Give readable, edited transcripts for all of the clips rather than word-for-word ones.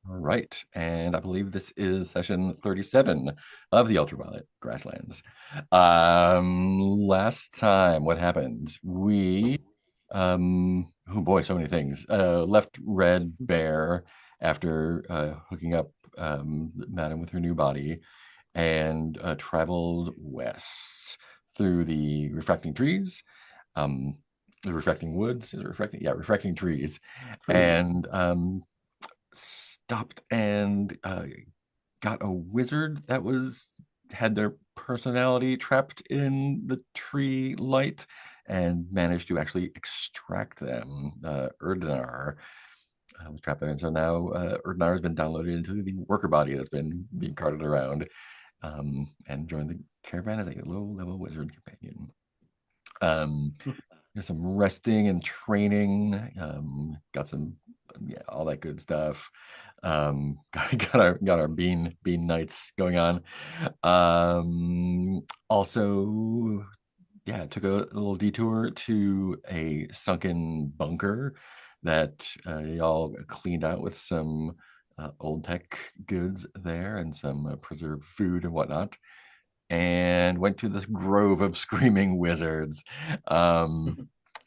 All right, and I believe this is session 37 of the Ultraviolet Grasslands. Last time, what happened? Oh boy, so many things. Left Red Bear after hooking up Madam with her new body, and traveled west through the refracting trees, um, the refracting woods. Is it refracting? Yeah, refracting trees, and stopped and got a wizard that was had their personality trapped in the tree light and managed to actually extract them. Erdnar was trapped there, and so now Erdnar has been downloaded into the worker body that's been being carted around, and joined the caravan as a low-level wizard companion. Um, there's some resting and training. Got some, yeah, all that good stuff. Got our bean nights going on. Also, yeah, took a little detour to a sunken bunker that y'all cleaned out with some old tech goods there and some preserved food and whatnot, and went to this grove of screaming wizards.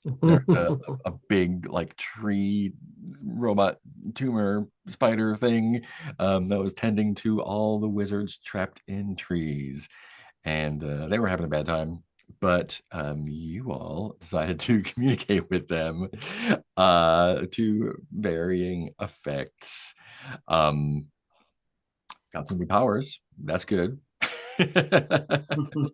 There's a big like tree robot tumor spider thing that was tending to all the wizards trapped in trees, and they were having a bad time. But you all decided to communicate with them to varying effects. Um, got some new powers. That's good. Those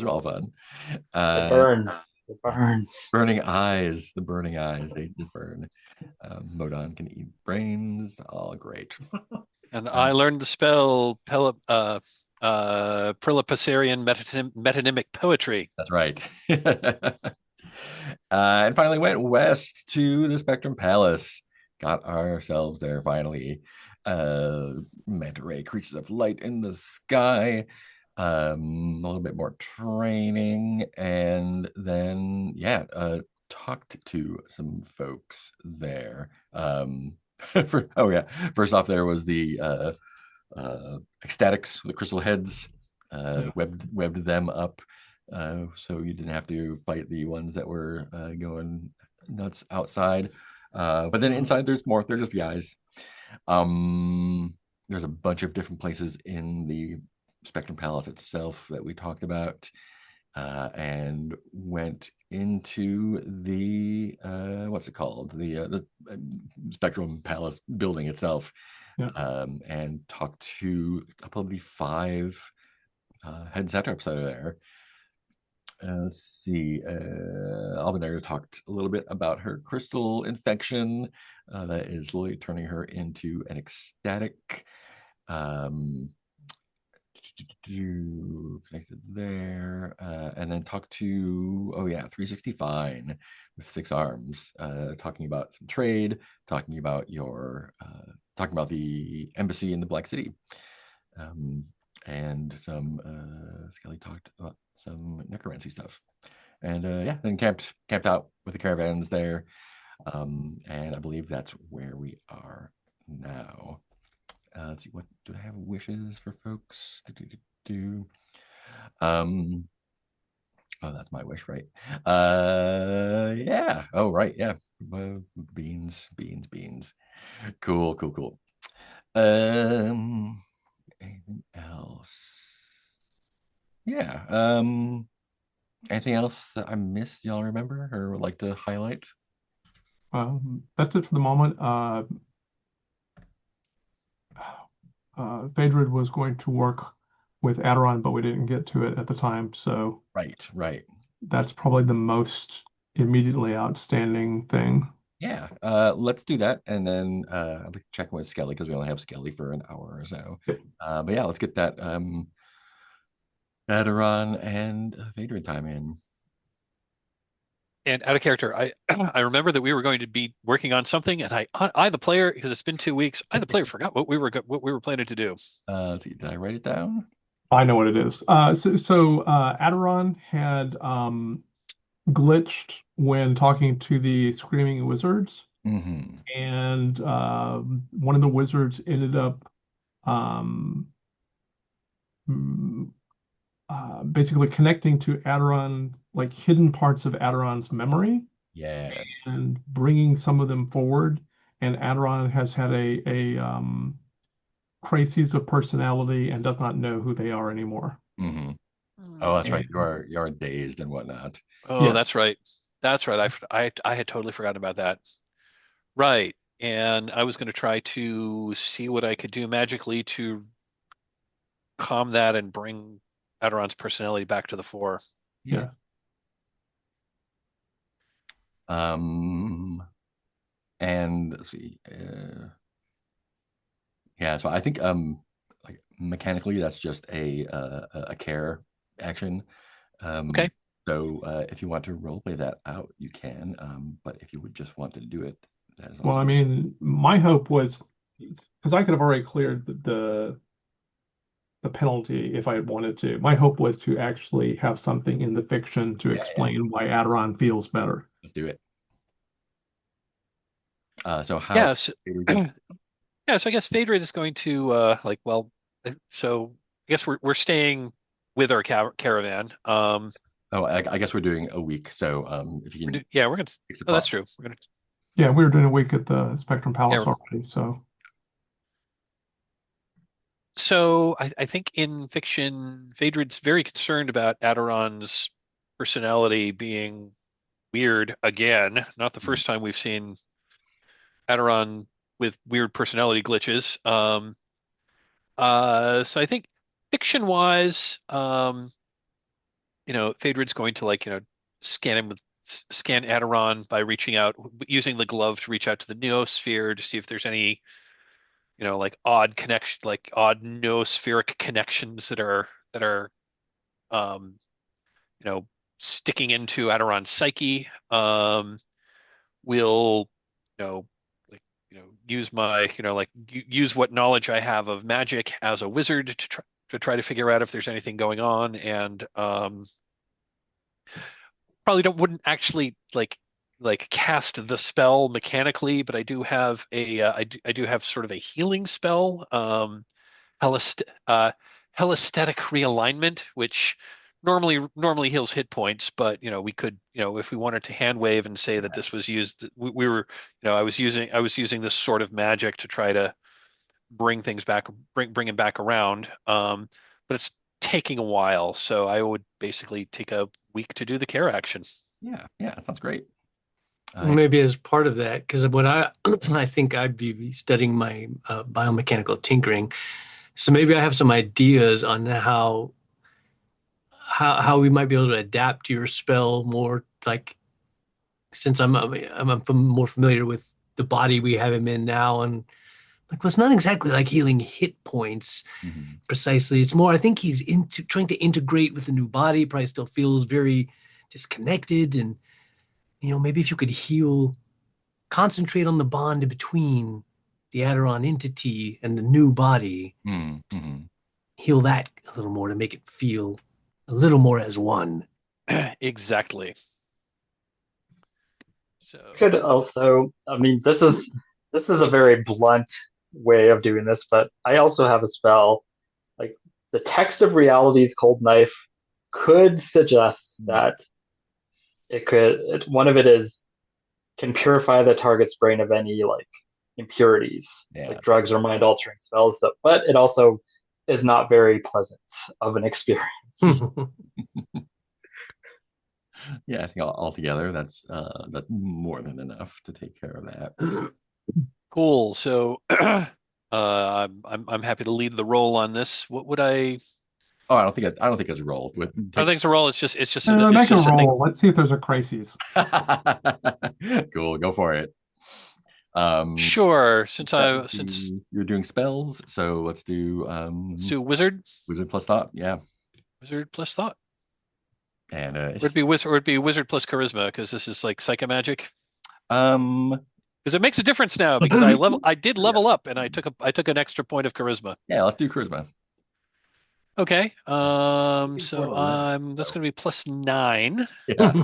are all fun. It Uh, burns. It burns. burning eyes, the burning eyes, they just burn. Modon can eat brains. All great. And I Um, learned the spell Prilipasarian metonymic poetry. that's right. And finally went west to the Spectrum Palace. Got ourselves there finally. Manta ray creatures of light in the sky. A little bit more training, and then yeah, talked to some folks there. Oh yeah, first off, there was the ecstatics, the crystal heads. Yeah. Webbed them up, so you didn't have to fight the ones that were going nuts outside. But then inside, there's more. They're just guys. Um, there's a bunch of different places in the Spectrum Palace itself that we talked about, and went into the what's it called? The Spectrum Palace building itself, Yeah. and talked to a couple of the five head satraps that are there. Let's see. Albanera talked a little bit about her crystal infection that is slowly turning her into an ecstatic. Um, Connected there, and then talked to, oh yeah, 365 with six arms, talking about some trade, talking about talking about the embassy in the Black City, um, and some Skelly talked about some necromancy stuff, and yeah, then camped out with the caravans there, and I believe that's where we are now. Let's see, what do I have wishes for folks? Um, oh, that's my wish, right? Yeah. Oh, right. Yeah. Beans. Cool. Um, anything else? Yeah. Anything else that I missed? Y'all remember or would like to highlight? That's it for the moment. Phaedred was going to work with Adoron, but we didn't get to it at the time. So Right. that's probably the most immediately outstanding thing. Yeah, let's do that, and then I'll be checking with Skelly because we only have Skelly for an hour or so. Yep. But yeah, let's get that Adoron and Phaedred time in. And out of character, I I remember that we were going to be working on something, and I the player, because it's been 2 weeks, I the player forgot what we were planning to do. Let's see, did I write it down? I know what it is. Adoron had glitched when talking to the screaming wizards. Hmm. and one of the wizards ended up um, mm, basically connecting to Adoron, like hidden parts of Adoron's memory, Yes. and bringing some of them forward. And Adoron has had crises of personality and does not know who they are anymore. Hmm. Oh, Hmm. that's right. And You are dazed and whatnot. Oh, yeah, that's right. That's right. I had totally forgotten about that. Right. And I was going to try to see what I could do magically to calm that and bring Adoran's personality back to the fore. Yeah. yeah. Um, and let's see. Yeah, so I think like mechanically that's just a care action. Um, Okay. so if you want to role play that out, you can. But if you would just want to do it, that is Well, also I mean, my hope was because I could have already cleared the penalty if I had wanted to. My hope was to actually have something in the fiction to yeah. explain why Adoron feels better. Let's do it. So how Yes. do we go? Yeah, so I guess Phaedred is going to so I guess we're staying with our caravan. Oh, I guess we're doing a week. So if you can Yeah, we're gonna. fix the Oh, that's clock. true. We're gonna. Yeah, we were doing a week at the Spectrum Palace Yeah. already, so So I think in fiction, Phaedred's very concerned about Adoran's personality being weird again. Not the Mhm. first time we've seen Adoron with weird personality glitches. So I think fiction-wise, Phaedred's going to scan him scan Adoron by reaching out using the glove to reach out to the noosphere to see if there's any, odd connection, like odd noospheric connections that are um, you know, sticking into Adoron's psyche. Will, you know, use my, use what knowledge I have of magic as a wizard to try to figure out if there's anything going on, and probably don't wouldn't actually cast the spell mechanically, but I do have I do have sort of a healing spell, Helist Helistatic realignment, which normally heals hit points, but we could, if we wanted to hand wave and say that this was used, we were, I was using this sort of magic to try to bring things back, bring him back around. But it's taking a while, so I would basically take a week to do the care action. Yeah, yeah, that sounds great. Well, I maybe as part of that, because what I I think I'd be studying my biomechanical tinkering, so maybe I have some ideas on how we might be able to adapt your spell more, like since more familiar with the body we have him in now, and like well, it's not exactly like healing hit points mhm. precisely. It's more I think he's into trying to integrate with the new body. Probably still feels very disconnected, and maybe if you could concentrate on the bond between the Adoron entity and the new body, Mhm. heal that a little more to make it feel a little more as one. Exactly. So, Could also, I mean, this is a very blunt way of doing this, but I also have a spell. Like the text of reality's cold knife could suggest that one of it is can purify the target's brain of any like impurities, Yeah. like drugs or mind altering spells. So, but it also is not very pleasant of an experience. Yeah, I think altogether that's more than enough to take care of that. cool. So, I'm happy to lead the role on this. What would I? Oh, I don't think it's rolled with I don't take. think it's a role. It's make it a just something. roll. Let's see if there's a crisis. Cool, go for it. Um, Sure. that would be, you're doing spells, so Let's do wizard, wizard plus thought, yeah, wizard plus thought. and it's Or it'd just be wizard, or it'd be wizard plus charisma because this is like psychomagic. um Because it makes a difference now because I did level up and I took an extra point of charisma. yeah, let's do charisma. Okay. Looking forward So to that. that's going to be +9. Yeah.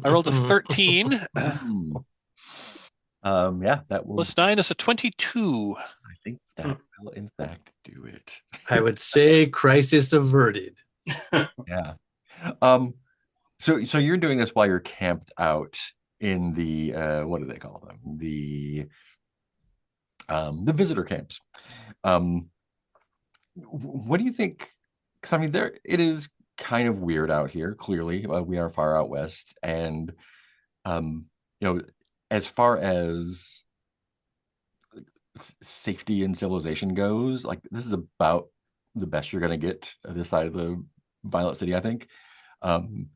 I rolled a 13. Hmm. Yeah, that will. Plus 9 is a 22. I think Hmm. that will in fact do it. I would say crisis averted. Yeah. Um, so you're doing this while you're camped out in the what do they call them? The visitor camps. Um, what do you think? Because I mean, there it is kind of weird out here. Clearly, we are far out west, and um, you know, as far as safety and civilization goes, like this is about the best you're gonna get this side of the Violet City, I think.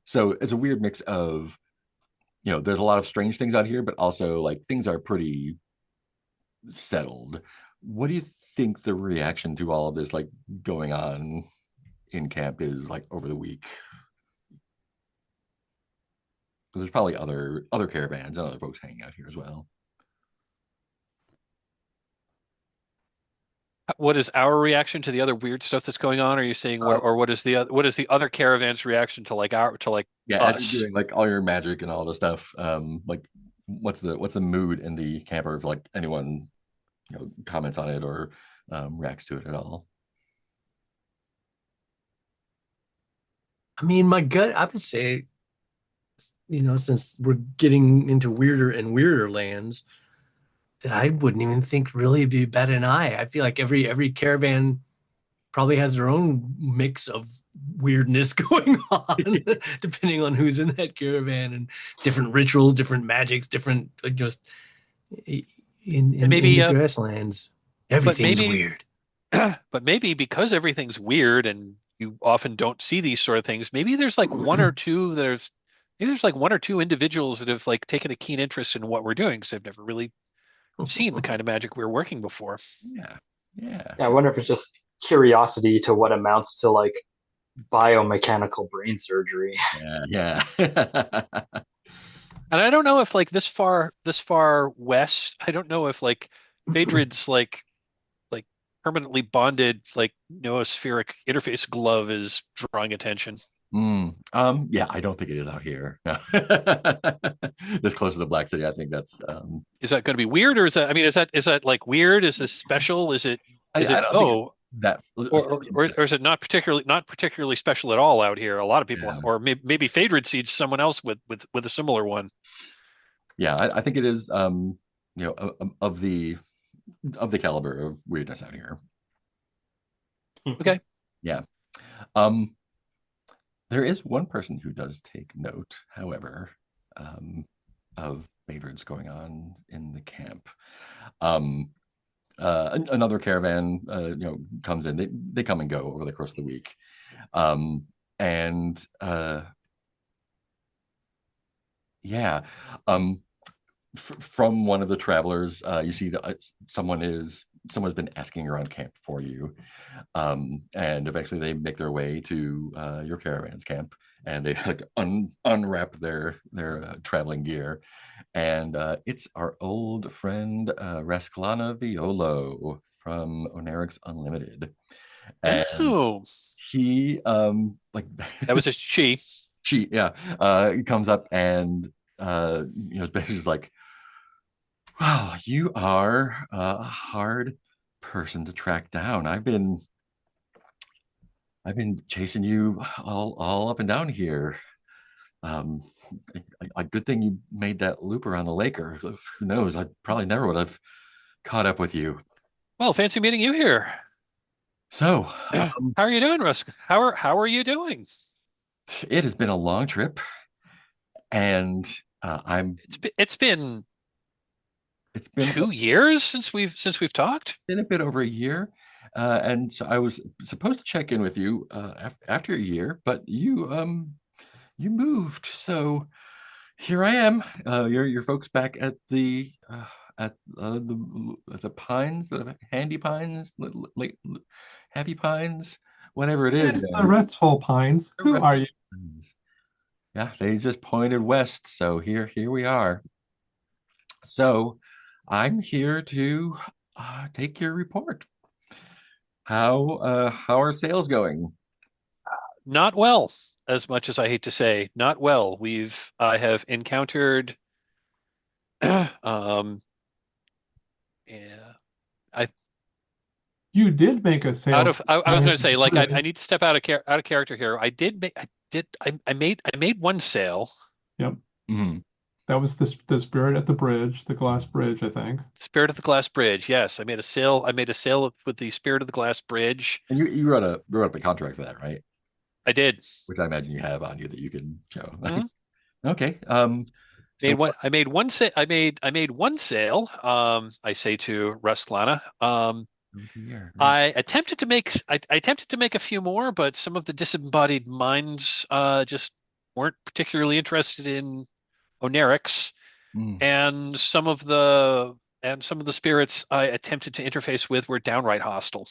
So it's a weird mix of, there's a lot of strange things out here, but also like things are pretty settled. What do you think the reaction to all of this, like going on in camp, is like over the week? Because there's probably other caravans and other folks hanging out here as well. What is our reaction to the other weird stuff that's going on? Are you saying what, Uh, or what is the other caravan's reaction to like yeah, as you're us? doing like all your magic and all the stuff, like what's the mood in the camper if like anyone comments on it or reacts to it at all? I mean, my gut, I would say, since we're getting into weirder and weirder lands, that I wouldn't even think really be bat an eye. I feel like every caravan probably has their own mix of weirdness going on, depending on who's in that caravan and different rituals, different magics, different just And in maybe the grasslands. but Everything's maybe weird. but maybe because everything's weird and you often don't see these sort of things, maybe there's like one or two maybe there's like one or two individuals that have like taken a keen interest in what we're doing because they've never really seen the kind of magic we're working before. Yeah, yeah, Yeah, I wonder if it's just curiosity to what amounts to like biomechanical brain surgery. yeah, yeah. And I don't know if like this far west, I don't know if like Phaedred's like permanently bonded like noospheric interface glove is drawing attention. Yeah, I don't think it is out here. No. This close to the Black City, I think that's Is that going to be weird, or is that? I mean, is that like weird? Is this special? Is it? Is I it? don't think it's Oh, that or is it not particularly special at all out here? A lot of people, yeah. or maybe Phaedred sees someone else with a similar one. Yeah, I think it is of the caliber of weirdness out here. Okay. Yeah. Um there is one person who does take note, however, of Phaedrad's going on in the camp. Um Another caravan comes in. They come and go over the course of the week. And yeah. um from one of the travelers, you see that someone's been asking around camp for you, and eventually they make their way to your caravan's camp, and they like unwrap their traveling gear, and it's our old friend Rasclana Violo from Oenerics Unlimited, and Oh, he like that was a she. she yeah comes up and basically just like, wow, you are a hard person to track down. I've been chasing you all up and down here. Um, a good thing you made that loop around the lake, or who knows? I probably never would have caught up with you. Well, fancy meeting you here. So, How are you doing, Rusk? How are you doing? it has been a long trip, and I'm. It's been It's been 2 years since we've talked. a bit over a year, and so I was supposed to check in with you after a year, but you moved, so here I am. Your folks back at the Pines, the Handy Pines, like Happy Pines, whatever it is. It's the restful pines. Who are you? Yeah, they just pointed west, so here we are. So I'm here to take your report. How are sales going? Not well, as much as I hate to say, not well. I have encountered um Yeah. I You did make a out sale. of I was going to say like I need to step out of character here. I made one sale. Yep. Mhm. That was the spirit at the bridge, the glass bridge, I think. Spirit of the Glass Bridge. Yes, I made a sale. I made a sale with the Spirit of the Glass Bridge. And you wrote up a contract for that, right? I did. Which I imagine you have on you that you can show. Hmm. Okay. Made So one. I made one sale. I made one sale. I say to Rustlana. what year? I attempted to make a few more, but some of the disembodied minds just weren't particularly interested in Oenerics, Mm. and some of the spirits I attempted to interface with were downright hostile.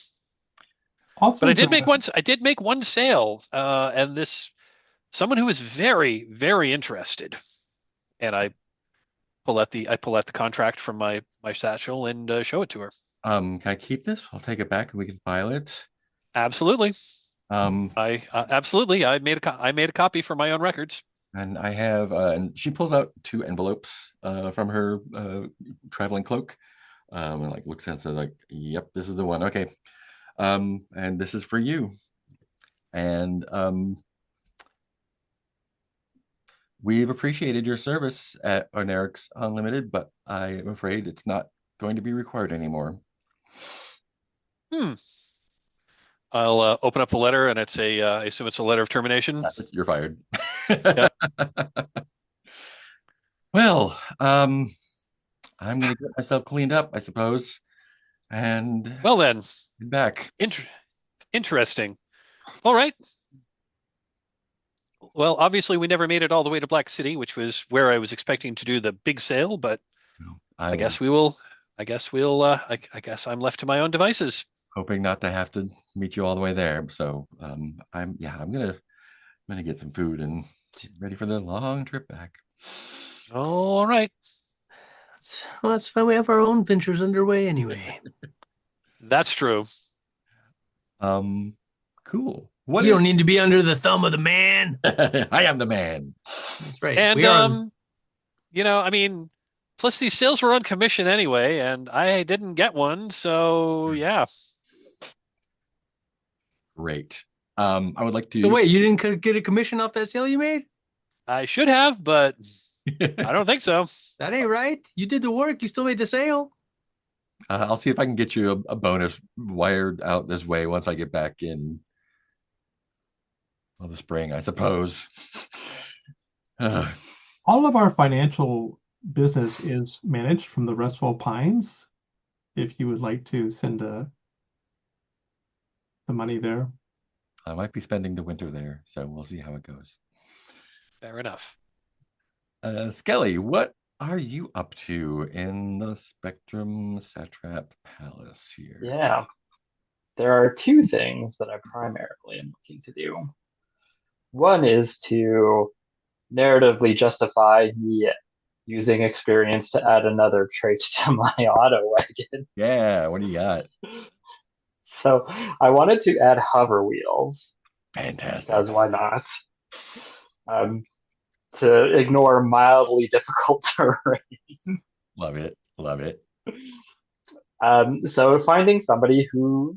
But Also, I did make one sale, and this someone who is very, very interested. And I pull out the contract from my satchel and show it to her. Can I keep this? I'll take it back and we can file it. Absolutely. Um, I absolutely. I made a copy for my own records. and I have, and she pulls out two envelopes from her traveling cloak, and like looks at it like, "Yep, this is the one." Okay, and this is for you. And we've appreciated your service at Oenerics Unlimited, but I am afraid it's not going to be required anymore. Hmm. I'll open up the letter, and it's I assume it's a letter of termination. You're fired. Yep. Well, I'm gonna get myself cleaned up, I suppose, and Well then, get back. inter interesting. All right. Well, obviously we never made it all the way to Black City, which was where I was expecting to do the big sale, but I I was guess we will. I guess I'm left to my own devices. hoping not to have to meet you all the way there. So I'm gonna get some food and get ready for the long trip back. All right. That's why we have our own ventures underway anyway. That's true. Um, cool. What You is don't need to be under the thumb of the man. I am the man. That's right. And We are. I mean, plus these sales were on commission anyway, and I didn't get one, so yeah. Great. I would like So to wait, you didn't get a commission off that sale you made? I should have, but I don't think so. That ain't right. You did the work. You still made the sale. I'll see if I can get you a bonus wired out this way once I get back in the spring, I suppose. Uh, all of our financial business is managed from the Restful Pines. If you would like to send the money there. I might be spending the winter there, so we'll see how it goes. Fair enough. Skelly, what are you up to in the Spectrum Satrap Palace here? Yeah, there are two things that I primarily am looking to do. One is to narratively justify me using experience to add another trait to my auto wagon. Yeah, what do you got? So I wanted to add hover wheels Fantastic. because why not? To ignore mildly difficult terrain. Love it. Love it. So finding somebody who,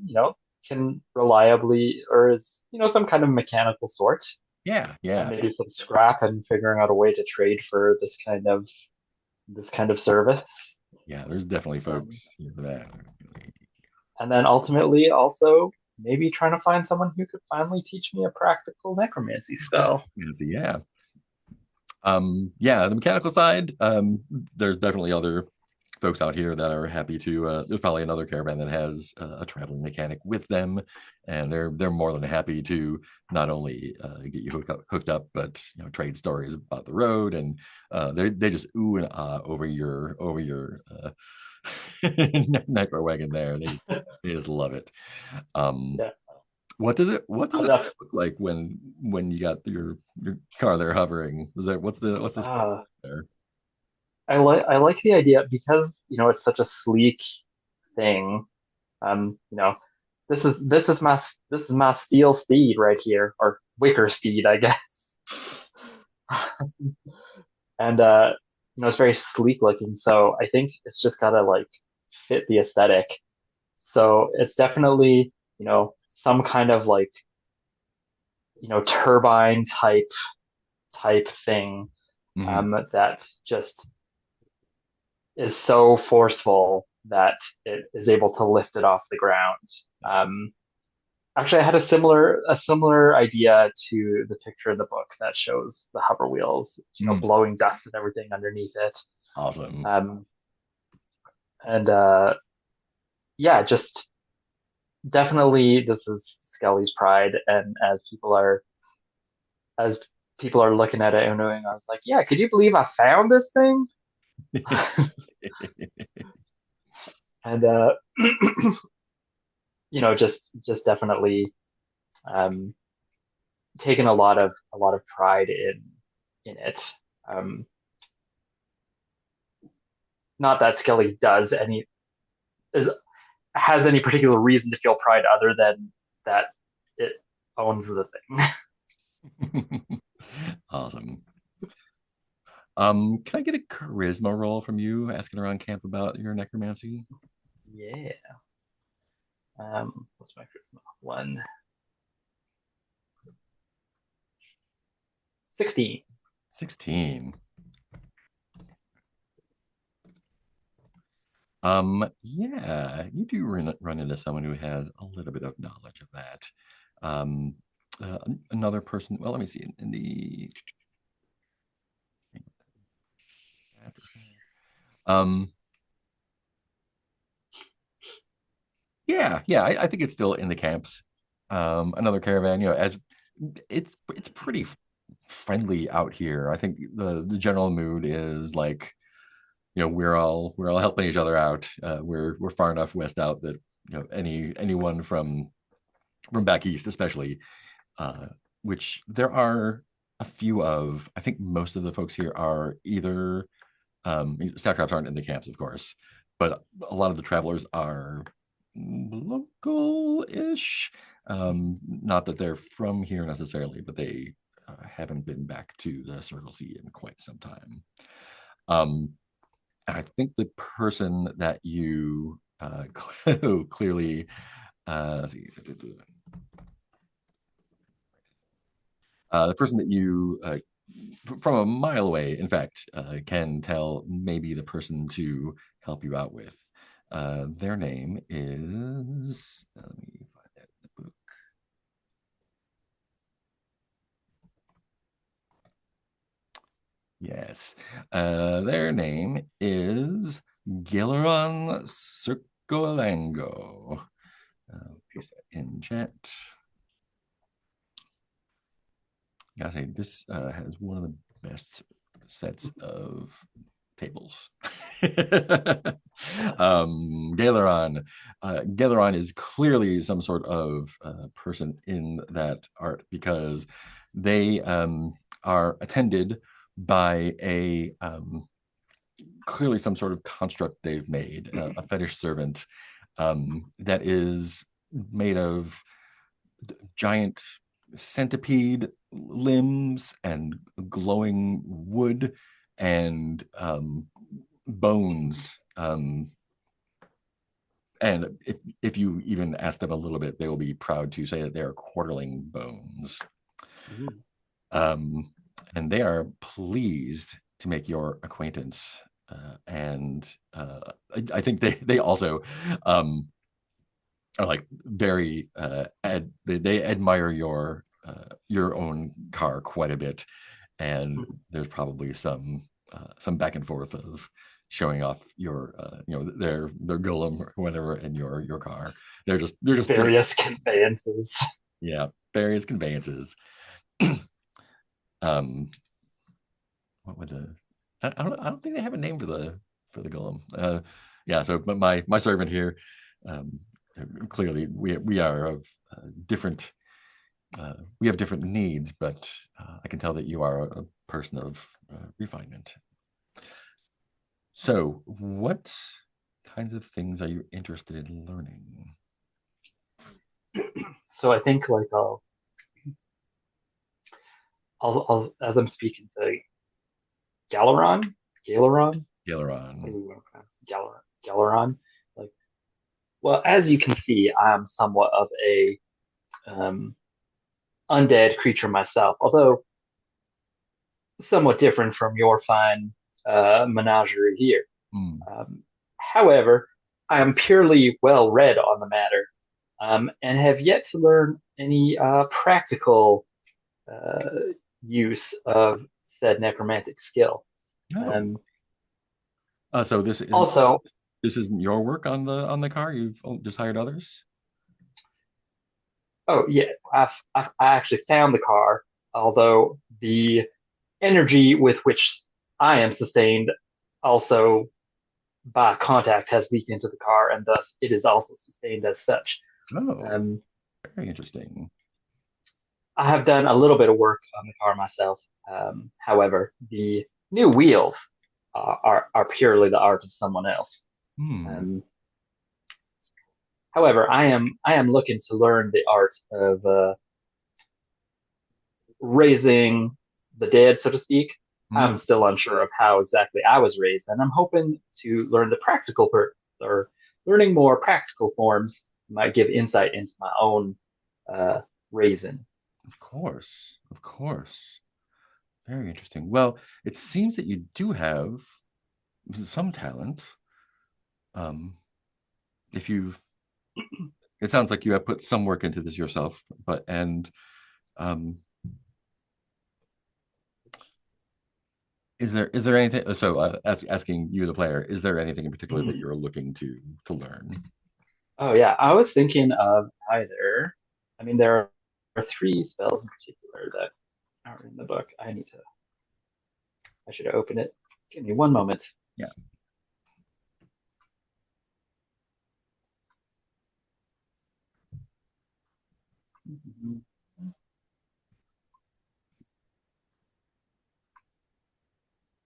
can reliably or is, some kind of mechanical sort. Yeah, yeah. Maybe some scrap and figuring out a way to trade for this kind of service. Yeah, there's definitely folks here for that. And then ultimately also maybe trying to find someone who could finally teach me a practical necromancy spell. Yeah. Yeah, the mechanical side, there's definitely other folks out here that are happy to there's probably another caravan that has a traveling mechanic with them, and they're more than happy to not only get you hooked up, but trade stories about the road, and they just ooh and ah over your necro wagon there. They just love it. Yeah. What does it look like when you got your car there hovering? What's this there? I like the idea because it's such a sleek thing. This is my steel steed right here, or wicker steed, I guess. And it's very sleek looking. So I think it's just gotta fit the aesthetic. So it's definitely, some kind of like, turbine type thing, Mhm. that just is so forceful that it is able to lift it off the ground. Um, Actually, I had a similar idea to the picture in the book that shows the hover wheels, Mm. blowing dust and everything underneath it. Awesome. Um, and yeah, just definitely this is Skelly's pride. And as people are looking at it and knowing, I was like, yeah, could you believe I found this thing? And just definitely um, taken a lot of pride in it. Um, Not that Skelly is, has any particular reason to feel pride other than that it owns the thing. Awesome. Can I get a charisma roll from you asking around camp about your necromancy? Yeah. What's my charisma? 16. 16. Yeah, you do run into someone who has a little bit of knowledge of that. Um, Another person, well, let me see. In the um, yeah, I think it's still in the camps. Another caravan, as it's pretty friendly out here. I think the general mood is like, we're all helping each other out. We're far enough west out that anyone from back east, especially, uh, which there are a few of. I think most of the folks here are either satraps aren't in the camps, of course, but a lot of the travelers are local-ish. Not that they're from here necessarily, but they haven't been back to the Circle C in quite some time. Um, I think the person that you clearly see, the person that you from a mile away, in fact, can tell maybe the person to help you out with. Their name is, let me find that in the book. Yes. Their name is Gilleron Circolango. Paste that in chat. Gotta say, this has one of the best sets of tables. Galeron. Galeron is clearly some sort of person in that art because they are attended by a clearly some sort of construct they've made, a fetish servant that is made of giant centipede limbs and glowing wood and bones. And if you even ask them a little bit, they will be proud to say that they are quarterling bones. Um, and they are pleased to make your acquaintance. And I think they also are like very they admire your own car quite a bit, and there's probably some back and forth of showing off your their golem or whatever in your car. They're just Various conveyances. yeah, various conveyances. um what would the I don't think they have a name for the golem. Yeah, so but my servant here, um clearly we are of different we have different needs, but I can tell that you are a person of refinement. So what kinds of things are you interested in learning? So I think like I'll as I'm speaking to Galeron, Galeron, what do Galeron. we want to pronounce Galeron? Galeron. Well, as you can see, I'm somewhat of a um, undead creature myself, although somewhat different from your fine menagerie here. Hmm. However, I am purely well read on the matter, and have yet to learn any practical uh, use of said necromantic skill. Oh, Um, so Also, this isn't your work on the car. You've just hired others. oh yeah, I actually found the car, although the energy with which I am sustained also by contact has leaked into the car, and thus it is also sustained as such. Oh, Um, very interesting. I have done a little bit of work on the car myself. However, the new wheels are purely the art of someone else. Hmm. Um, However, I am looking to learn the art of raising the dead, so to speak. I'm Hmm. still unsure of how exactly I was raised, and I'm hoping to learn the practical or learning more practical forms might give insight into my own uh, raising. Of course, of course. Very interesting. Well, it seems that you do have some talent. Um, if you've, it sounds like you have put some work into this yourself, but um, is there anything? So, asking you, the player, is there anything in particular that Mhm. you're looking to learn? Oh yeah, I was thinking of either. I mean, there are three spells in particular that aren't in the book. I should open it. Give me one moment. Yeah,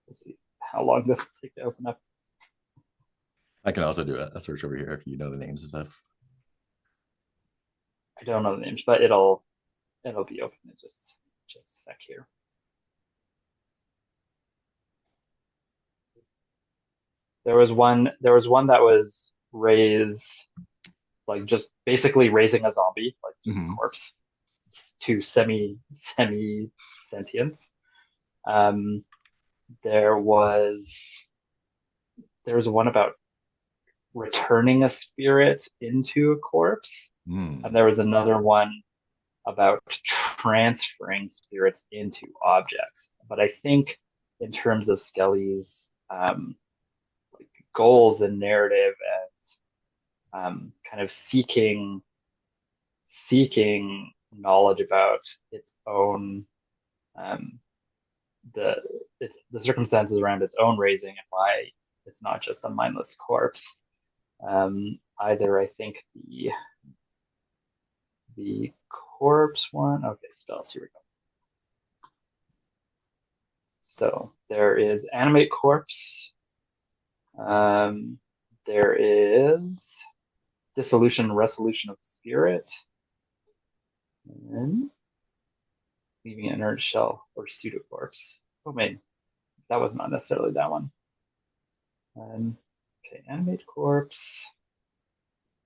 Let's see how long this will take to open up. I can also do a search over here if you know the names and stuff. I don't know the names, but it'll be open in just a sec here. There was one that was raised like just basically raising a zombie, like just a Hmm. corpse, to semi sentience. Um, there was there was one about returning a spirit into a corpse, and Hmm. there was another one about transferring spirits into objects. But I think in terms of Skelly's like goals and narrative and kind of seeking knowledge about its own um, the the circumstances around its own raising and why it's not just a mindless corpse. Either I think the corpse one. Okay, spells. Here we go. So there is animate corpse. Um, there is dissolution and resolution of the spirit, and leaving an inert shell or pseudocorpse. Oh man, that was not necessarily that one. Okay, animate corpse,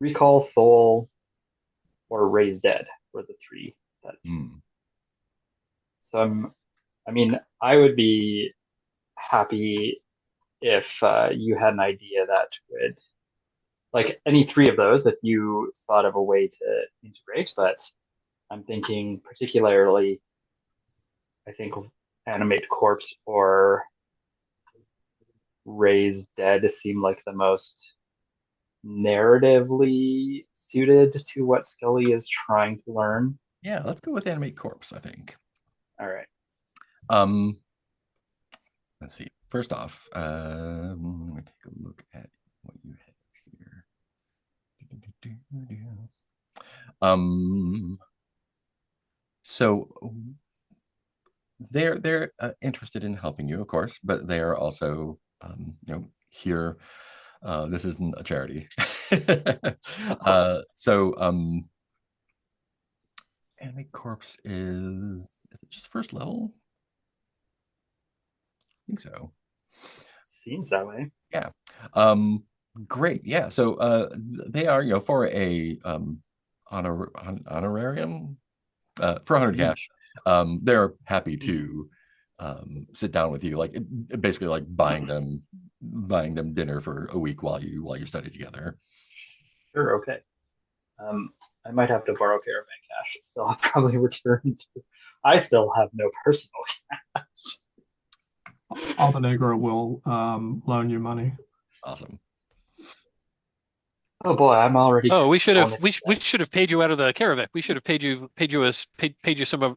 recall soul, or raise dead were the three that. Hmm. So I mean, I would be happy if you had an idea that would like any three of those if you thought of a way to integrate. But I'm thinking particularly, I think animate corpse or raise dead seem like the most narratively suited to what Skelly is trying to learn. Yeah, let's go with animate corpse, I think. All right. Um, let's see. First off, let me take a look at what you have here. Um, so they're interested in helping you, of course, but they are also here. This isn't a charity. Of course. Animate corpse is it just first level? I think so. Seems that way. Yeah. Um, Great. Yeah. So they are, for a honorarium for 100 Mm. cash. They're happy to sit down with you, like basically like buying them dinner for a week while you study together. Sure, okay. I might have to borrow caravan cash, so I'll probably return to. I still have no personal. Altanegra will loan you money. Awesome. Oh boy, I'm already Oh, we getting should have bonus. we should have paid you out of the caravan. We should have paid you some of.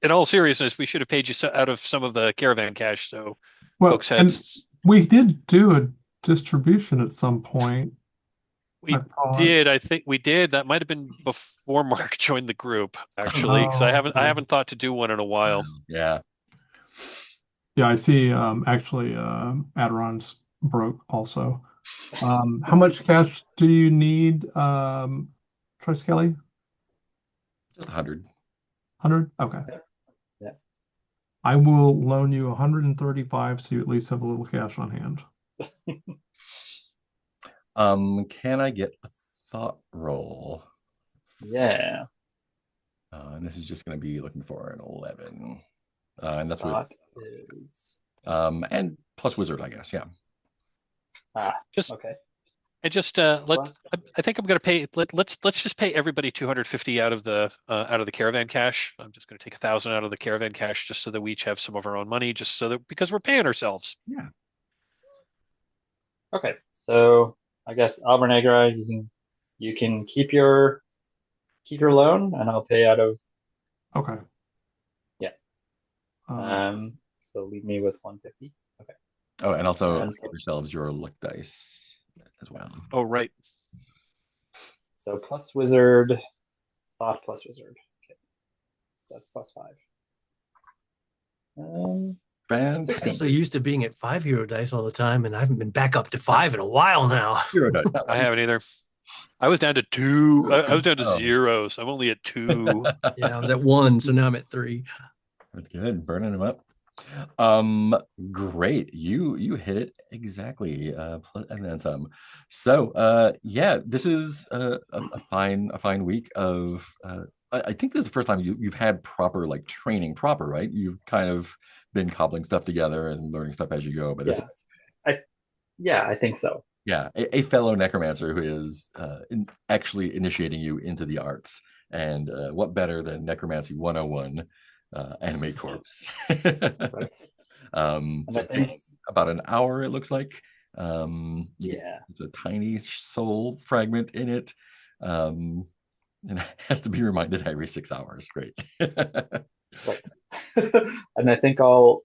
In all seriousness, we should have paid you out of some of the caravan cash. So Well, folks had. and we did do a distribution at some point, I We thought. did. I think we did. That might have been before Mark joined the group, actually, because I Oh, haven't I okay. haven't thought to do one in a while. Yeah. Yeah, I see. Actually, Adoron's broke also. How much cash do you need, Troy Skelly? Just 100. 100? Okay. Yeah, yeah. I will loan you 135 so you at least have a little cash on hand. Can I get a thought roll? Yeah. And this is just going to be looking for an 11. And that's with Thought is and plus wizard, I guess. Yeah. Just okay. I just Well, I think I'm gonna pay. Let's just pay everybody 250 out of the caravan cash. I'm just gonna take 1,000 out of the caravan cash just so that we each have some of our own money, just so that because we're paying ourselves. Yeah. okay. So I guess Albernegra, you can keep your loan, and I'll pay out of. Okay. Yeah. Um, So leave me with 150. Okay. Oh, and also And give yourselves your luck dice as well. Oh, right. so plus wizard, thought plus wizard. Okay. That's plus 5. I'm so Fantastic. used to being at 5 hero dice all the time, and I haven't been back up to 5 in a while now. Hero dice. I haven't either. I was down to 2. I was down to Oh. 0, so I'm only at 2. Yeah, I was at 1, so now I'm at 3. That's good. Burning them up. Great. You hit it exactly. And then some. So, yeah, this is a fine week of. I think this is the first time you've had proper like training proper, right? You've kind of been cobbling stuff together and learning stuff as you go. But this Yeah. is I think so. yeah, a fellow necromancer who is actually initiating you into the arts. And what better than Necromancy 101, Animate Corpse? Right. And So I think it's about an hour, it looks like. yeah. It's a tiny soul fragment in it. And it has to be reminded every 6 hours. Great. Right. And I think I'll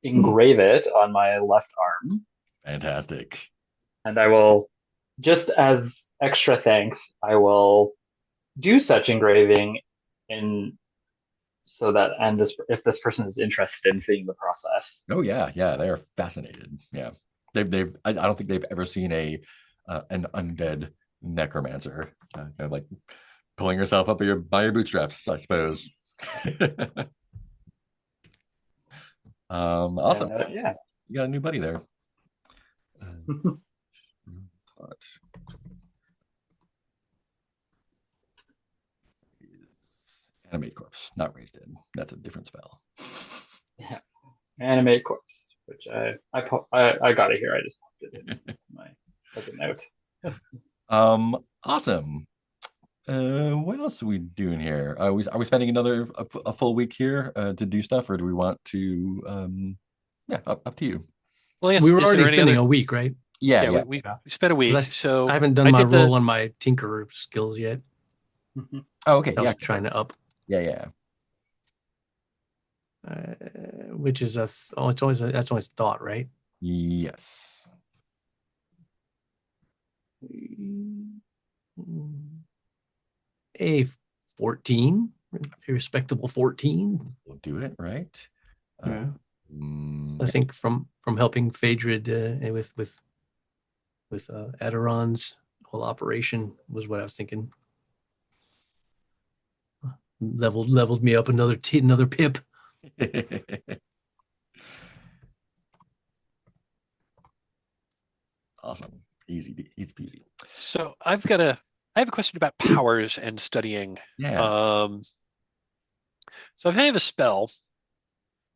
engrave it on my left arm, Fantastic. and I will, just as extra thanks, I will do such engraving in so that, and this, if this person is interested in seeing the process. Oh yeah, yeah, they are fascinated. Yeah, I don't think they've ever seen an undead necromancer. Kind of like pulling yourself up by your bootstraps, I suppose. Awesome. Yeah. You got a new buddy there. Animate corpse, not raised dead. That's a different spell. Yeah. Animate corpse, which I got it here. I just popped it in my as a note. Awesome. What else are we doing here? Are we spending another a full week here to do stuff, or do we want to? Yeah, up to you. Well, yes. We were Is there already any spending other? a week, right? Yeah, Yeah, yeah. we spent a week. 'Cause So I haven't done my did the. roll on my tinkerer skills yet. Oh, okay. I Yeah, was trying to up, yeah, yeah. which is it's always that's always thought, right? Yes. A 14, a respectable 14. We'll do it right. Yeah. I think from helping Phaedred with Adoron's whole operation was what I was thinking. Leveled me up another pip. Awesome. Easy peasy. So I have a question about powers and studying. Yeah. Um, so if I have a spell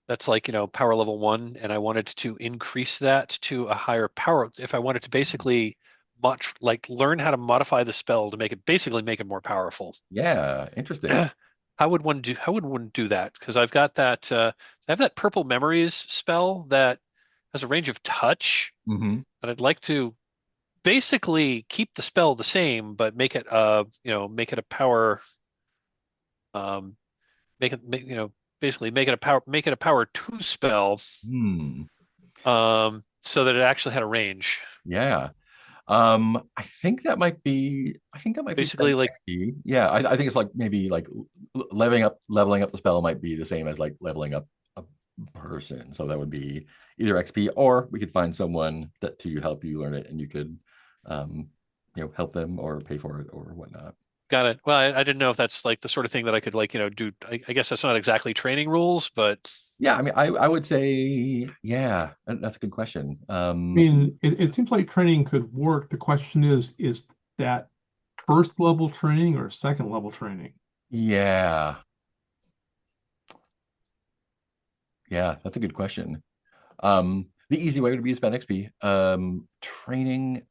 that's like, power level 1, and I wanted to increase that to a higher power, if I wanted to basically much like learn how to modify the spell to make it more powerful. Yeah. Interesting. How would one do that? Because I've got that I have that purple memories spell that has a range of touch, Hmm. and I'd like to basically keep the spell the same, but make it a power um basically make it a power 2 spell, Hmm. so that it actually had a range. Yeah. I think that might be Basically spending like XP. Yeah, I think it's like maybe like leveling up the spell might be the same as like leveling up a person. So that would be either XP, or we could find someone that to help you learn it, and you could um help them or pay for it or whatnot. got it. Well, I didn't know if that's like the sort of thing that I could like, do. I guess that's not exactly training rules, but Yeah, I mean, I would say, yeah, that's a good question. I mean, it seems like training could work. The question is that first level training or second level training? Yeah, yeah, that's a good question. The easy way would be to spend XP. Training,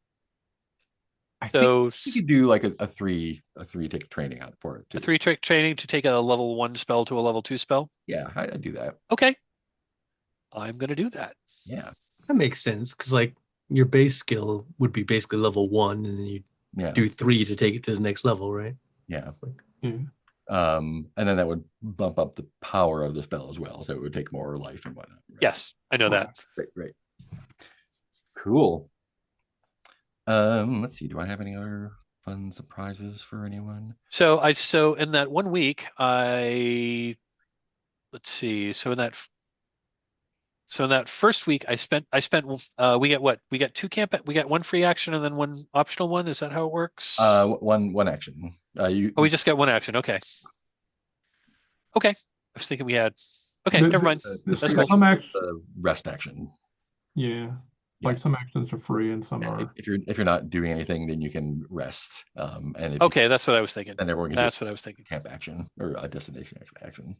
I think so you could do like a three tick training out for it a too. 3 trick training to take a level 1 spell to a level 2 spell. Yeah, I do that. Okay, I'm gonna do that. Yeah, That makes sense because like your base skill would be basically level 1, and then you yeah, do 3 to take it to the next level, right? yeah. Like, Yeah. And then that would bump up the power of the spell as well, so it would take more life and whatnot. Right. Yes, I know that. Great. Cool. Let's see. Do I have any other fun surprises for anyone? So in that 1 week, let's see. So in that first week, I spent we get what? We get we get one free action and then one optional one. Is that how it works? One action. Oh, we just get one action. Okay. Okay. I was thinking we had. Okay, The, never mind. That's cool. some action, the rest action. yeah, Yeah. like some actions are free and some Yeah, are. if you're not doing anything, then you can rest. And if you Okay, that's what I was thinking. then everyone can do That's what I was a thinking. camp action or a destination action.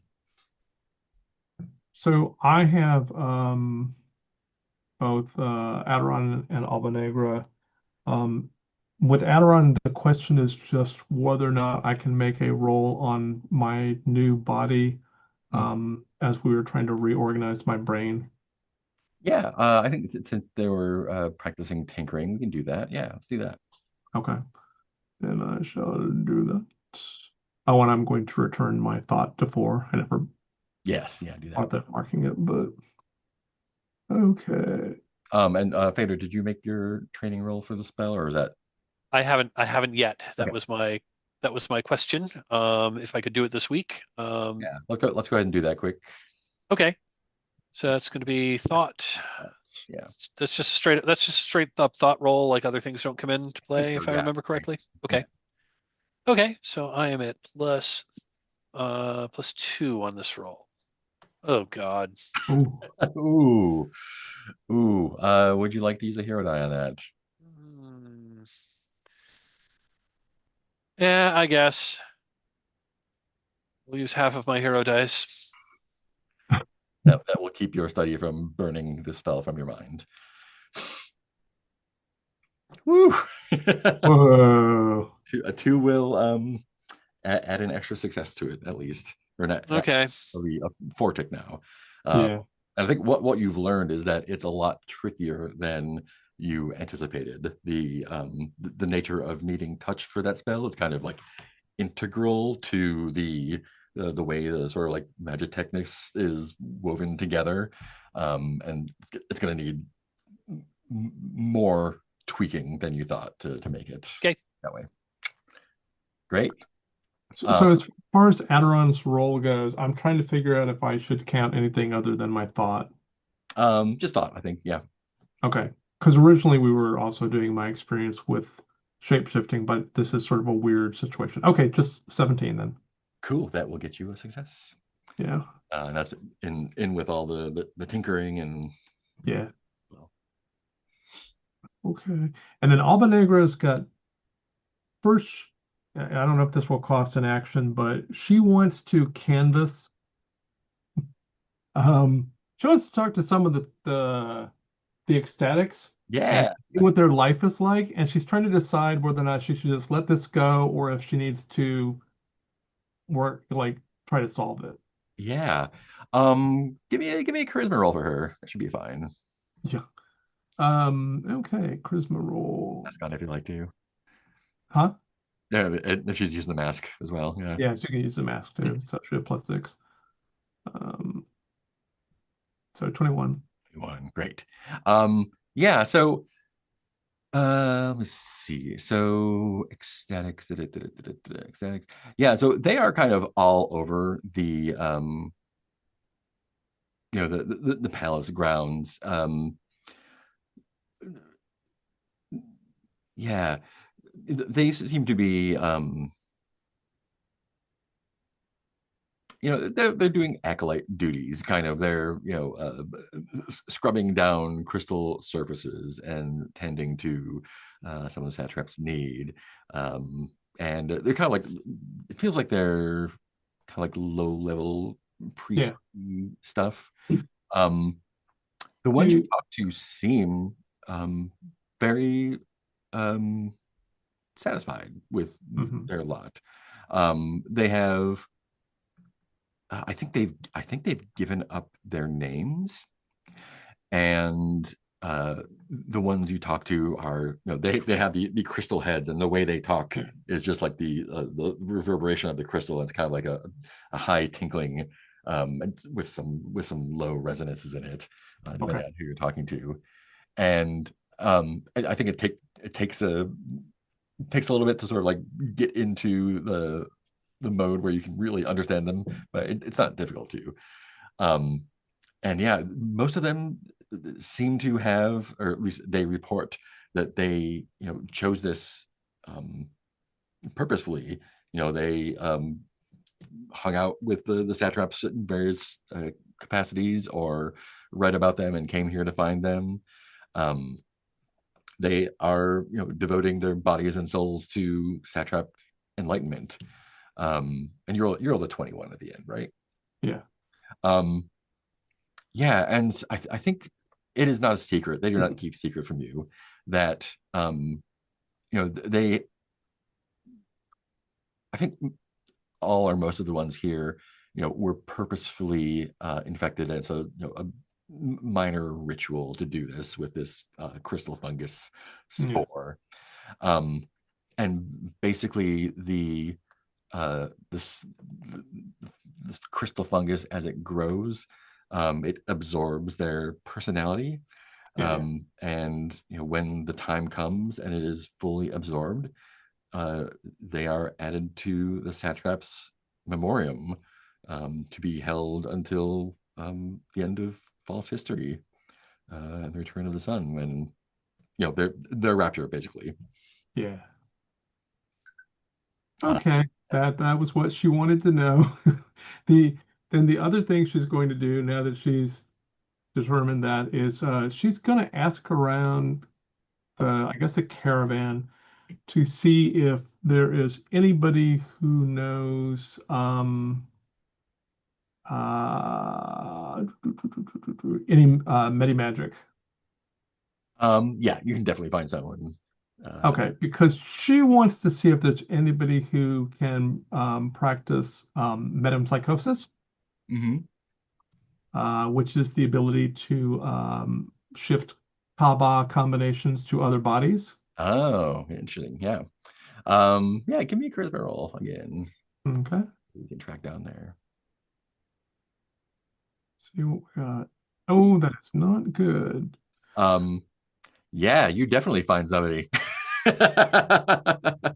So I have both Adoron and Alba Negra. Um, with Adoron, the question is just whether or not I can make a roll on my new body as we were trying to reorganize my brain. Yeah, I think since they were practicing tinkering, we can do that. Yeah, let's do that. Okay, then I shall do that. Oh, and I'm going to return my thought to 4. I never Yes, yeah, do thought that. that marking it, but okay. And Phaedred, did you make your training roll for the spell, or is that I haven't yet. okay? That was my question. If I could do it this week. Yeah, let's go ahead and do that quick. Okay. So that's going to be thought. Yeah, That's just straight up thought roll, like other things don't come into I think play, so. if I Yeah, remember right. correctly. Okay. Okay, so I am at plus 2 on this roll. Oh God. Ooh. Ooh, ooh. Would you like to use a hero die on that? Hmm. Yeah, I guess. We'll use half of my hero dice. That will keep your study from burning the spell from your mind. Woo! Whoa. A two will add an extra success to it at least, or not. Okay. It'll be a 4 tick now. Yeah. And I think what you've learned is that it's a lot trickier than you anticipated. The nature of needing touch for that spell is kind of like integral to the way the sort of like magic techniques is woven together, and it's going to need more tweaking than you thought to make it Okay. that way. Great. So as far as Adoron's role goes, I'm trying to figure out if I should count anything other than my thought. Just thought, I think, yeah. Okay. Because originally we were also doing my experience with shapeshifting, but this is sort of a weird situation. Okay, just 17 then. Cool. That will get you a success. Yeah. And that's in with all the tinkering and Yeah. well. Okay. And then Alba Negra's got first, I don't know if this will cost an action, but she wants to canvas. She wants to talk to some of the ecstatics and Yeah. see what their life is like, and she's trying to decide whether or not she should just let this go or if she needs to work, like try to solve it. Yeah. Give me a charisma roll for her. That should be fine. Yeah. Okay, charisma roll. Ask on if you'd like to. Huh? Yeah, if she's using the mask as well. Yeah. Yeah, she can use the mask too. So she have +6. Um, so 21. One. Great. Yeah, so let's see. So ecstatics, ecstatics. Yeah, so they are kind of all over the the palace grounds. Yeah, they seem to be they're doing acolyte duties, kind of. They're scrubbing down crystal surfaces and tending to some of the satraps need. And they're kind of like, it feels like they're kind of like low level priest Yeah. stuff. um the Do ones you you, talk to seem very um satisfied with mhm. their lot. They have I think they've given up their names, and the ones you talk to are, they have the crystal heads, and the way they talk Yeah. is just like the reverberation of the crystal. It's kind of like a high tinkling, with some low resonances in it, Okay. depending on who you're talking to. And I think it takes a little bit to sort of like get into the mode where you can really understand them, but it's not difficult to. Um, and yeah, most of them seem to have, or at least they report that they, chose this purposefully. They hung out with the satraps in various capacities, or read about them and came here to find them. Um, they are, devoting their bodies and souls to satrap enlightenment. And you're all the 21 at the end, right? Yeah. Um, yeah, and I think it is not a secret. They do not keep secret from you that they, I think all or most of the ones here, were purposefully infected. And so, a minor ritual to do this with this crystal fungus Yeah. spore. Um, and basically this this crystal fungus, as it grows, it absorbs their personality. Yeah. Yeah. And when the time comes and it is fully absorbed, uh, they are added to the satrap's memoriam, to be held until the end of false history, and the return of the sun, when their rapture, basically. Yeah. Uh, Okay. That was what she wanted to know. The then the other thing she's going to do now that she's determined that is she's going to ask around I guess the caravan to see if there is anybody who knows any medi magic. yeah, you can definitely find someone. Okay, because she wants to see if there's anybody who can practice metempsychosis, Mhm. which is the ability to shift Kaba combinations to other bodies. Oh, interesting. Yeah. Yeah, give me a charisma roll again. Okay, We can track down there. see what we got. Oh, that is not good. Um, yeah, you definitely find somebody.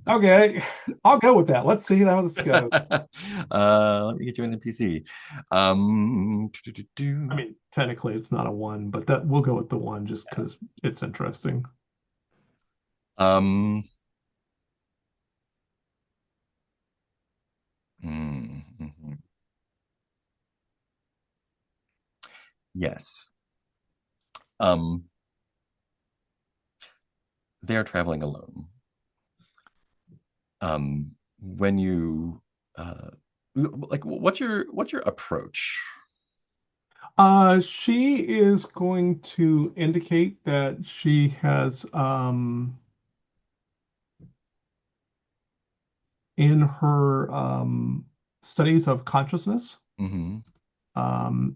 Okay, I'll go with that. Let's see how this goes. Let me get you an NPC. Do, do, I do. mean, technically it's not a one, but that we'll go with the one just because it's interesting. Um, mhm. Yes. Um, they are traveling alone. When you like, what's your approach? She is going to indicate that she has in her studies of consciousness, Mm-hmm.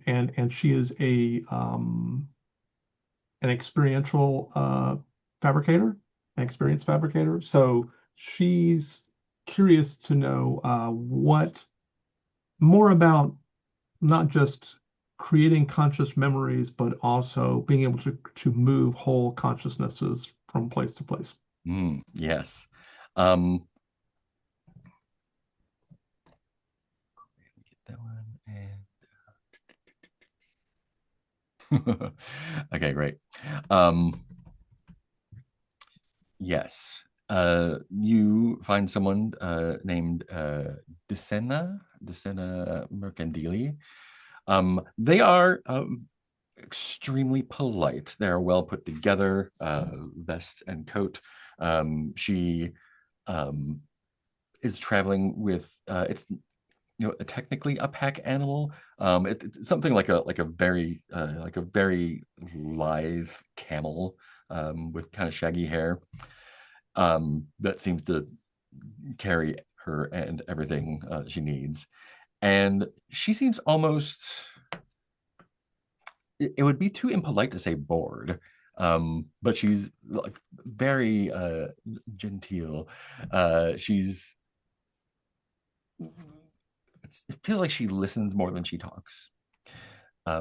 and she is a an experiential fabricator, an experienced fabricator. So she's curious to know what more about not just creating conscious memories, but also being able to move whole consciousnesses from place to place. Yes. Get that one and okay, great. Yes. You find someone named Desena Mercandili. They are extremely polite. They're well put together, vest and coat. She is traveling with it's technically a pack animal. It's something like a very lithe camel with kind of shaggy hair that seems to carry her and everything she needs. And she seems almost, it would be too impolite to say bored, but she's like very genteel. She's, it feels like she listens more than she talks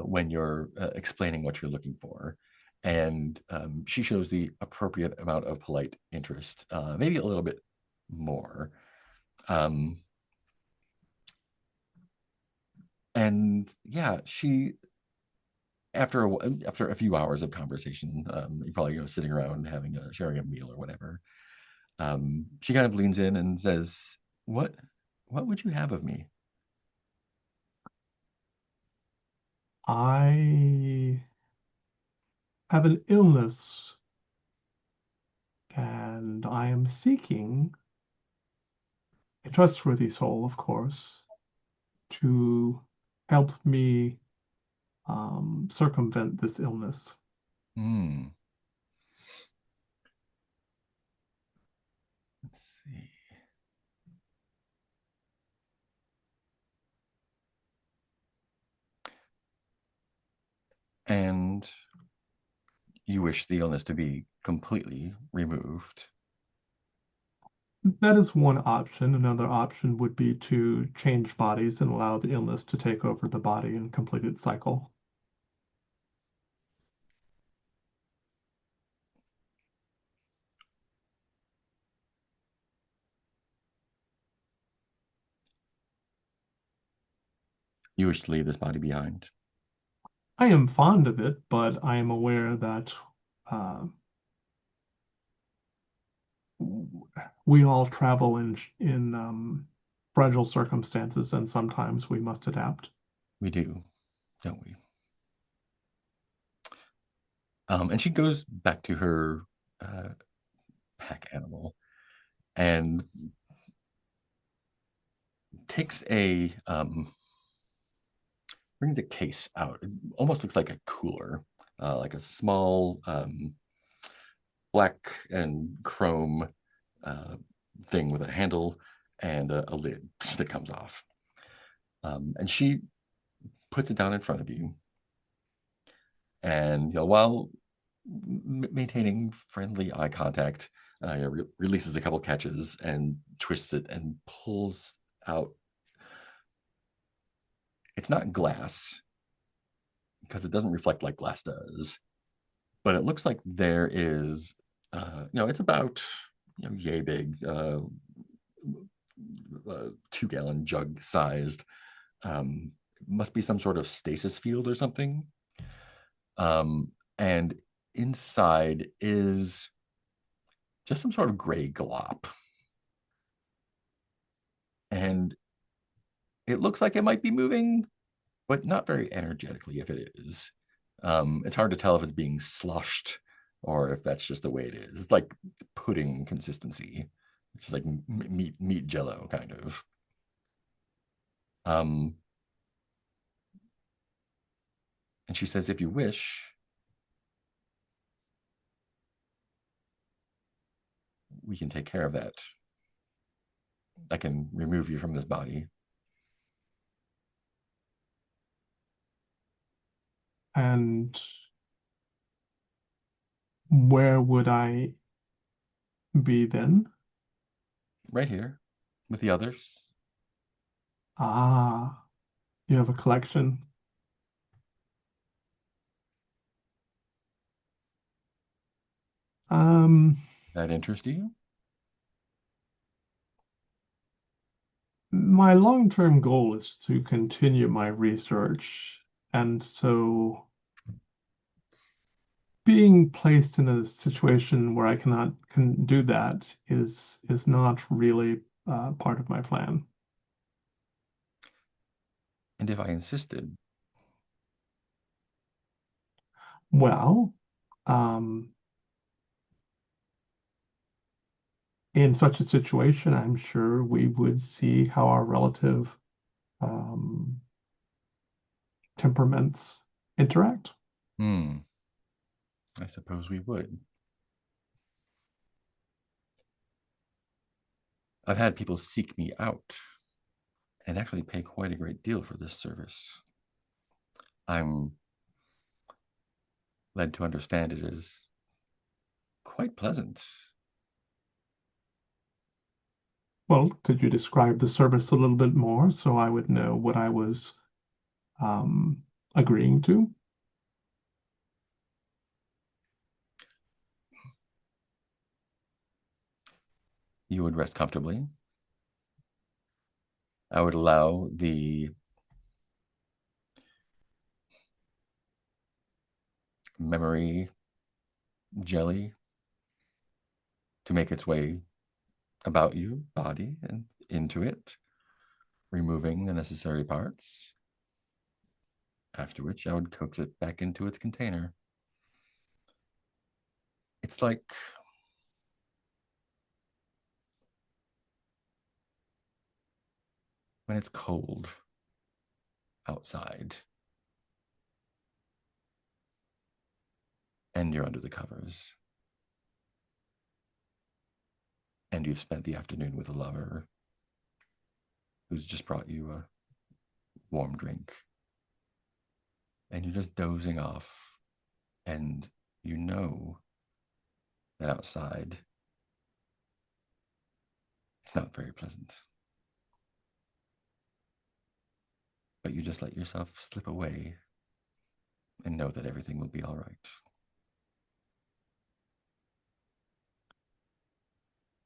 when you're explaining what you're looking for. And she shows the appropriate amount of polite interest, maybe a little bit more. And yeah, she after a few hours of conversation, you're probably sitting around having sharing a meal or whatever. She kind of leans in and says, what would you have of me?" I have an illness and I am seeking a trustworthy soul, of course, to help me circumvent this illness. Hmm. Let's see. And you wish the illness to be completely removed. That is one option. Another option would be to change bodies and allow the illness to take over the body and complete its cycle. You wish to leave this body behind. I am fond of it, but I am aware that uh, we all travel in fragile circumstances, and sometimes we must adapt. We do, don't we? And she goes back to her uh, pack animal and takes brings a case out. It almost looks like a cooler, like a small black and chrome thing with a handle and a lid that comes off. And she puts it down in front of you. And while maintaining friendly eye contact, releases a couple catches and twists it and pulls out. It's not glass because it doesn't reflect like glass does, but it looks like there is, it's about yay big, 2-gallon jug sized. Must be some sort of stasis field or something. And inside is just some sort of gray glop. And it looks like it might be moving, but not very energetically if it is. It's hard to tell if it's being sloshed or if that's just the way it is. It's like pudding consistency. It's just like meat jello kind of. Um, and she says, if you wish, we can take care of that. I can remove you from this body. And where would I be then? Right here with the others. Ah, you have a collection. Um, Does that interest you? my long-term goal is to continue my research, and so being placed in a situation where I can do that is not really part of my plan. And if I insisted, Well, um, in such a situation, I'm sure we would see how our relative um, temperaments interact. I suppose we would. I've had people seek me out and actually pay quite a great deal for this service. I'm led to understand it is quite pleasant. Well, could you describe the service a little bit more so I would know what I was um, agreeing to? You would rest comfortably. I would allow the memory jelly to make its way about you, body, and into it, removing the necessary parts. After which, I would coax it back into its container. It's like when it's cold outside and you're under the covers and you've spent the afternoon with a lover who's just brought you a warm drink and you're just dozing off and you know that outside it's not very pleasant, but you just let yourself slip away and know that everything will be all right.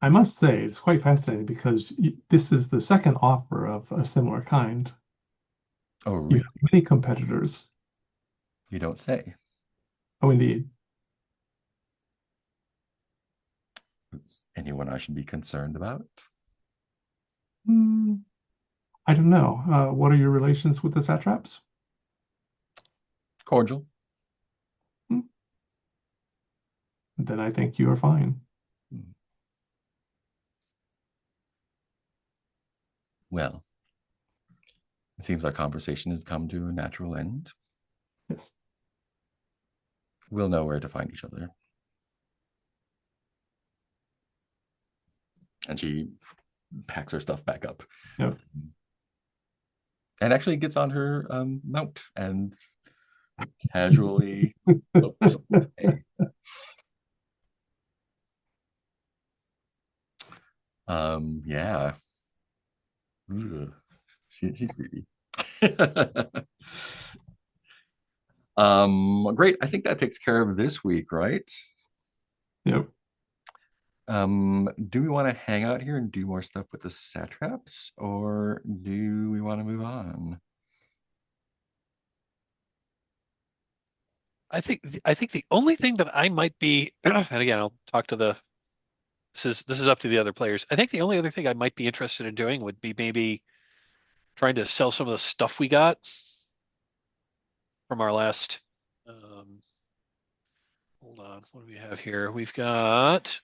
I must say, it's quite fascinating because this is the second offer of a similar kind. Oh, You really? have many competitors. You don't say. Oh, indeed. It's anyone I should be concerned about? Hmm, I don't know. What are your relations with the satraps? Cordial. Hmm, then I think you are fine. Well, it seems our conversation has come to a natural end. Yes. We'll know where to find each other. And she packs her stuff back up Yep. and actually gets on her mount and casually looks away. Yeah. Ugh. She's creepy. Great. I think that takes care of this week, right? Yep. Do we want to hang out here and do more stuff with the satraps, or do we want to move on? I think the only thing that I might be, and again, I'll talk to the. This is up to the other players. I think the only other thing I might be interested in doing would be maybe trying to sell some of the stuff we got from our hold on. What do we have here? We've got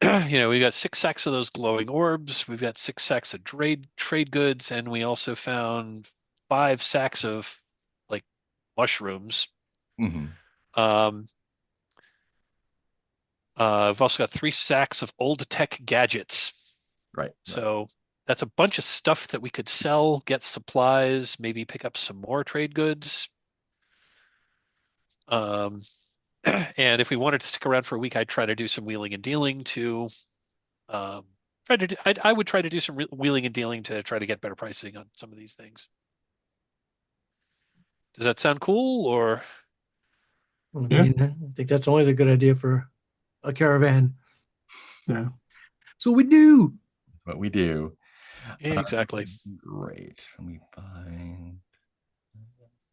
we got 6 sacks of those glowing orbs. We've got 6 sacks of trade goods, and we also found 5 sacks of like mushrooms. Mm-hmm. I've also got 3 sacks of old tech gadgets. Right. So that's a bunch of stuff that we could sell, get supplies, maybe pick up some more trade goods. Um, and if we wanted to stick around for a week, I'd try to do some wheeling and dealing to I would try to do some wheeling and dealing to try to get better pricing on some of these things. Does that sound cool or? Yeah. I think that's always a good idea for a caravan. Yeah. So we do. What we do. Exactly. Great. Let me find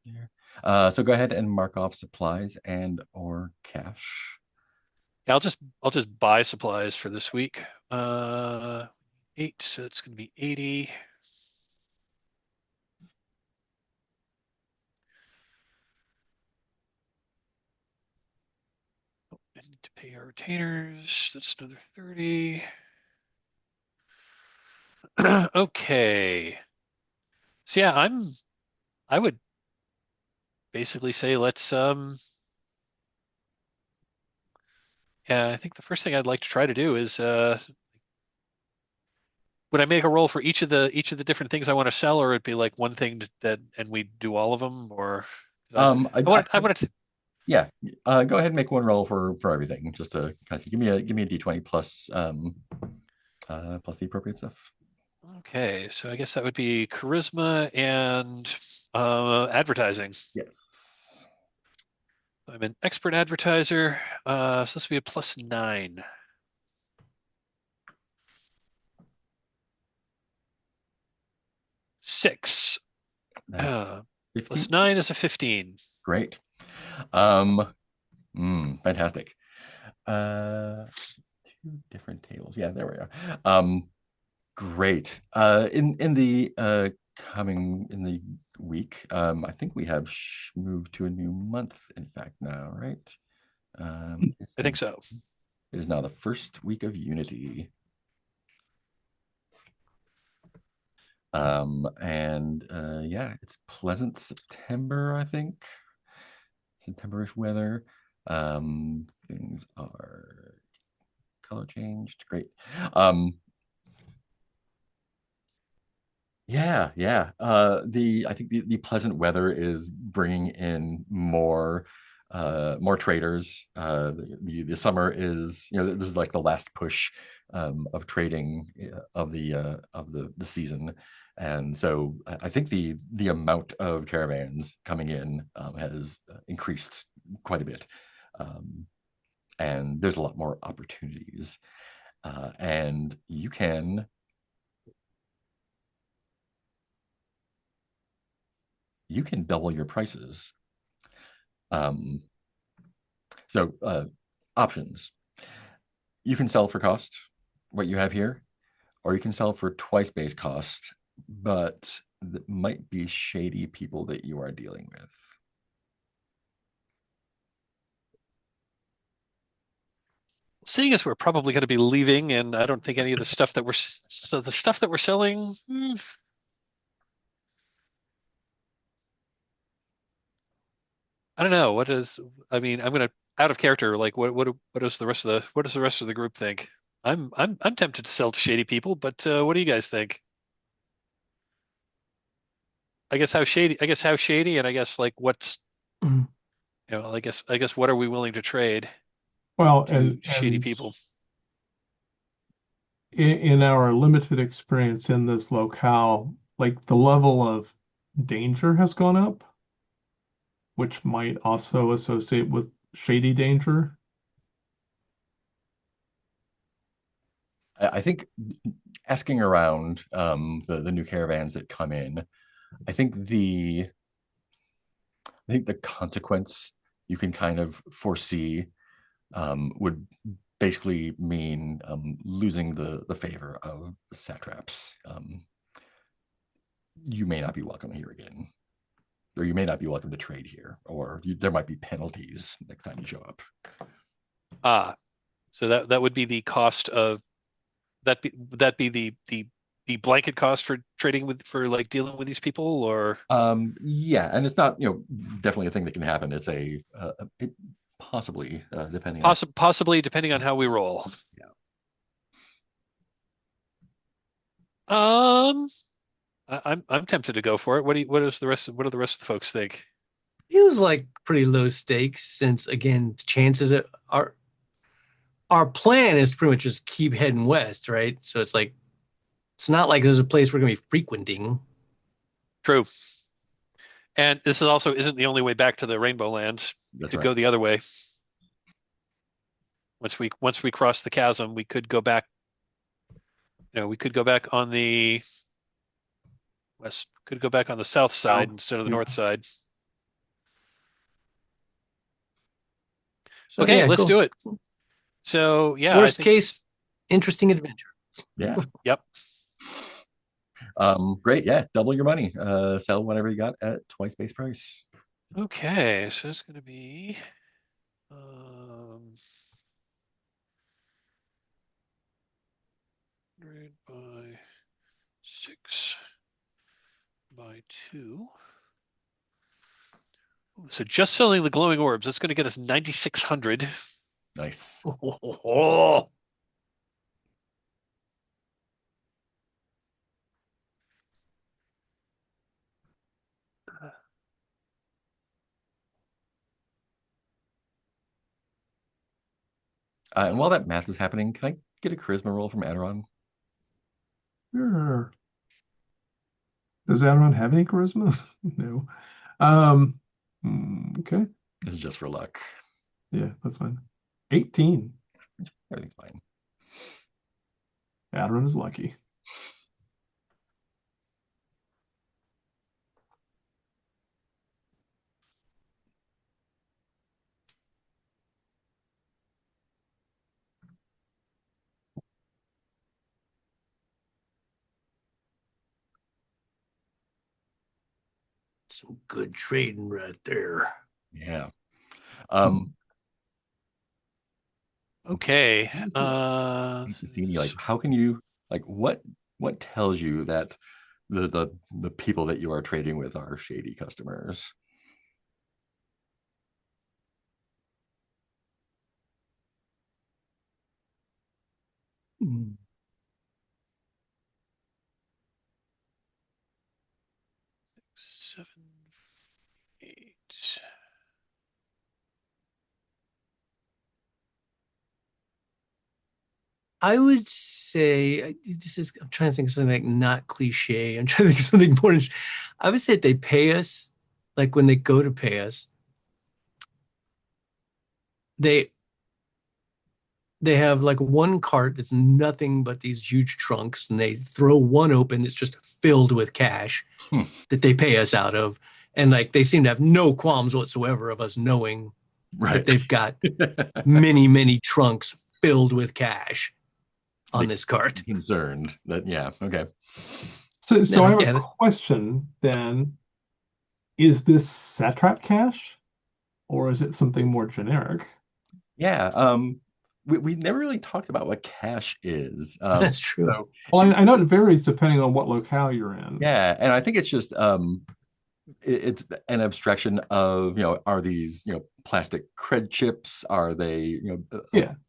here. So go ahead and mark off supplies and or cash. Yeah, I'll just buy supplies for this week. 8, so it's going to be 80. Oh, I need to pay our retainers. That's another 30. Okay. So yeah, I would basically say let's yeah, I think the first thing I'd like to try to do is would I make a roll for each of the different things I want to sell, or it'd be like one thing that and we do all of them, or I want to. Yeah, go ahead and make one roll for everything, just to kind of give me a d20 plus plus the appropriate stuff. Okay, so I guess that would be charisma and advertising. Yes. I'm an expert advertiser, so this would be a +9. Six. +9 is a 15. Great. Fantastic. 2 different tables. Yeah, there we are. Great. In the week, I think we have moved to a new month, in fact, now, right? I think so. It is now the first week of Unity. Yeah, it's pleasant September, I think. September-ish weather. Things are color changed. Great. Yeah. I think the pleasant weather is bringing in more traders. The summer is, this is like the last push of trading of the season. And so I think the amount of caravans coming in has increased quite a bit. And there's a lot more opportunities. And you can double your prices. So options. You can sell for cost, what you have here, or you can sell for twice base cost, but that might be shady people that you are dealing with. Seeing as we're probably going to be leaving, and I don't think any of the stuff that we're selling. I don't know. I mean, I'm gonna out of character. Like, what does the rest of the group think? I'm tempted to sell to shady people, but what do you guys think? I guess how shady, and I guess like what's Mhm. I guess what are we willing to trade Well, to shady people? in our limited experience in this locale, like the level of danger has gone up, which might also associate with shady danger. I think asking around the new caravans that come in, I think the consequence you can kind of foresee would basically mean losing the favor of the satraps. You may not be welcome here again. or you may not be welcome to trade here, or there might be penalties next time you show up. So that would be the cost of would that be the blanket cost for trading with for like dealing with these people, or Yeah, and it's not definitely a thing that can happen. It's possibly depending on possibly depending on how we roll. Yeah. I'm tempted to go for it. What do the rest of the folks think? Feels like pretty low stakes since again chances are our plan is to pretty much just keep heading west, right? So it's like it's not like there's a place we're gonna be frequenting. True. And this is also isn't the only way back to the Rainbow Lands. You That's could right. go the other way. Once we cross the chasm, we could go back. We could go back on the west. Could go back on the south side instead of the north side. So, Okay, yeah, let's cool. do it. So yeah, Worst case, interesting adventure. Yeah. Yep. Great. Yeah. Double your money. Sell whatever you got at twice base price. Okay, so it's going to be 100 by 6 by 2. So just selling the glowing orbs, that's going to get us 9,600. Nice. Oh. And while that math is happening, can I get a charisma roll from Adoron? Sure. Does Adoron have any charisma? No. Okay. This is just for luck. Yeah, that's fine. 18. Everything's fine. Adoron is lucky. Some good trading right there. Yeah. Okay. Like, how can you what tells you that the people that you are trading with are shady customers? Hmm. 7, 8. I would say I'm trying to think of something like not cliche. I'm trying to think of something more. I would say if they pay us, like when they go to pay us, they have like one cart that's nothing but these huge trunks, and they throw one open that's just filled with cash that they pay us out of. And like they seem to have no qualms whatsoever of us knowing that they've got many, many trunks filled with cash on this cart. Concerned that, yeah, okay. So I have a question then. Is this satrap cash, or is it something more generic? Yeah, we never really talked about what cash is. That's true. So well, I know it varies depending on what locale you're in. Yeah, and I think it's just it's an abstraction of are these plastic cred chips, are they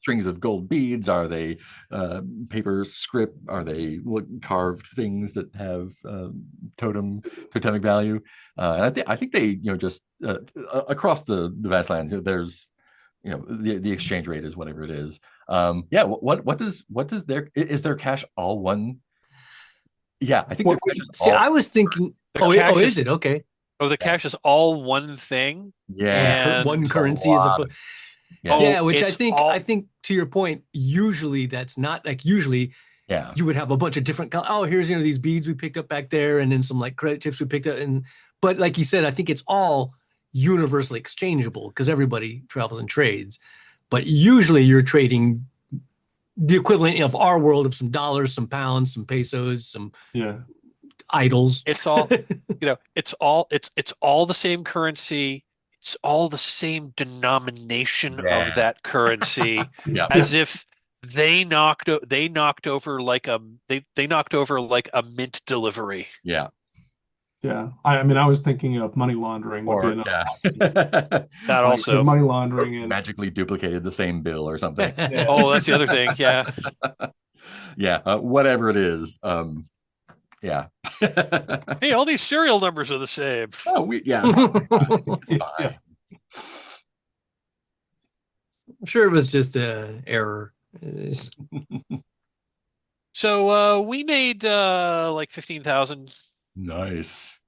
strings of gold beads, are they paper script, are they carved things that have totemic value, and I think they just across the vast lands there's the exchange rate is whatever it is. What does their cash all one? Yeah, I think I was thinking. Is it okay? Oh, the cash is all one thing. Yeah, one currency is a. Yeah, which I think to your point. Usually that's not like usually. Yeah, you would have a bunch of different. Oh, here's these beads we picked up back there, and then some like credit chips we picked up, but like you said, I think it's all universally exchangeable because everybody travels and trades. But usually you're trading the equivalent of our world of some dollars, some pounds, some pesos, some idols. It's all, it's all the same currency. It's all the same denomination of Yeah. that currency, Yeah. as if they knocked over like a mint delivery. Yeah. Yeah. I mean, I was thinking of money laundering would be Or another yeah. That like the also. money laundering and Magically duplicated the same bill or something. yeah. Oh, that's the other thing. Yeah. Yeah. Whatever it is. Yeah. Hey, all these serial numbers are the same. Oh, yeah. It's Yeah. fine. I'm sure it was just a error. It's- So we made like 15,000. Nice.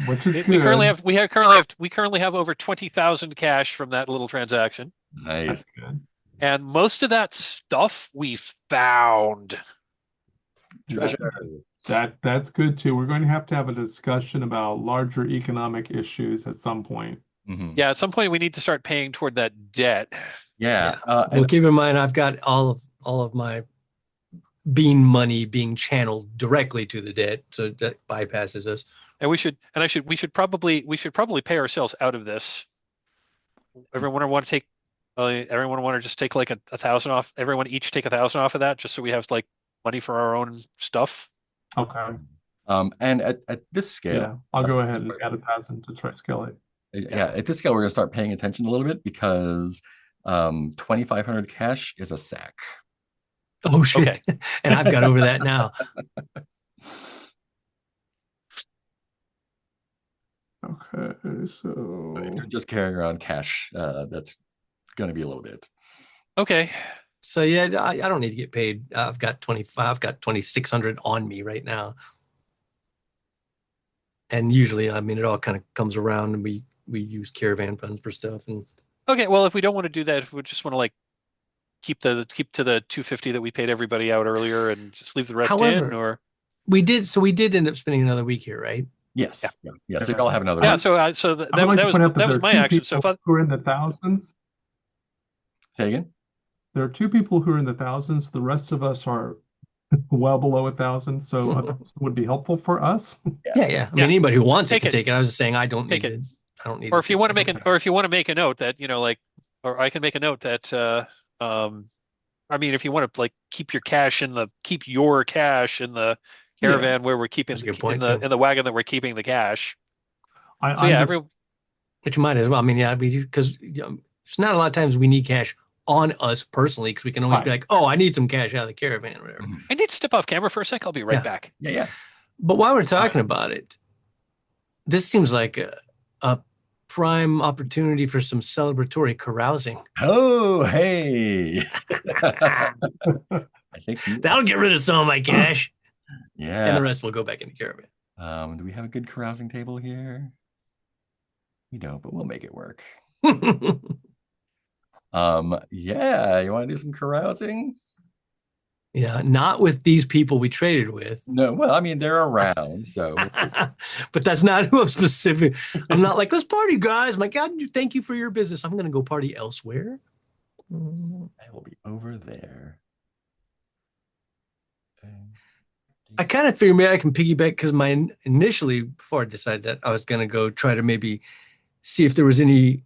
Which is We good. currently have over 20,000 cash from that little transaction. Nice. That's good. And most of that stuff we found. Treasure. That's good too. We're going to have a discussion about larger economic issues at some point. Mhm. Yeah, at some point we need to start paying toward that debt. Yeah. Well, And keep in mind, I've got all of my bean money being channeled directly to the debt, so that bypasses us. And we should probably pay ourselves out of this. Everyone want to just take like a thousand off? Everyone each take 1,000 off of that, just so we have like money for our own stuff. Okay. and at this scale, Yeah, I'll go ahead and add 1,000 to try Skelly. yeah, at this scale, we're gonna start paying attention a little bit because 2,500 cash is a sack. Oh shit! Okay. And I've got over that now. Okay, If so you're just carrying around cash, that's gonna be a little bit. Okay. So yeah, I don't need to get paid. I've got 25. I've got 2,600 on me right now. And usually, I mean, it all kind of comes around, and we use caravan funds for stuff. And Okay. Well, if we don't want to do that, if we just want to like keep to the 250 that we paid everybody out earlier and just leave the rest in, However, or we did end up spending another week here, right? Yes. Yeah. Yes. They all have another yeah. one. So I would like to point out that that there was are my two action. So people if I, who are in the thousands. Say again. There are two people who are in the thousands. The rest of us are well below 1,000. So a thousand would be helpful for us. Yeah, yeah. I mean, Yeah. anybody who wants it Take can it. take it. I was just saying I don't Take need it. to. I don't need. or to if you take want to it. make a note that, like, or I can make a note that, I mean, if you want to like keep your cash in the caravan where we're keeping That's a good point, in too. the wagon that we're keeping the cash. So I'm yeah, just, Which you might as well. I mean, yeah, because it's not a lot of times we need cash on us personally, because we can always be Right. like, oh, I need some cash out of the caravan or whatever. Mhm. I need to step off camera for a sec. I'll be right Yeah. back. Yeah. Yeah. But while we're talking about it, this seems like a prime opportunity for some celebratory carousing. Oh, hey. I think That'll get rid of some of my cash, and yeah. the rest will go back into caravan. Do we have a good carousing table here? We don't, but we'll make it work. Yeah, you want to do some carousing? Yeah, not with these people we traded with. No, well, I mean, they're around, so But that's not who I'm specific. I'm not like, let's party, guys. My God, thank you for your business. I'm going to go party elsewhere. I will be over there. I kind of figured maybe I can piggyback, because initially, before I decided that, I was going to go try to maybe see if there was any,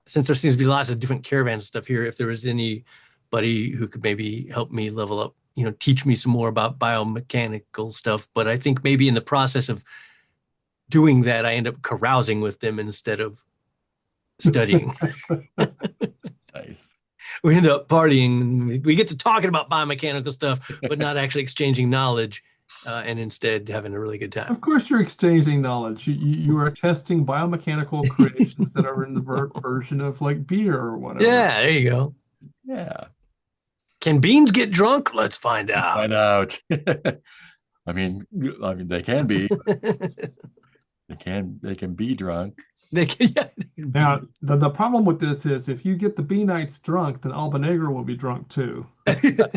since there seems to be lots of different caravan stuff here, if there was anybody who could maybe help me level up, teach me some more about biomechanical stuff. But I think maybe in the process of doing that, I end up carousing with them instead of studying. Nice. We end up partying. We get to talking about biomechanical stuff, but not actually exchanging knowledge, and instead having a really good time. of course, you're exchanging knowledge. You are testing biomechanical creations that are in the version of like beer or whatever. Yeah, there you go. Yeah. Can beans get drunk? Let's find out. Find out. I mean, they can be. They can be drunk. They can, yeah, they can be. Now, the problem with this is if you get the bee knights drunk, then Albanegra will be drunk too. Because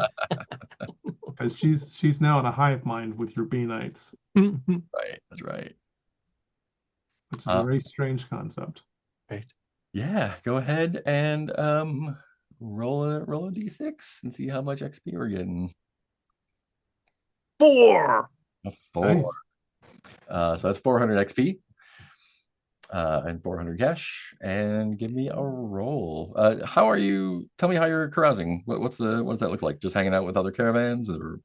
she's now in a hive mind with your bee knights, Right. That's right. which is a very strange concept. Right. Yeah. Go ahead and roll a d6 and see how much XP we're getting. 4. A 4. Nice. So that's 400 XP and 400 cash. And give me a roll. How are you? Tell me how you're carousing. What does that look like? Just hanging out with other caravans, or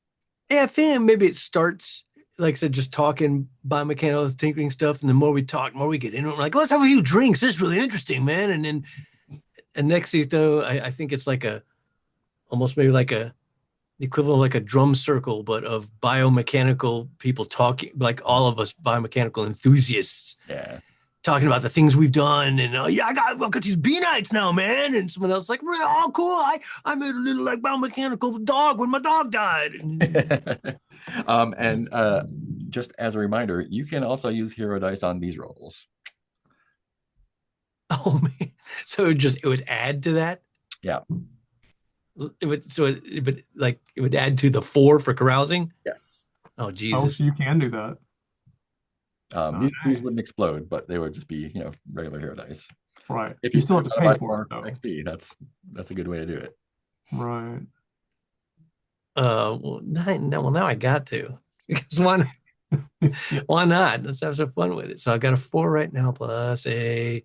Yeah, I think maybe it starts, like I said, just talking biomechanical tinkering stuff, and the more we talk, the more we get into it. We're like, let's have a few drinks. This is really interesting, man. And next thing you know, I think it's like almost maybe like the equivalent of like a drum circle, but of biomechanical people talking, like all of us biomechanical enthusiasts yeah? talking about the things we've done. And yeah, I've got these bee nights now, man. And someone else like, really, oh, cool. I made a little like biomechanical dog when my dog died. And just as a reminder, you can also use hero dice on these rolls. Oh man! So it would add to that. Yeah. It would add to the 4 for carousing. Yes. Oh Oh, Jesus! so you can do that. These Nice. wouldn't explode, but they would just be, regular hero dice. Right. If You you still have to pay for it, though. XP, that's a good way to do it. Right. Well, now I got to, because why not? Let's have some fun with it. So I got a 4 right now plus a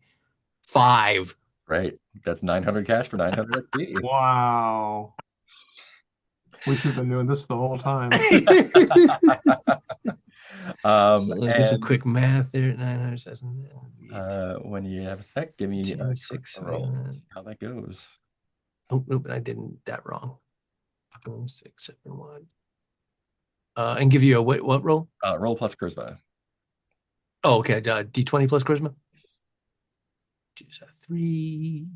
5. Right. That's 900 cash for 900 XP. Wow. We should have been doing this the whole time. So let me do some quick math there. 900, when you have a sec, give me 10, a 6, roll. See how that goes. Oh, no, but I didn't that wrong. 6, 7, 1. And give you a what roll? Roll plus charisma. Oh, okay. D20 plus charisma. Choose a 3.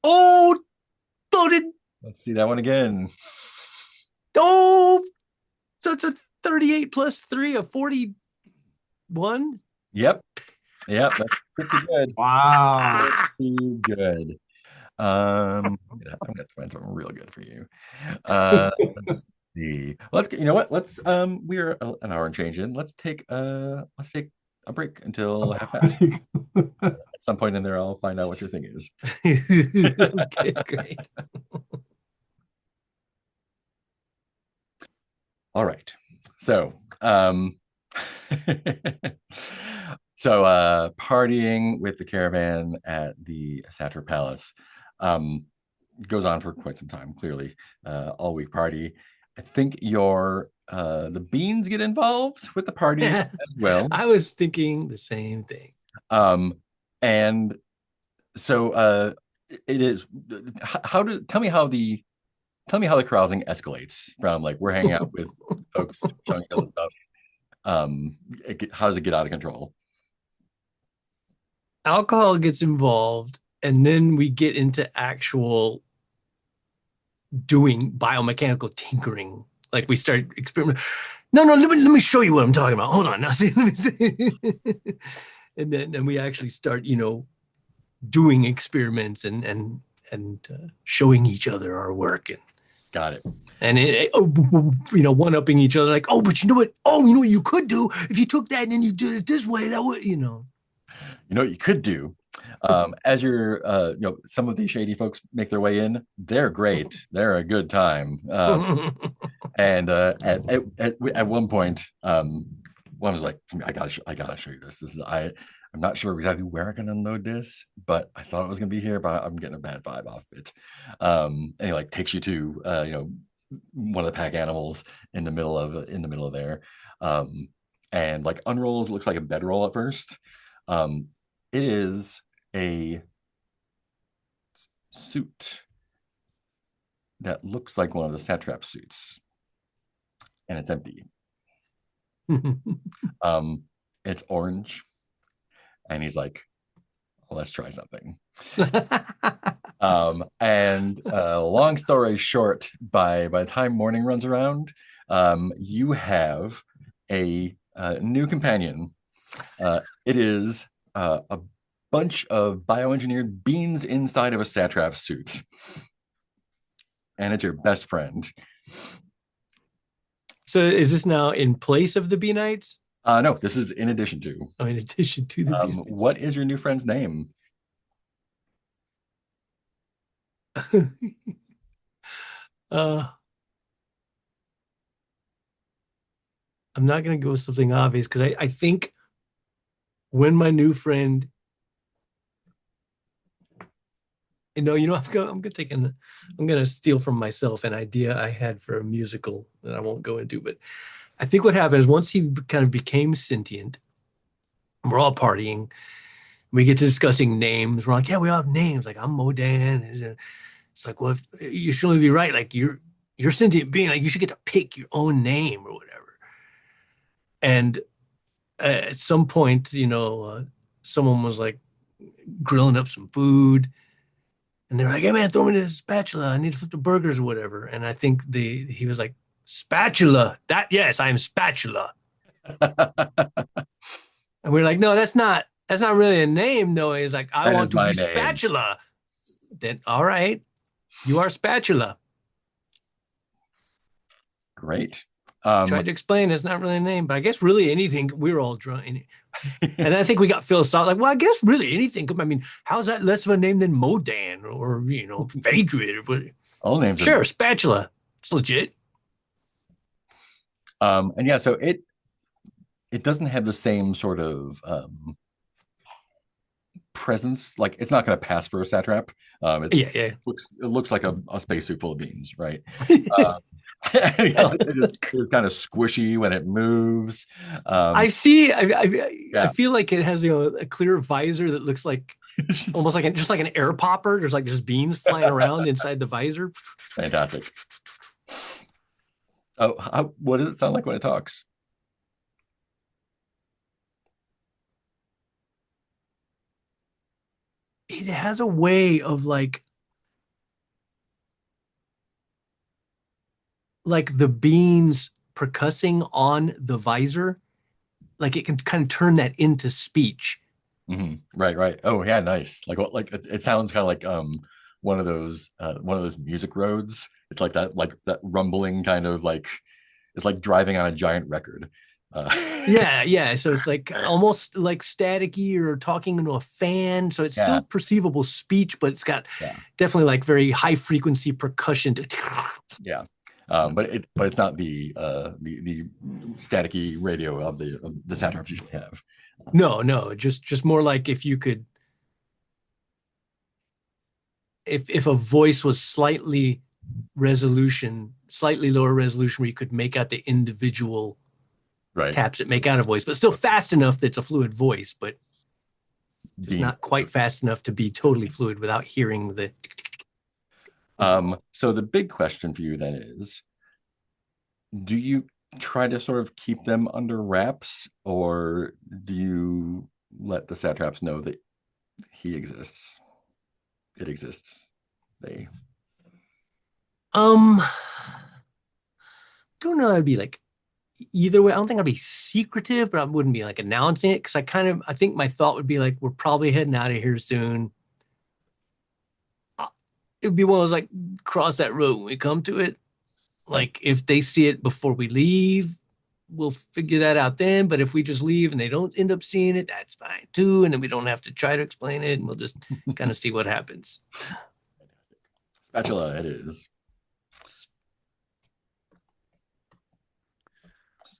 Oh, loaded. Let's see that one again. Oh, so it's a 38 plus 3, a 41. Yep, that's pretty good. Wow. Pretty good. I'm gonna find something real good for you. Let's see. You know what? We're an hour and change in. Let's take a break until half past. At some point in there, I'll find out what your thing is. Okay, great. All right. So, partying with the caravan at the Satrap Palace goes on for quite some time, clearly. All week party. I think the beans get involved with the party as well. I was thinking the same thing. And so it is tell me how the carousing escalates from like we're hanging out with folks showing each other stuff. How does it get out of control? Alcohol gets involved, and then we get into actual doing biomechanical tinkering. Like we start experimenting. No, let me show you what I'm talking about. Hold on. Now, see, let me see. And then we actually start, doing experiments and showing each other our work Got it. and one-upping each other. Like, oh, but you know what? Oh, you know what you could do if you took that and then you did it this way. That would, You know what you could do. As some of these shady folks make their way in, they're great. They're a good time. And at one point, one was like, I gotta show you this. I'm not sure exactly where I can unload this, but I thought it was gonna be here, but I'm getting a bad vibe off it. And he like takes you to one of the pack animals in the middle of there. And like unrolls, looks like a bedroll at first. It is a suit that looks like one of the satrap suits, and it's empty. It's orange, and he's like, well, let's try something. And long story short, by the time morning runs around, you have a new companion. It is a bunch of bioengineered beans inside of a satrap suit, and it's your best friend. So is this now in place of the Bee Knights? No, this is in addition to. Oh, in addition to the Bee Knights. What is your new friend's name? I'm not gonna go with something obvious because I think when my new friend, I'm gonna steal from myself an idea I had for a musical that I won't go into, but I think what happened is once he kind of became sentient, we're all partying. We get to discussing names. We're like, yeah, we all have names. Like I'm Modon. It's like, well, if, you should only be right. Like you're sentient being. Like you should get to pick your own name or whatever. And at some point, someone was like grilling up some food, and they're like, "Hey man, throw me this spatula. I need to flip the burgers or whatever." And I think he was like, "Spatula. That yes, I am spatula." And we're like, "No, that's not really a name, though." He's like, "I That is want to my be name. spatula." Then all right, you are spatula. Great. Tried to explain it's not really a name, but I guess really anything. We were all drunk, and I think we got philosophical. Like, well, I guess really anything. I mean, how's that less of a name than Modon or Phaedred or what? All names are Sure, spatula. It's legit. and yeah, so it doesn't have the same sort of presence. Like it's not going to pass for a satrap. It Yeah, yeah. looks like a spacesuit full of beans, right? Uh, it's kind of squishy when it moves. I see. I Yeah, feel like it has a clear visor that looks like almost like just like an air popper. There's like just beans flying around inside the visor. fantastic. Oh, what does it sound like when it talks? It has a way of like the beans percussing on the visor. Like it can kind of turn that into speech. Right, right. Oh, yeah, nice. Like what? Like it sounds kind of like one of those music roads. It's like that rumbling kind of like it's like driving on a giant record. Uh, Yeah, yeah. So it's like almost like staticky or talking into a fan. So it's yeah, still perceivable speech, but it's got yeah, definitely like very high frequency percussion. yeah. But it's not the staticky radio of the satraps usually have. No, no, just more like if you could if a voice was slightly lower resolution where you could make out the individual Right. taps that make out a voice, but still fast enough that it's a fluid voice, but just Being not quite fast enough to be totally fluid without hearing the so the big question for you then is, do you try to sort of keep them under wraps, or do you let the satraps know that he exists? It exists. They um don't know. I'd be like either way. I don't think I'd be secretive, but I wouldn't be like announcing it because I think my thought would be like we're probably heading out of here soon. It'd be one of those like cross that road when we come to it. nice. Like if they see it before we leave, we'll figure that out then. But if we just leave and they don't end up seeing it, that's fine too. And then we don't have to try to explain it, and we'll just kind of see what happens. Spatula, it is.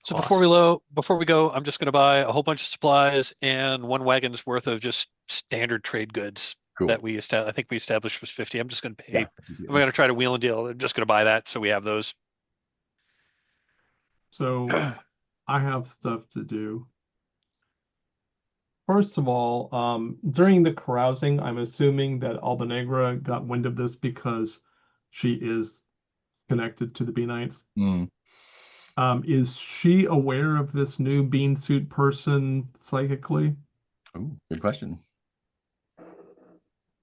So Awesome. before we go, I'm just going to buy a whole bunch of supplies and one wagon's worth of just standard trade goods Cool. that I think we established was 50. I'm just going to pay. Yeah. I'm going to try to wheel and deal. I'm just going to buy that so we have those. So I have stuff to do. First of all, during the carousing, I'm assuming that Albanegra got wind of this because she is connected to the Bee Knights. Mm. Is she aware of this new bean suit person psychically? Ooh, good question.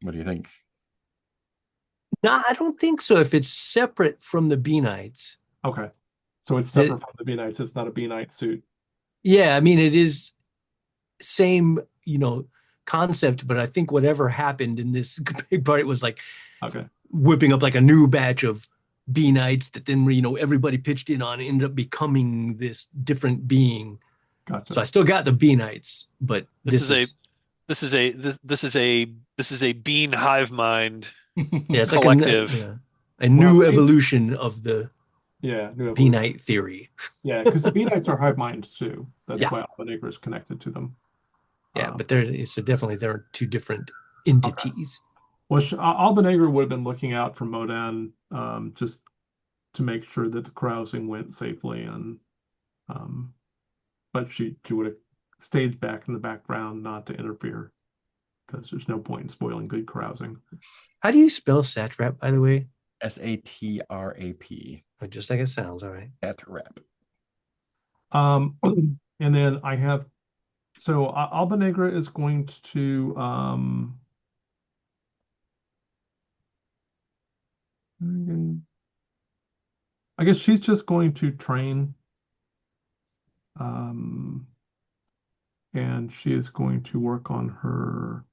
What do you think? No, I don't think so. If it's separate from the Bee Knights, Okay. So it's It- separate from the Bee Knights. It's not a Bee Knight suit. yeah, I mean it is same, concept, but I think whatever happened in this big part was like Okay. whipping up like a new batch of Bee Knights that then everybody pitched in on and ended up becoming this different being. Gotcha. So I still got the Bee Knights, but This is a this is a bean hive mind yeah, it's collective. like a new Well, evolution of the Yeah, new evolution. Venite theory. Yeah, because the Beanites are hive minds too. That's Yeah. why Alpha is connected to them. Yeah, but definitely there are two different entities. Well, Alba Negra would have been looking out for Modon, just to make sure that the carousing went safely, and but she would have stayed back in the background not to interfere, because there's no point in spoiling good carousing. How do you spell satrap, by the way? Satrap. Oh, just like it sounds, all right. Satrap. And then I have, so Alba Negra is going to I guess she's just going to train, and she is going to work on her.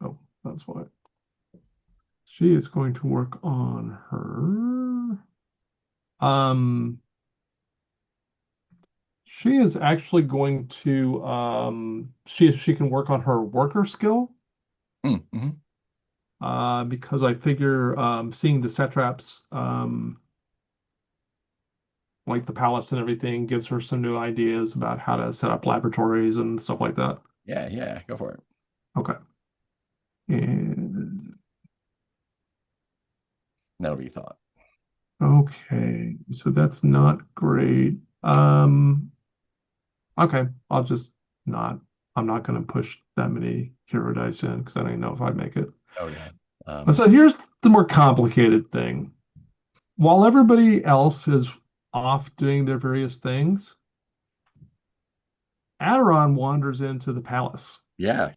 Oh, that's what. She is going to work on her. She is actually going to she can work on her worker skill. Mm-hmm. Because I figure seeing the satraps like the palace and everything gives her some new ideas about how to set up laboratories and stuff like that. Yeah, go for it. Okay. And That'll be thought. okay, so that's not great. Okay, I'll just not. I'm not going to push that many hero dice in because I don't even know if I'd make it. Oh yeah. So here's the more complicated thing. While everybody else is off doing their various things, Adoron wanders into the palace Yeah.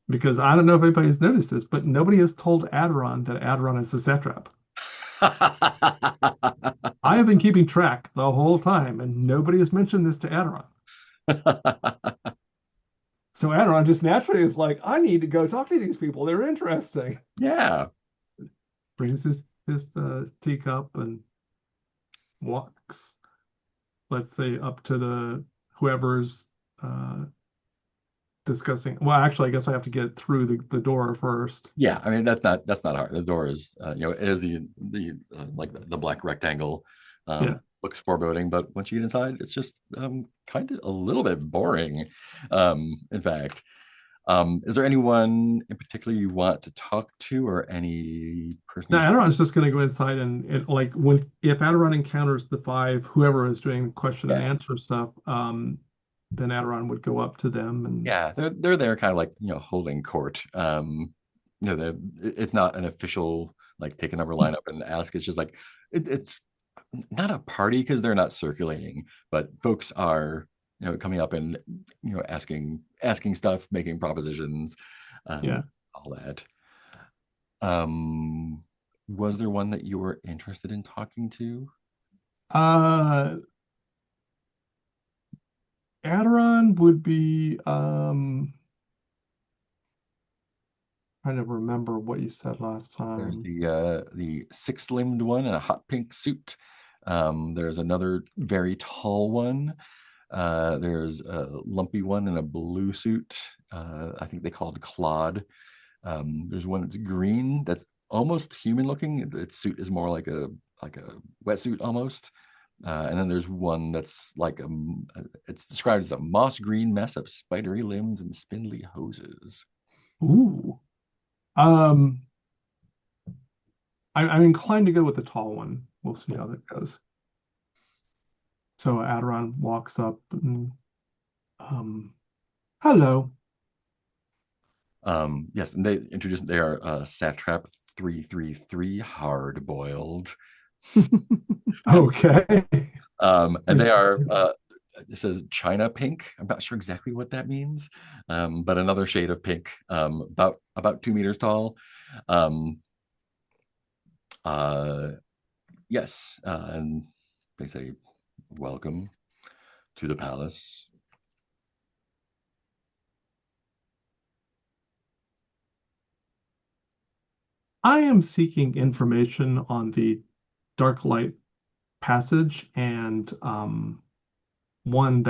because I don't know if anybody's noticed this, but nobody has told Adoron that Adoron is a satrap. I have been keeping track the whole time, and nobody has mentioned this to Adoron. So Adoron just naturally is like, I need to go talk to these people. They're interesting. Yeah. Brings his teacup and walks, let's say, up to the whoever's discussing. Well, actually, I guess I have to get through the door first. Yeah, I mean that's not hard. The door is it is like the black rectangle. Yeah. Looks foreboding, but once you get inside, it's just kind of a little bit boring. In fact, is there anyone in particular you want to talk to, or any person? Now, Adoron's just going to go inside and like if Adoron encounters the five, whoever is doing question and answer stuff, then Adoron would go up to them and yeah, they're there kind of like holding court. It's not an official like take a number line up and ask. It's just like it's not a party because they're not circulating, but folks are coming up and asking stuff, making propositions, all that. Was there one that you were interested in talking to? Adoron would be trying to remember what you said last time. There's the six-limbed one in a hot pink suit. There's another very tall one. There's a lumpy one in a blue suit. I think they call it Claude. There's one that's green that's almost human looking. Its suit is more like a wetsuit almost. And then there's one that's like it's described as a moss green mess of spidery limbs and spindly hoses. Ooh. I'm inclined to go with the tall one. We'll see how that goes. So Adoron walks up and hello. Yes, and they introduced they are Satrap 333 hard boiled. Okay. And they are it says China pink. I'm not sure exactly what that means, but another shade of pink, about 2 meters tall. Yes, and they say, "Welcome to the palace." I am seeking information on the Dark Light Passage and one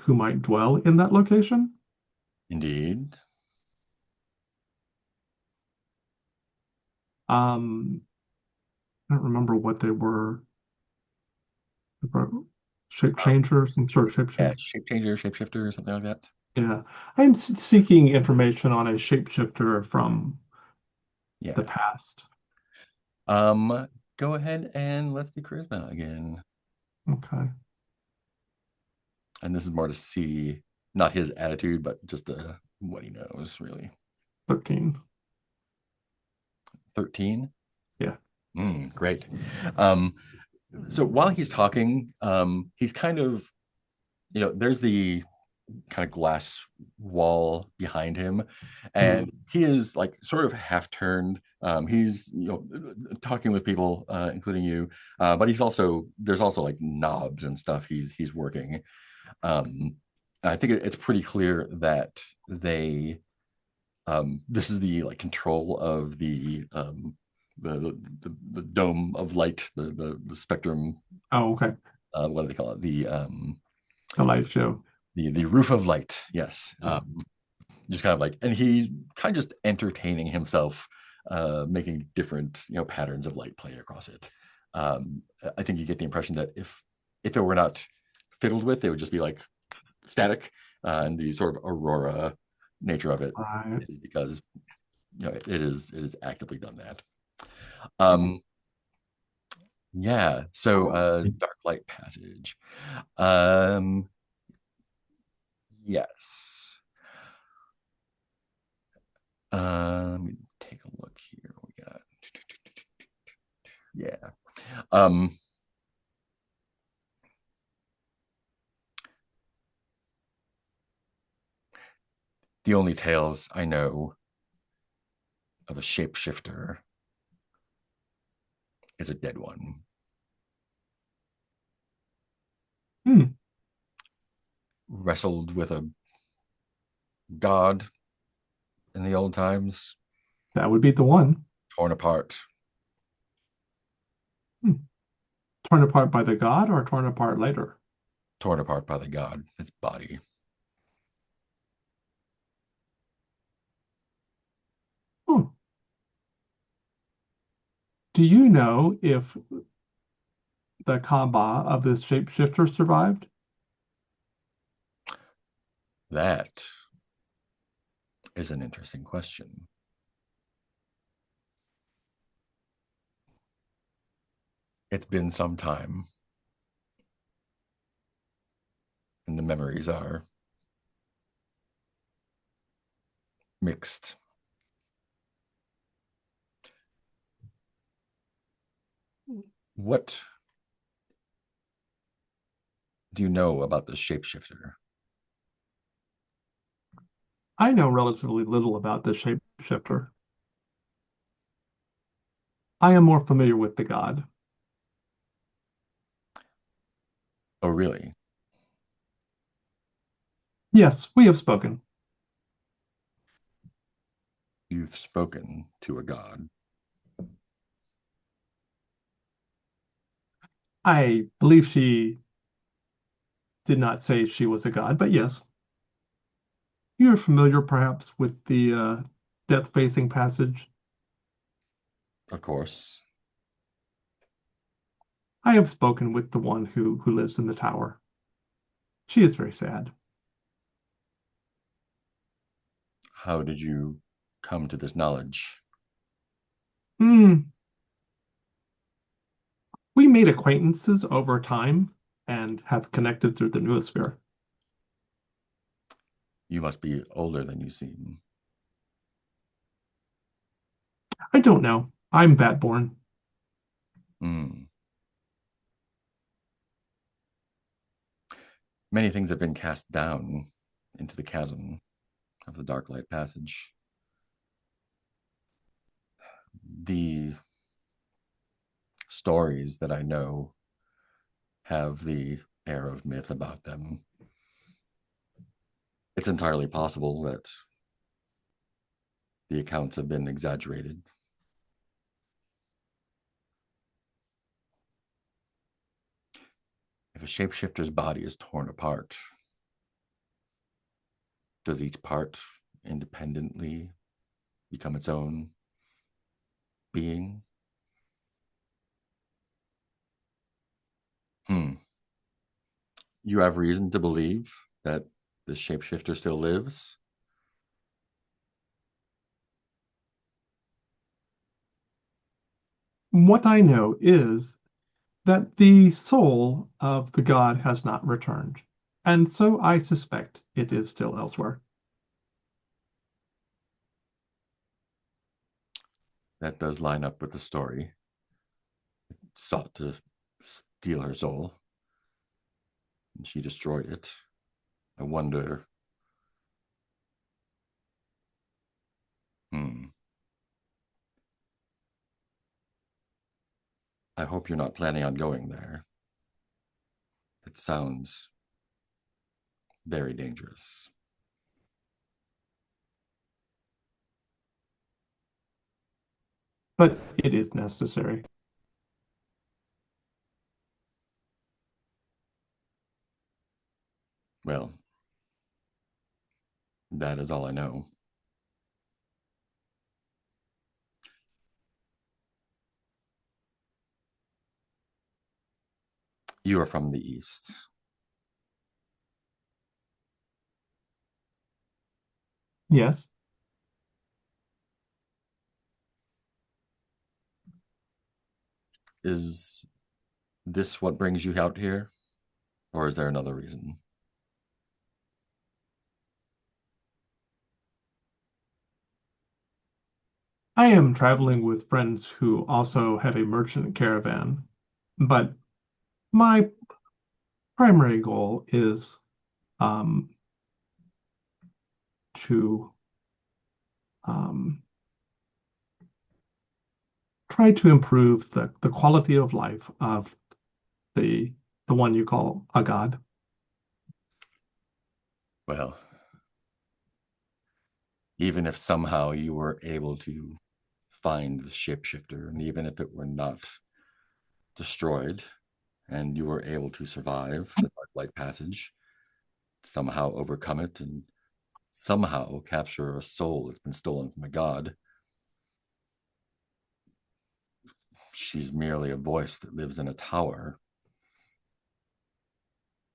who might dwell in that location. Indeed. Um, I don't remember what they were. Shape Um, changer, some sort of shape yeah, changer. shape changer, shapeshifter, or something like that. Yeah, I'm seeking information on a shapeshifter from the Yeah. past. Go ahead and let's do charisma again. Okay. And this is more to see not his attitude, but just what he knows, really. 13. 13. Yeah. Great. Um, so while he's talking, he's kind of, there's the kind of glass wall behind him, and he is like sort of half turned. He's talking with people, including you, but there's also like knobs and stuff he's working. I think it's pretty clear that this is the like control of the dome of light, the spectrum. Oh, okay. What do they call it? The light show. The roof of light. Yes. Yeah. Just kind of like, and he's kind of just entertaining himself, making different patterns of light play across it. I think you get the impression that if it were not fiddled with, it would just be like static, and the sort of aurora nature of it Right. is because it is actively done that. Yeah. So dark light passage. Yes. Let me take a look here. We got yeah. The only tales I know of a shapeshifter is a dead one. Wrestled with a god in the old times, That would be the one. torn apart. Torn apart by the god or torn apart later? Torn apart by the god, his body. Hmm. Do you know if the Kaba of this shapeshifter survived? That is an interesting question. It's been some time, and the memories are mixed. What do you know about the shapeshifter? I know relatively little about this shapeshifter. I am more familiar with the god. Oh, really? Yes, we have spoken. You've spoken to a god. I believe she did not say she was a god, but yes. You're familiar perhaps with the death-facing passage. Of course. I have spoken with the one who lives in the tower. She is very sad. How did you come to this knowledge? Hmm. We made acquaintances over time and have connected through the noosphere. You must be older than you seem. I don't know. I'm bat-born. Mm. Many things have been cast down into the chasm of the dark light passage. The stories that I know have the air of myth about them. It's entirely possible that the accounts have been exaggerated. If a shapeshifter's body is torn apart, does each part independently become its own? being. Hmm. You have reason to believe that the shapeshifter still lives? What I know is that the soul of the god has not returned, and so I suspect it is still elsewhere. That does line up with the story. It sought to steal her soul, and she destroyed it. I wonder. Hmm. I hope you're not planning on going there. It sounds very dangerous. But it is necessary. Well, that is all I know. You are from the East. Yes. Is this what brings you out here? Or is there another reason? I am traveling with friends who also have a merchant caravan, but my primary goal is um, to um, try to improve the quality of life of the the one you call a god. Well, even if somehow you were able to find the shapeshifter, and even if it were not destroyed, and you were able to survive the Dark Light Passage, somehow overcome it, and somehow capture a soul that's been stolen from a god, she's merely a voice that lives in a tower.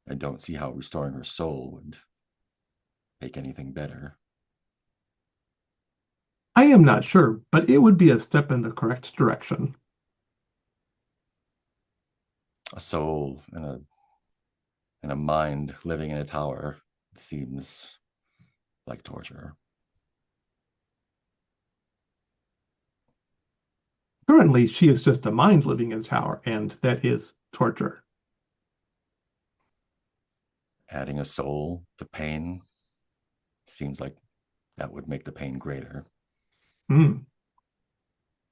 I don't see how restoring her soul would make anything better. I am not sure, but it would be a step in the correct direction. A soul and a mind living in a tower seems like torture. Currently, she is just a mind living in a tower, and that is torture. Adding a soul to pain seems like that would make the pain greater. Hmm.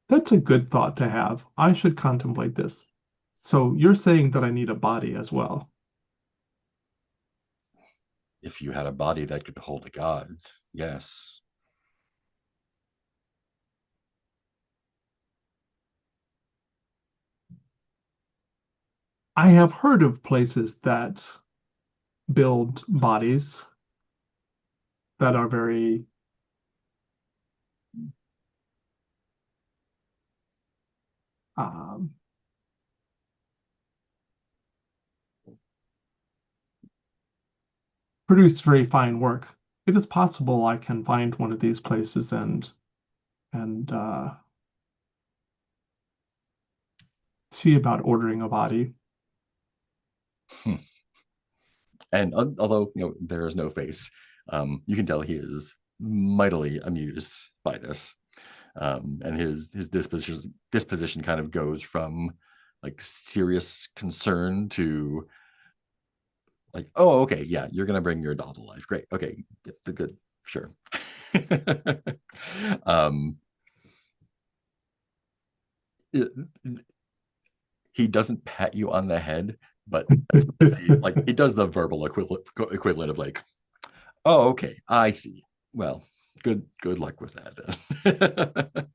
That's a good thought to have. I should contemplate this. So you're saying that I need a body as well. If you had a body that could hold a god, yes. I have heard of places that build bodies that are very um, produce very fine work. It is possible I can find one of these places and see about ordering a body. Hmm. And although there is no face, you can tell he is mightily amused by this. And his disposition kind of goes from like serious concern to like, oh, okay, yeah, you're gonna bring your doll to life. Great, okay, the good, sure. um, it, he doesn't pat you on the head, but like he does the verbal equivalent of like, oh, okay, I see. Well, good luck with that.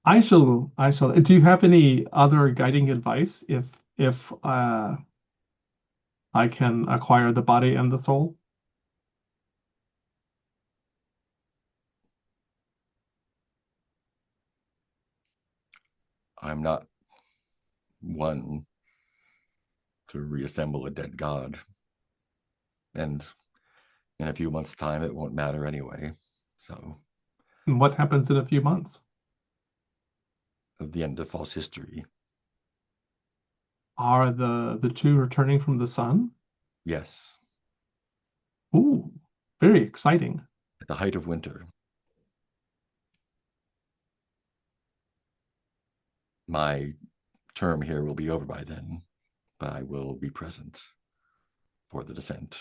I shall. Do you have any other guiding advice if I can acquire the body and the soul? I'm not one to reassemble a dead god. And in a few months' time, it won't matter anyway. So, And what happens in a few months? at the end of false history, Are the two returning from the sun? yes, Ooh, very exciting. at the height of winter, my term here will be over by then, but I will be present for the descent.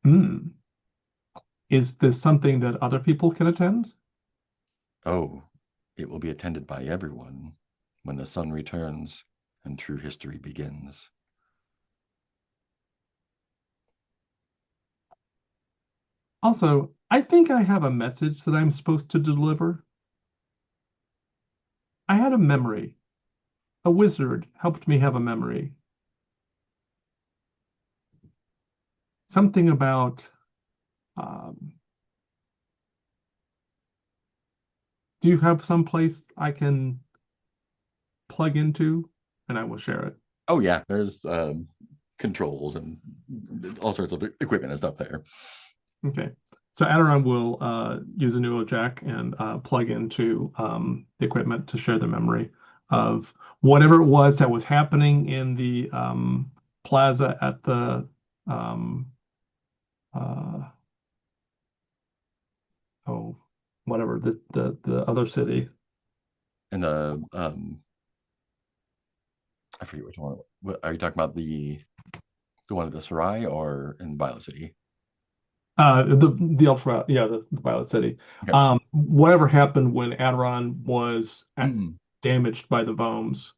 Hmm. Is this something that other people can attend? Oh, it will be attended by everyone when the sun returns and true history begins. Also, I think I have a message that I'm supposed to deliver. I had a memory. A wizard helped me have a memory. Something about, um, do you have some place I can plug into? And I will share it. Oh yeah, there's controls and all sorts of equipment and stuff there. Okay. So Adoron will use a Nuo jack and plug into the equipment to share the memory of whatever it was that was happening in the plaza at the um, uh, oh, whatever the other city. And I forget which one. What, are you talking about the one at the Sarai or in Violet City? The Ultra, yeah, the Violet City. Okay. Whatever happened when Adoron was Mm. damaged by the Vomes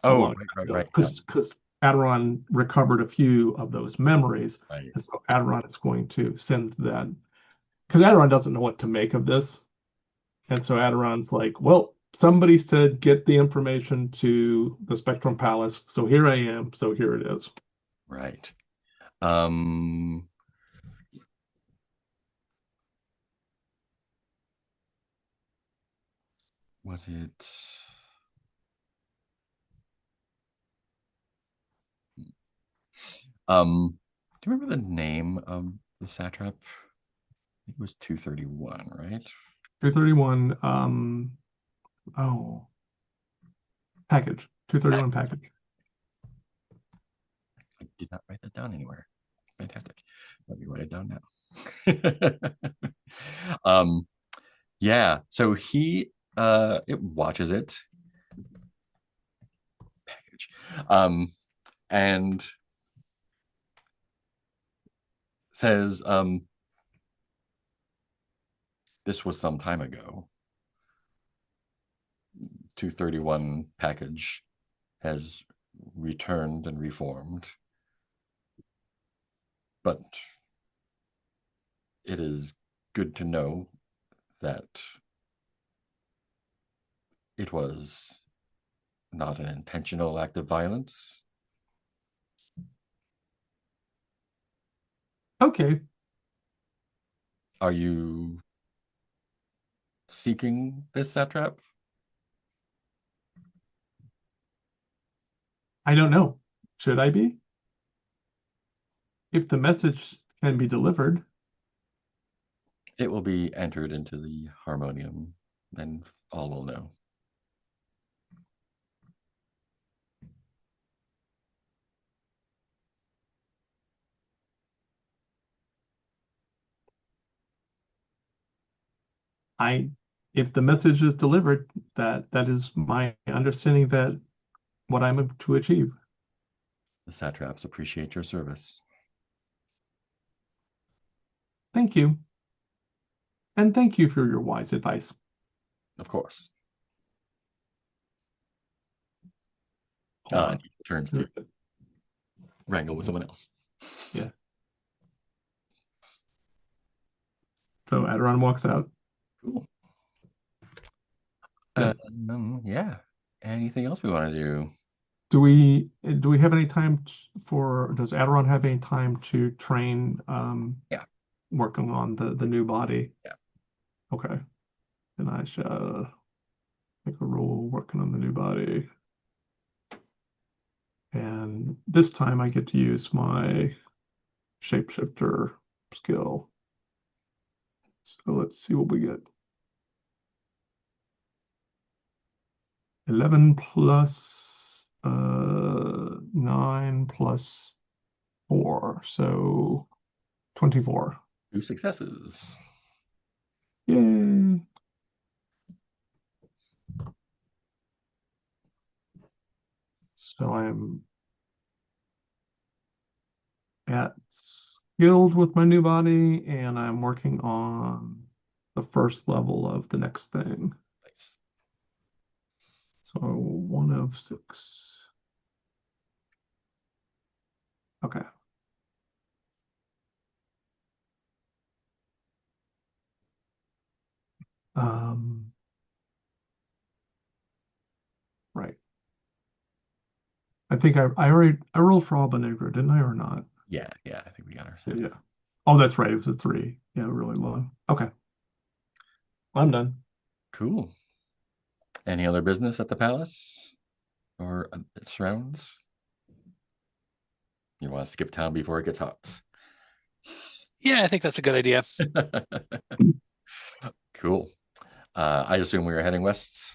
a Oh, long right, time right, ago, right. Yeah, because Adoron recovered a few of those memories, right. and so Adoron is going to send that because Adoron doesn't know what to make of this, and so Adoron's like, well, somebody said get the information to the Spectrum Palace, so here I am, so here it is. Right. Um, was it? Do you remember the name of the satrap? I think it was 231, right? 231, oh, package, 231 package. I did not write that down anywhere. Fantastic. Let me write it down now. um, yeah. So he it watches it package, and says, "This was some time ago. 231 package has returned and reformed, but it is good to know that it was not an intentional act of violence." Okay, Are you seeking this satrap? I don't know. Should I be? If the message can be delivered, It will be entered into the harmonium, and all will know. I if the message is delivered, that is my understanding that what I'm to achieve. The satraps appreciate your service. Thank you. And thank you for your wise advice. Of course. Hold And on. he turns to wrangle with someone else. Yeah. So Adoron walks out. Cool. Yeah. Yeah. Anything else we want to do? Do we have any time for, does Adoron have any time to train Yeah. working on the new body? Yeah. Okay. Then I shall make a roll working on the new body. And this time I get to use my shapeshifter skill. So let's see what we get. 11 plus 9 plus 4, so 24. 2 successes. Yay! So I'm at skilled with my new body, and I'm working on the first level of the next thing. Nice. So 1 of 6. Okay. Right. I think I rolled for Albanegro, didn't I, or not? Yeah, I think we got her. Yeah. Oh, that's right. It was a 3. Yeah, really low. Okay. I'm done. Cool. Any other business at the palace or its surrounds? You want to skip town before it gets hot? Yeah, I think that's a good idea. Cool. I assume we are heading west.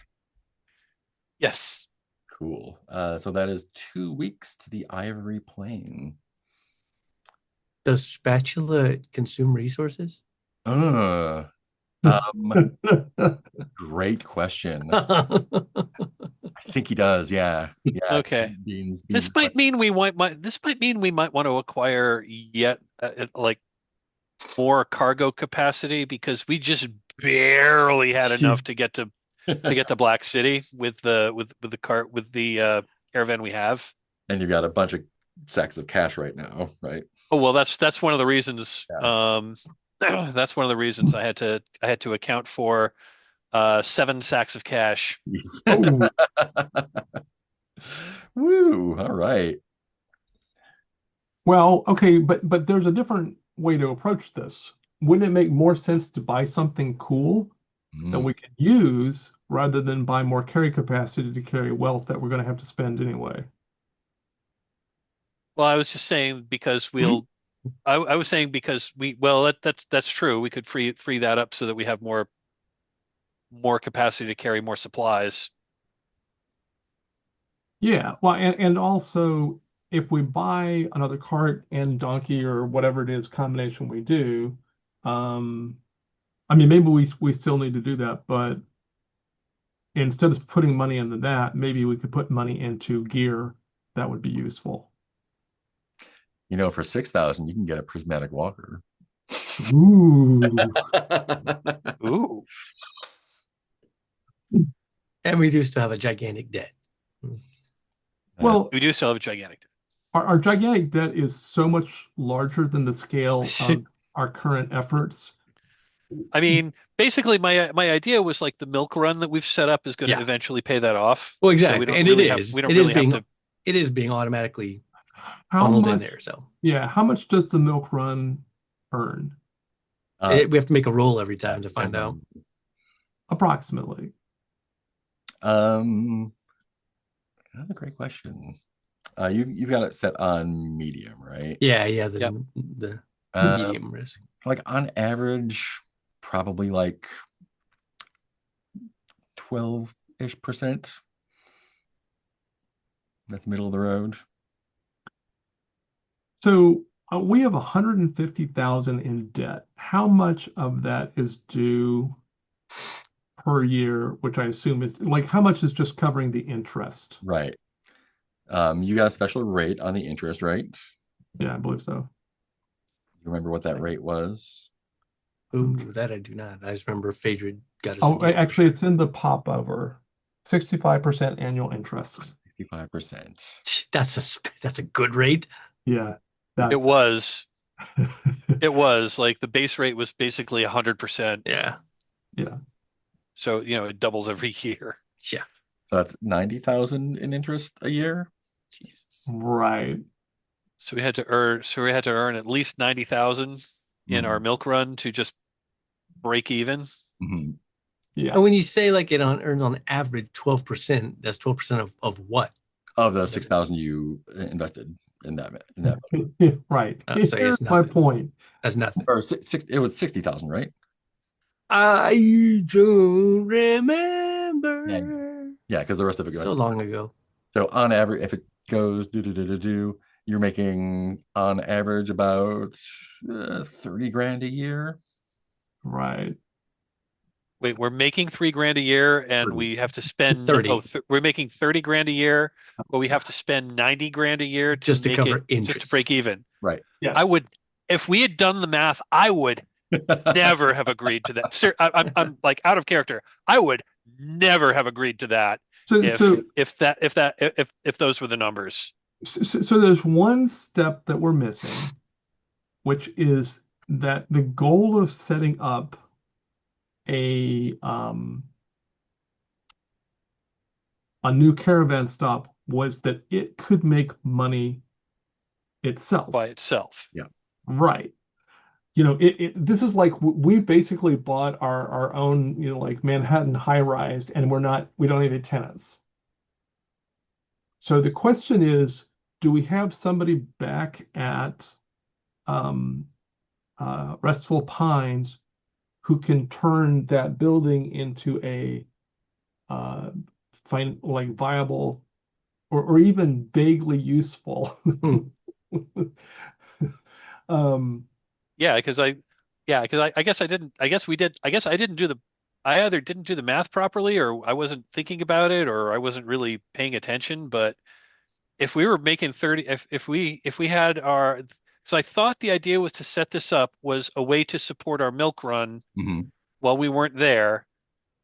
Yes. Cool. So that is 2 weeks to the Ivory Plain. Does Spatula consume resources? Um, great question. I think he does. Yeah. Okay. Beans. This might mean we might want to acquire yet like more cargo capacity because we just barely had enough to get to Black City with the caravan we have. And you've got a bunch of sacks of cash right now, right? Oh well, that's one of the reasons. Yeah. That's one of the reasons I had to account for 7 sacks of cash. Oh, Woo! All right. well, okay, but there's a different way to approach this. Wouldn't it make more sense to buy something cool that Mm. we can use rather than buy more carry capacity to carry wealth that we're going to have to spend anyway? Well, I was just saying because I was saying because that's true. We could free that up so that we have more capacity to carry more supplies. Yeah, well, and also if we buy another cart and donkey or whatever it is combination we do, um, I mean maybe we still need to do that, but instead of putting money into that, maybe we could put money into gear that would be useful. For 6,000, you can get a prismatic walker. Ooh. Ooh. And we do still have a gigantic debt. Well, We do still have a gigantic. our gigantic debt is so much larger than the scale of our current efforts. I mean, basically, my idea was like the milk run that we've set up is going to Yeah. eventually pay that off. Well, So exactly. we don't And really it have is. we don't It is really have being to. it is being automatically How funneled in much? there. So Yeah, how much does the milk run earn? we have to make a roll every time to find depends out. on- Approximately. That's a great question. You've got it set on medium, right? Yeah, Yep. the Uh, medium risk. like on average, probably like 12-ish%. That's middle of the road. So we have 150,000 in debt. How much of that is due per year, which I assume is like how much is just covering the interest? Right. You got a special rate on the interest, right? Yeah, I believe so. You remember what that rate was? Ooh, that I do not. I just remember Phaedred got us a Oh, deal. actually, it's in the popover. 65% annual interest. 65%. That's a good rate. Yeah, It that's was like the base rate was basically 100%. Yeah. yeah. So it doubles every year. Yeah. So that's 90,000 in interest a year. Jesus. Right. So we had to earn at least 90,000 in our milk run to just break even. Mhm. Yeah. And when you say like earns on average 12%, that's 12% of what? Of the 6,000 you invested in that. Right. So I Here's guess my nothing. point. That's nothing. Or it was 60,000, right? I don't Yeah, remember. yeah, because the rest of it So goes. long ago. So on average, if it goes you're making on average about 30 grand a year. Right. Wait, we're making 3 grand a year and 30. we have to spend, 30 we're making 30 grand a year, but we have to spend 90 grand a year to just to make it, cover just to interest. break even. Right. I Yes. would, if we had done the math, I would never have agreed to that. I'm like out of character. I would never have agreed to that So if so if those were the numbers. so there's one step that we're missing, which is that the goal of setting up a a new caravan stop was that it could make money itself. By itself. Yeah. Right. This is like we basically bought our own, like Manhattan high rise, and we don't have any tenants. So the question is, do we have somebody back at um, Restful Pines who can turn that building into a viable or even vaguely useful? um, Yeah, I guess I didn't do I either didn't do the math properly or I wasn't thinking about it or I wasn't really paying attention. But if we were making 30, if we had our, so I thought the idea was to set this up was a way to support our milk run Hmm. while we weren't there,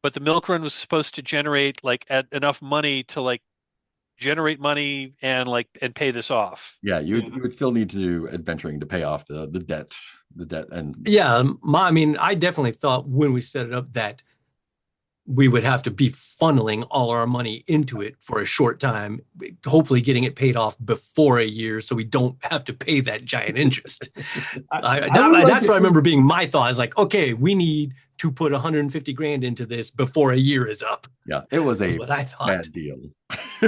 but the milk run was supposed to generate like enough money to like generate money and and pay this off. Yeah, yeah. you would still need to do adventuring to pay off the debt, and Yeah, I mean, I definitely thought when we set it up that we would have to be funneling all our money into it for a short time, hopefully getting it paid off before a year so we don't have to pay that giant interest. I would like That's to what I remember being my thought. I was like, okay, we need to put 150 grand into this before a year is up. yeah, it was That's a what I thought. bad deal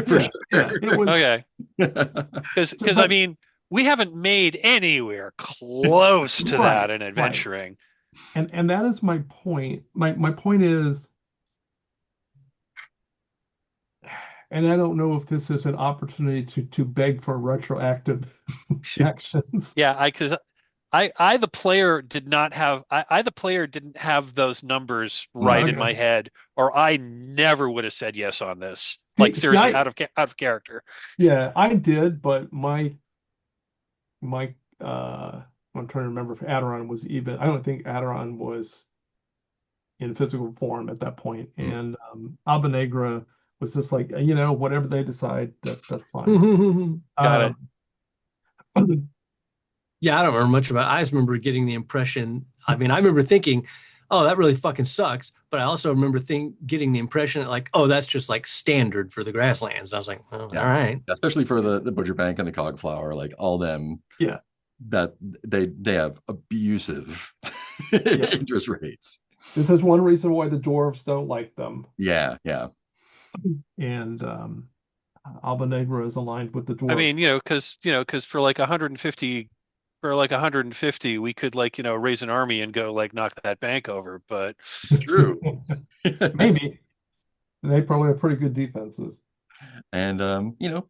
for Yeah, yeah, it was. Okay. Because I But mean, we haven't made anywhere close to that right, in right. adventuring. And that is my point. My point is, and I don't know if this is an opportunity to beg for retroactive actions. Yeah, because I the player did not have I the player didn't have those numbers right in my Okay. head, or I never would have said yes on this. See, Like see, seriously, out of character. yeah, I did, but my I'm trying to remember if Adoron was even. I don't think Adoron was in physical form at that point, Mm. and Alba was just like, whatever they decide, that's fine. Got it. Um, Yeah, I don't remember much about it. I just remember getting the impression. I mean, I remember thinking, oh, that really fucking sucks. But I also remember getting the impression that, like, oh, that's just like standard for the grasslands. I was like, oh, Yeah, all right. especially for the butcher bank and the cogflower, like all them. Yeah. That they have abusive Yeah. interest rates. This is one reason why the dwarves don't like them, Yeah, yeah. and Alba Negra is aligned with the I dwarves. mean, because for like 150 we could raise an army and go like knock that bank over. But True. Maybe they probably have pretty good defenses. And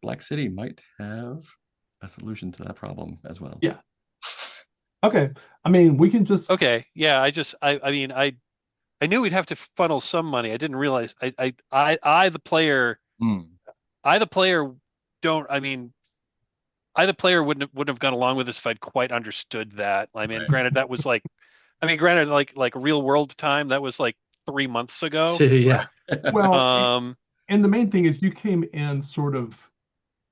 Black City might have a solution to that problem as well. Yeah. Okay. I mean, we can just. okay, yeah, I mean I knew we'd have to funnel some money. I didn't realize I the player Mm. I the player don't I mean I the player wouldn't have gone along with this if I'd quite understood that. I mean, Right. granted that was like I mean granted like real world time that was like 3 months ago. Yeah. Well, Um and the main thing is you came in sort of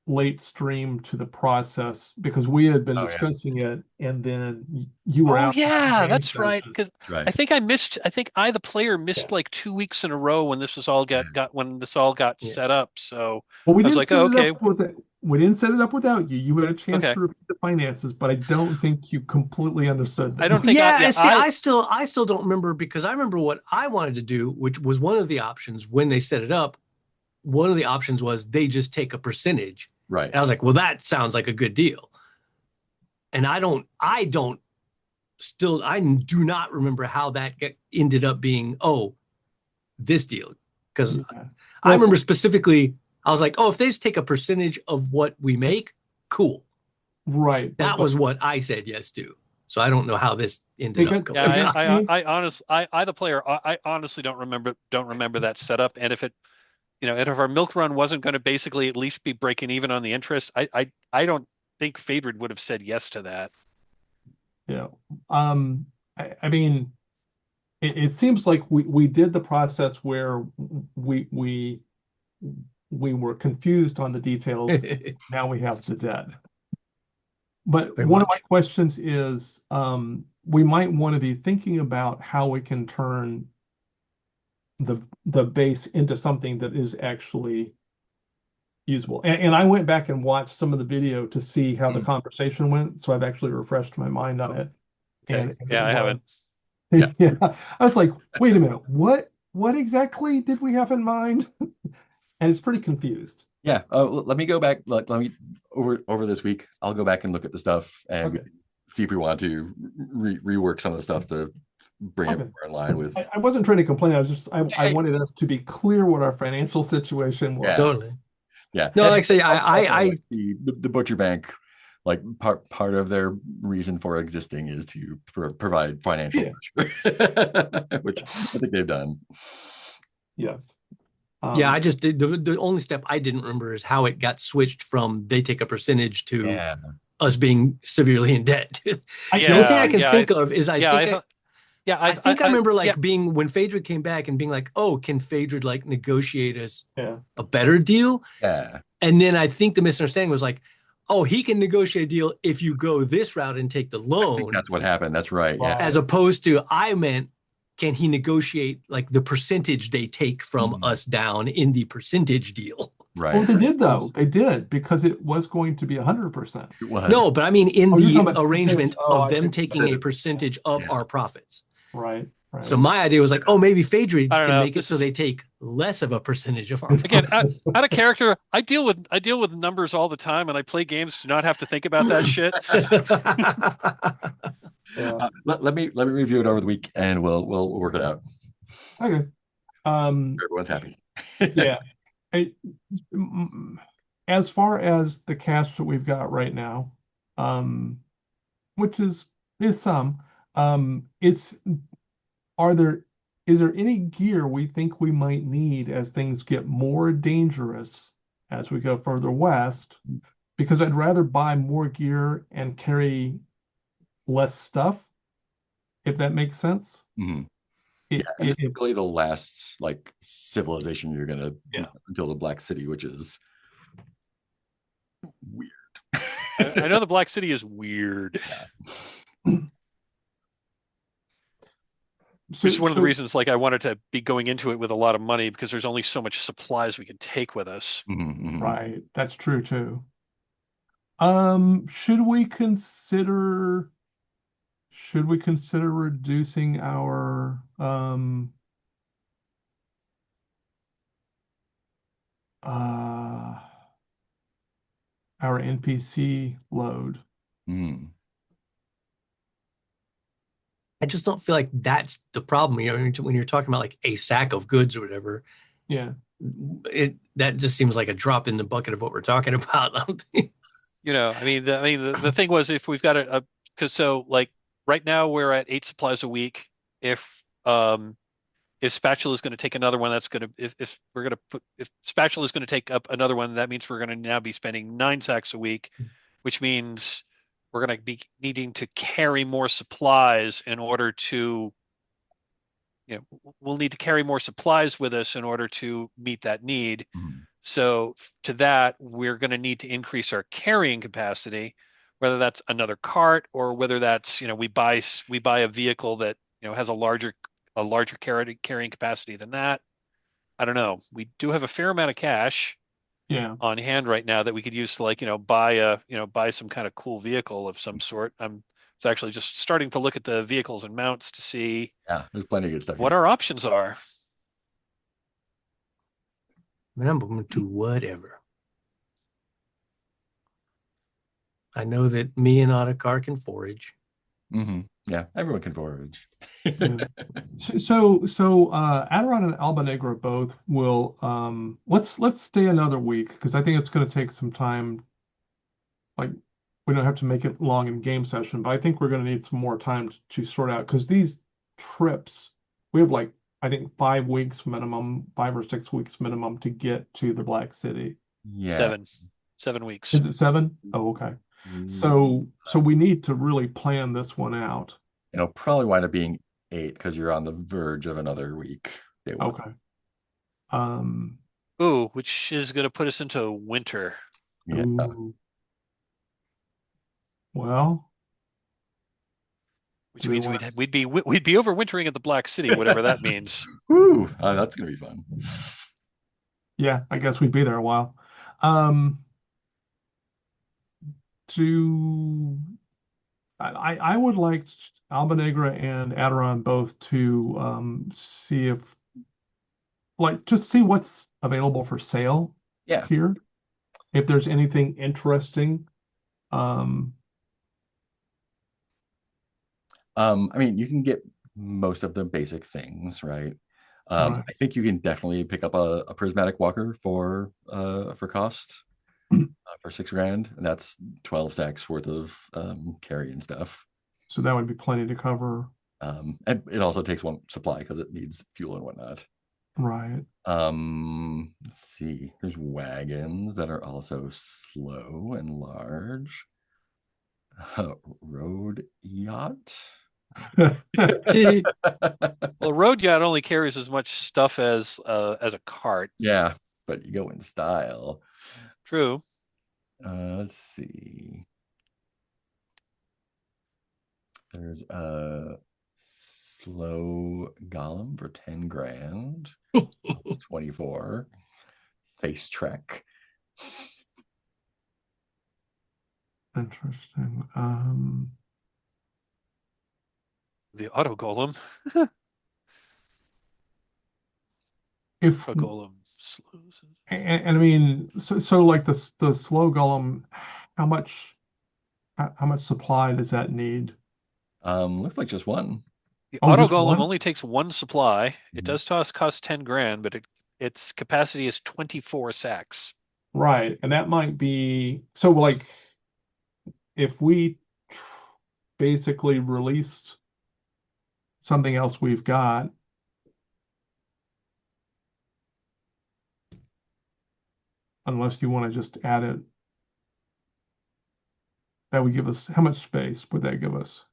late stream to the process because we had been Oh, yeah. discussing it, and then you were Oh out. yeah, that's right. Because Right. I think I the player missed like 2 weeks in a row when this was all got when this all got Yeah. set up. So Well, we I was didn't like, set oh, it okay. up with it. we didn't set it up without you. You had a chance Okay. to review the finances, but I don't think you completely understood I them. don't think Yeah, yeah, and see, I still don't remember because I remember what I wanted to do, which was one of the options when they set it up. One of the options was they just take a percentage. Right. And I was like, well, that sounds like a good deal. And I do not remember how that ended up being, oh, this deal. Because Yeah. I Well, remember specifically, I was like, oh, if they just take a percentage of what we make, cool. right, That was what I said yes to. So I don't know how this ended up it going yeah, out. I the player, I honestly don't remember that setup. And if it, and if our milk run wasn't going to basically at least be breaking even on the interest, I don't think Phaedred would have said yes to that. yeah. I mean, it seems like we did the process where we we we were confused on the details. Very Now we have the debt. But one of my much. questions is, we might want to be thinking about how we can turn the base into something that is actually usable. And I went back and watched some of the video to see how the Mm. conversation went, so I've actually refreshed my mind on Oh, it. okay. And Yeah, it I was, haven't. Yeah. yeah, I was like, wait a minute, what exactly did we have in mind? And it's pretty confused. Yeah. Let me go back. Let me over this week. I'll go back and look at the stuff and we Okay, can see if we want to rework some of the stuff to bring it okay. more in line with. I wasn't trying to complain. I was just I Hey, wanted us to be clear what our financial situation yeah. was. Totally. Yeah. No, And like I say, also, I like the butcher bank, like part of their reason for existing is to provide financial Yeah, pressure, which I think they've done. yes. yeah, I Um, just did the only step I didn't remember is how it got switched from they take a percentage to Yeah. us being severely in debt. The only thing I Yeah, can yeah, think of is yeah, I thought, yeah, I remember yeah, like being when Phaedred came back and being like, oh, can Phaedred like negotiate us yeah. a better deal? Yeah. And then I think the misunderstanding was like, oh, he can negotiate a deal if you go this route and take the I think loan, that's what happened. That's right. Yeah. as Right. opposed to I meant, can he negotiate like the percentage they take from Mhm. us down in the percentage deal? Oh, Right. they did though. They did because it was going to be 100%. It was. No, but I mean in Oh, you're talking the about the percentage. arrangement Oh, of I see them what you're taking saying. a percentage of Yeah. our profits. Right, So right. my idea was like, oh, maybe I Phaedred don't can know. make it This so they is take less of a percentage of our again profits. out of character. I deal with numbers all the time, and I play games to not have to think about that shit. Yeah. Let me review it over the week and we'll work it out. Okay. Um, Everyone's happy. yeah. I, mm, as far as the cash that we've got right now, um, which is some, is are there is there any gear we think we might need as things get more dangerous as we go further west? Because I'd rather buy more gear and carry less stuff, if that makes sense. Mhm. Yeah, It, and it, this is it really the last like civilization you're gonna yeah. meet until the Black City, which is weird. I know the Black City is weird, which is So one of the so reasons like I wanted to be going into it with a lot of money because there's only so much supplies we can take with us. Mhm. right, that's true too. Should we consider reducing uh our NPC load? Mhm. I just don't feel like that's the problem. When you're talking about like a sack of goods or whatever, Yeah. that just seems like a drop in the bucket of what we're talking about. I don't think. The thing was if we've got a because so like right now we're at 8 supplies a week. If um if Spatula is going to take another one, that's going to if we're going to put if Spatula is going to take up another one, that means we're going to now be spending 9 sacks a week, which means we're going to be needing to carry more supplies in order to we'll need to carry more supplies with us in order to meet that need. Mhm. So to that, we're going to need to increase our carrying capacity, whether that's another cart or whether that's, we buy a vehicle that, has a larger carrying capacity than that. I don't know. We do have a fair amount of cash. Yeah. on hand right now that we could use to like, buy some kind of cool vehicle of some sort. I'm It's actually just starting to look at the vehicles and mounts to see Yeah, there's plenty of good stuff. what our options are. I mean, I'm open to whatever. I know that me and Ottakar can forage. Yeah, everyone can forage. Yeah. So Adoron and Alba Negra both will let's stay another week because I think it's going to take some time. Like we don't have to make it long in game session, but I think we're going to need some more time to sort out because these trips we have like I think 5 weeks minimum, 5 or 6 weeks minimum to get to the Black City. Yeah. 7 weeks. Is it 7? Oh, okay. So we need to really plan this one out. It'll probably wind up being 8 because you're on the verge of another week. Day one. Okay. Ooh, which is going to put us into winter. Yeah. Ooh. Well, Which means we'd be overwintering at the Black City, whatever that means. Woo! That's gonna be fun. Yeah, I guess we'd be there a while. I would like Alba Negra and Adoron both to see if just see what's available for sale here. If there's anything interesting. I mean, you can get most of the basic things, right? Right. I think you can definitely pick up a prismatic walker for cost for $6,000, and that's 12 stacks worth of carry and stuff. So that would be plenty to cover. And it also takes one supply because it needs fuel and whatnot. Right. Let's see. There's wagons that are also slow and large. Road yacht. Well, a road yacht only carries as much stuff as a cart. Yeah, but you go in style. True. Let's see. There's a slow golem for $10,000. It's 24. Face trek. Interesting. The auto golem. If golem slows. And I mean, so like the slow golem, how much supply does that need? Looks like just one. The Oh, auto just golem one? only takes one supply. It Mhm. does cost $10,000, but its capacity is 24 sacks. Right, and that might be so like if we basically released something else we've got. Unless you want to just add it. That would give us, how much space would that give us?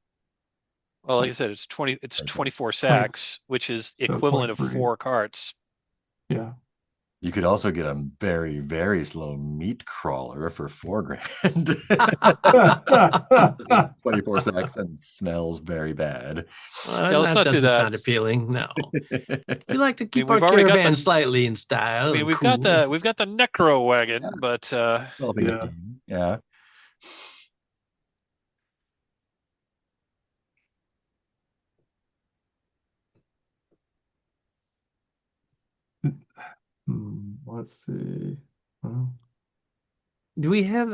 Well, like I said, it's 24 sacks, which is So equivalent of 23. 4 carts. Yeah. You could also get a very, very slow meat crawler for $4,000. 24 sacks and smells very bad. Yeah, let's that not do doesn't that. sound appealing. No, we like to keep we've our already got caravan the- slightly in style. I mean, and we've cool. got the necro wagon, Yeah. but Yeah. Yeah. Let's see. Well, Do we have?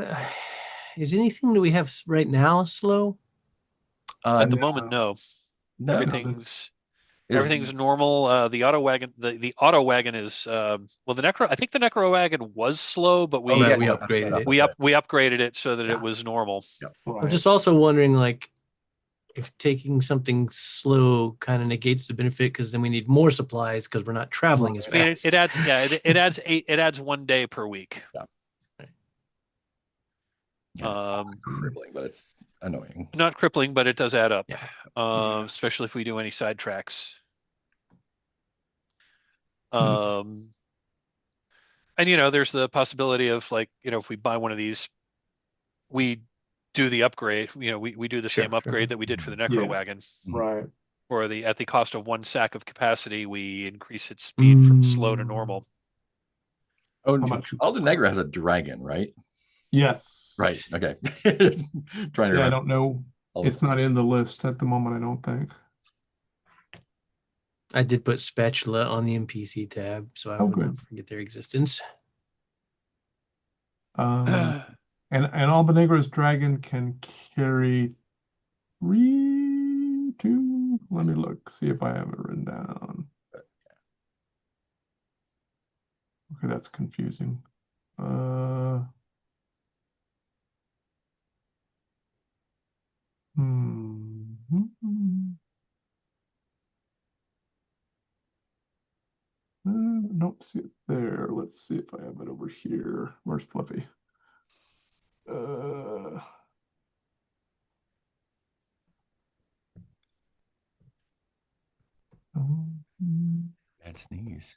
Is anything that we have right now slow? at the no. moment, no. No. Everything's normal. The auto wagon, the auto wagon is well, the necro. I think the necro wagon was slow, but we we upgraded it. we upgraded it so that it was normal. Right. I'm just also wondering, like, if taking something slow kind of negates the benefit because then we need more supplies because we're not traveling as I mean, fast. it adds 1 day per week. Yeah. Crippling, but it's annoying. Not crippling, but it does add up. Yeah. Especially if we do any side tracks. Hmm. And there's the possibility of like, if we buy one of these, we do the upgrade. We do the same upgrade that we did for the necro Yeah. wagon. Right. For at the cost of 1 sack of capacity, we increase its speed from slow to normal. Oh, How much? Aldenegra has a dragon, right? Yes. Right. Okay. Trying to Yeah, I remember don't know. all It's the not in the list at the moment, I don't think. I did put Spatula on the NPC tab, so I Oh, would good. not forget their existence. And Albanegra's dragon can carry three, two. Let me look, see if I have it written down. Okay, that's confusing. Nope, see it there. Let's see if I have it over here. Where's Fluffy? bad sneeze.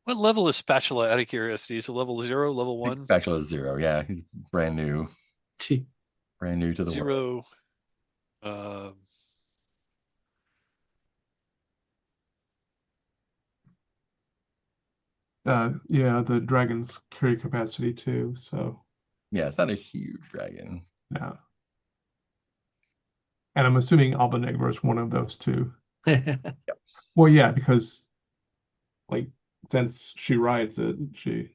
What level is Spatula out of curiosity? Is it level 0, level I think 1? Spatula is 0. Yeah, he's brand new. Gee. Brand new to the world. 0. Yeah, the dragons carry capacity too, so Yeah, it's not a huge dragon. yeah. And I'm assuming Albanegra is one of those two. Well, yeah, because like since she rides it, she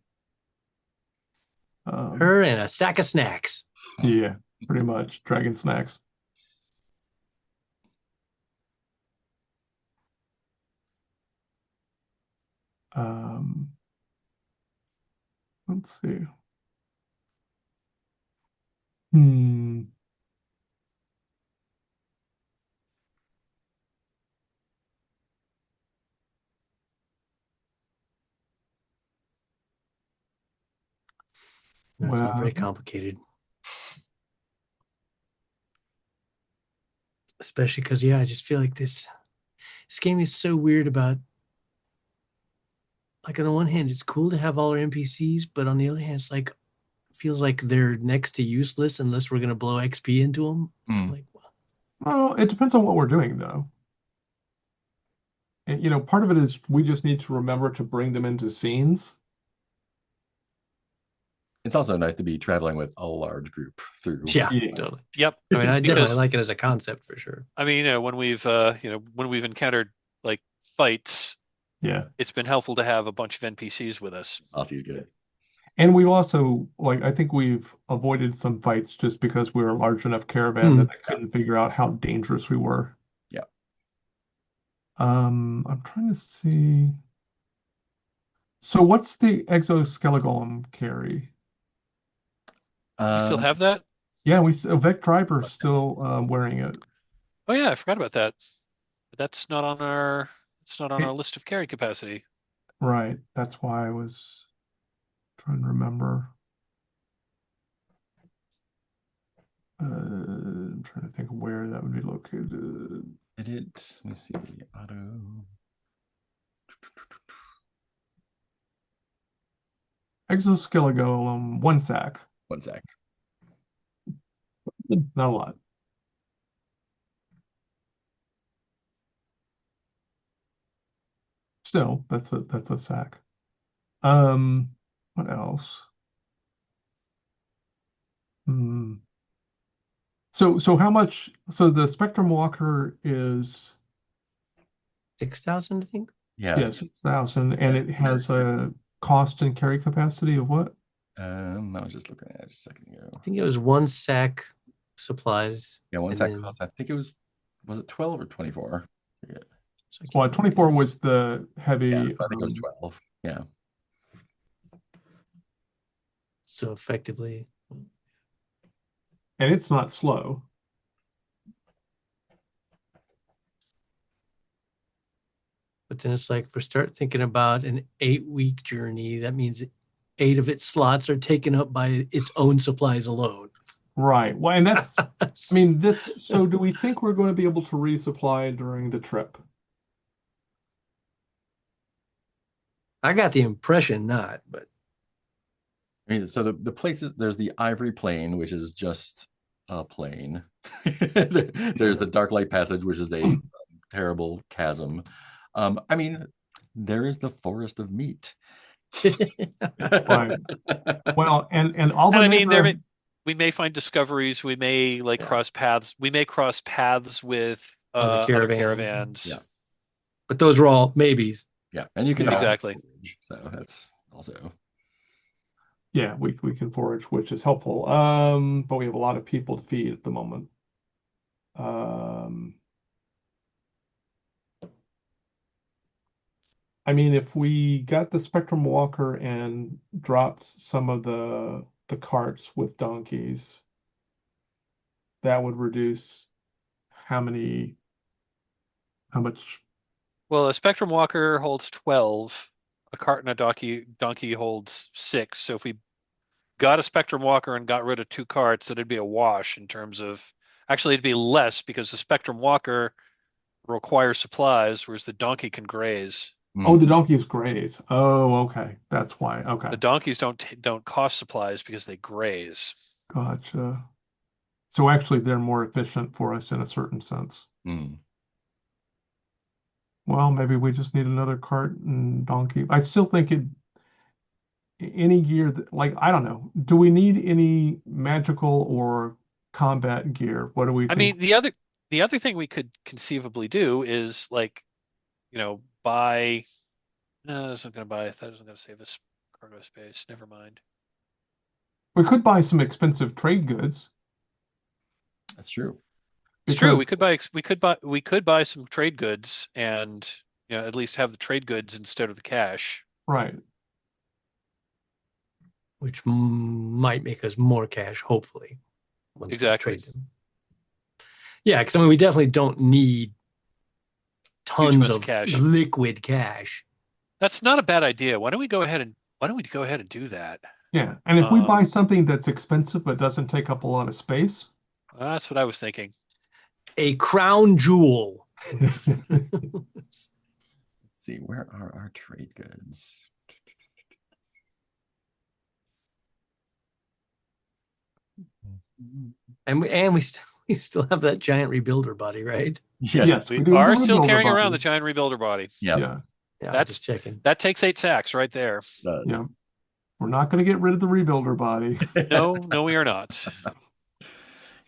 Her and a sack of snacks. yeah, pretty much dragon snacks. Let's see. It's all very Well, complicated. Especially because, yeah, I just feel like this game is so weird about, like, on the one hand, it's cool to have all our NPCs, but on the other hand, it's like, feels like they're next to useless unless we're going to blow XP into them. I'm like, well, it depends on what we're doing, though. And, part of it is we just need to remember to bring them into scenes. It's also nice to be traveling with a large group through. yeah, Yeah. totally. Yep. I mean, I definitely Because like it as a concept for sure. I mean, when we've encountered like fights, Yeah. it's been helpful to have a bunch of NPCs with us. Aussie's good. And we've also, I think we've avoided some fights just because we were a large enough caravan that they couldn't figure out how dangerous we were. Yeah. I'm trying to see. So what's the exoskeleton carry? You still have that? Yeah, Vec Driver's still wearing it. Oh yeah, I forgot about that. But that's not on our list of carry capacity. Right. That's why I was trying to remember. I'm trying to think of where that would be located. Let me see. Auto. Exoskeleton, 1 sack. 1 sec. Not a lot. Still, that's a sack. What else? So how much? So the Spectrum Walker is 6,000, I think. Yeah. yes, 6,000, and it has a cost and carry capacity of what? I was just looking at it just a second ago. I think it was 1 sack supplies. Yeah, 1 sack cost. I think was it 12 or 24? Yeah. Well, 24 was the heavy. Yeah, I think it was 12. Yeah. So effectively. And it's not slow. But then it's like, if we start thinking about an 8-week journey, that means 8 of its slots are taken up by its own supplies alone. Right. Well, and that's, I mean, so do we think we're going to be able to resupply during the trip? I got the impression not, but I mean, so the places, there's the Ivory Plain, which is just a plain. There's the Dark Light Passage, which is a terrible chasm. I mean, there is the Forest of Meat. Right. Well, and And I mean, Albanegro, we may find discoveries. We may like Yeah. cross paths. We may cross paths with Other other caravans. caravans. Yeah. But those are all maybes. Yeah, and you can Yeah. always Exactly. forage, so that's also yeah, we can forage, which is helpful. But we have a lot of people to feed at the moment. Um, I mean, if we got the Spectrum Walker and dropped some of the carts with donkeys, that would reduce how much. Well, a Spectrum Walker holds 12. A cart and a donkey holds 6. So if we got a Spectrum Walker and got rid of 2 carts, it'd be a wash in terms of actually it'd be less because the Spectrum Walker requires supplies, whereas the donkey can graze. Oh, the donkeys graze. Oh, okay. That's why. Okay. The donkeys don't cost supplies because they graze. Gotcha. So actually, they're more efficient for us in a certain sense. Mm. Well, maybe we just need another cart and donkey. I still think any gear that, like, I don't know. Do we need any magical or combat gear? What do we I think? mean, the other thing we could conceivably do is like, buy. No, that's not going to buy. That isn't going to save us cargo space. Never mind. We could buy some expensive trade goods That's true. It's true. because, We could buy some trade goods and at least have the trade goods instead of the cash. right. Which might make us more cash, hopefully, once we Exactly. trade them. Yeah, because I mean, we definitely don't need tons amounts of of cash. liquid cash. That's not a bad idea. Why don't we go ahead and do that? Yeah. And if we buy Um, something that's expensive but doesn't take up a lot of space, That's what I was thinking. A crown jewel. Let's see, where are our trade goods? And we still have that giant rebuilder body, right? yes, We we do. are The still rebuilder carrying around the body. giant rebuilder body. Yeah, Yeah. Yeah, That's- just checking. That takes 8 sacks right there. does. Yeah. We're not going to get rid of the rebuilder body. No, we are not.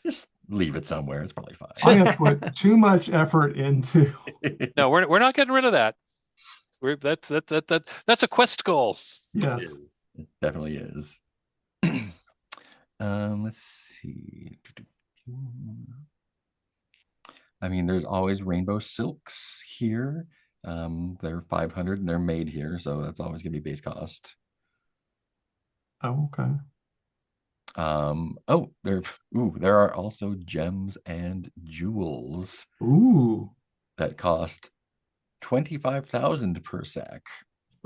Just leave it somewhere. It's probably I fine. have put too much effort into. No, we're not getting rid of that. That's a quest goal. It Yes. is. It definitely is. Let's see. I mean, there's always rainbow silks here. They're 500 and they're made here, so that's always gonna be base cost. Oh, okay. There are also gems and jewels Ooh. that cost 25,000 per sack.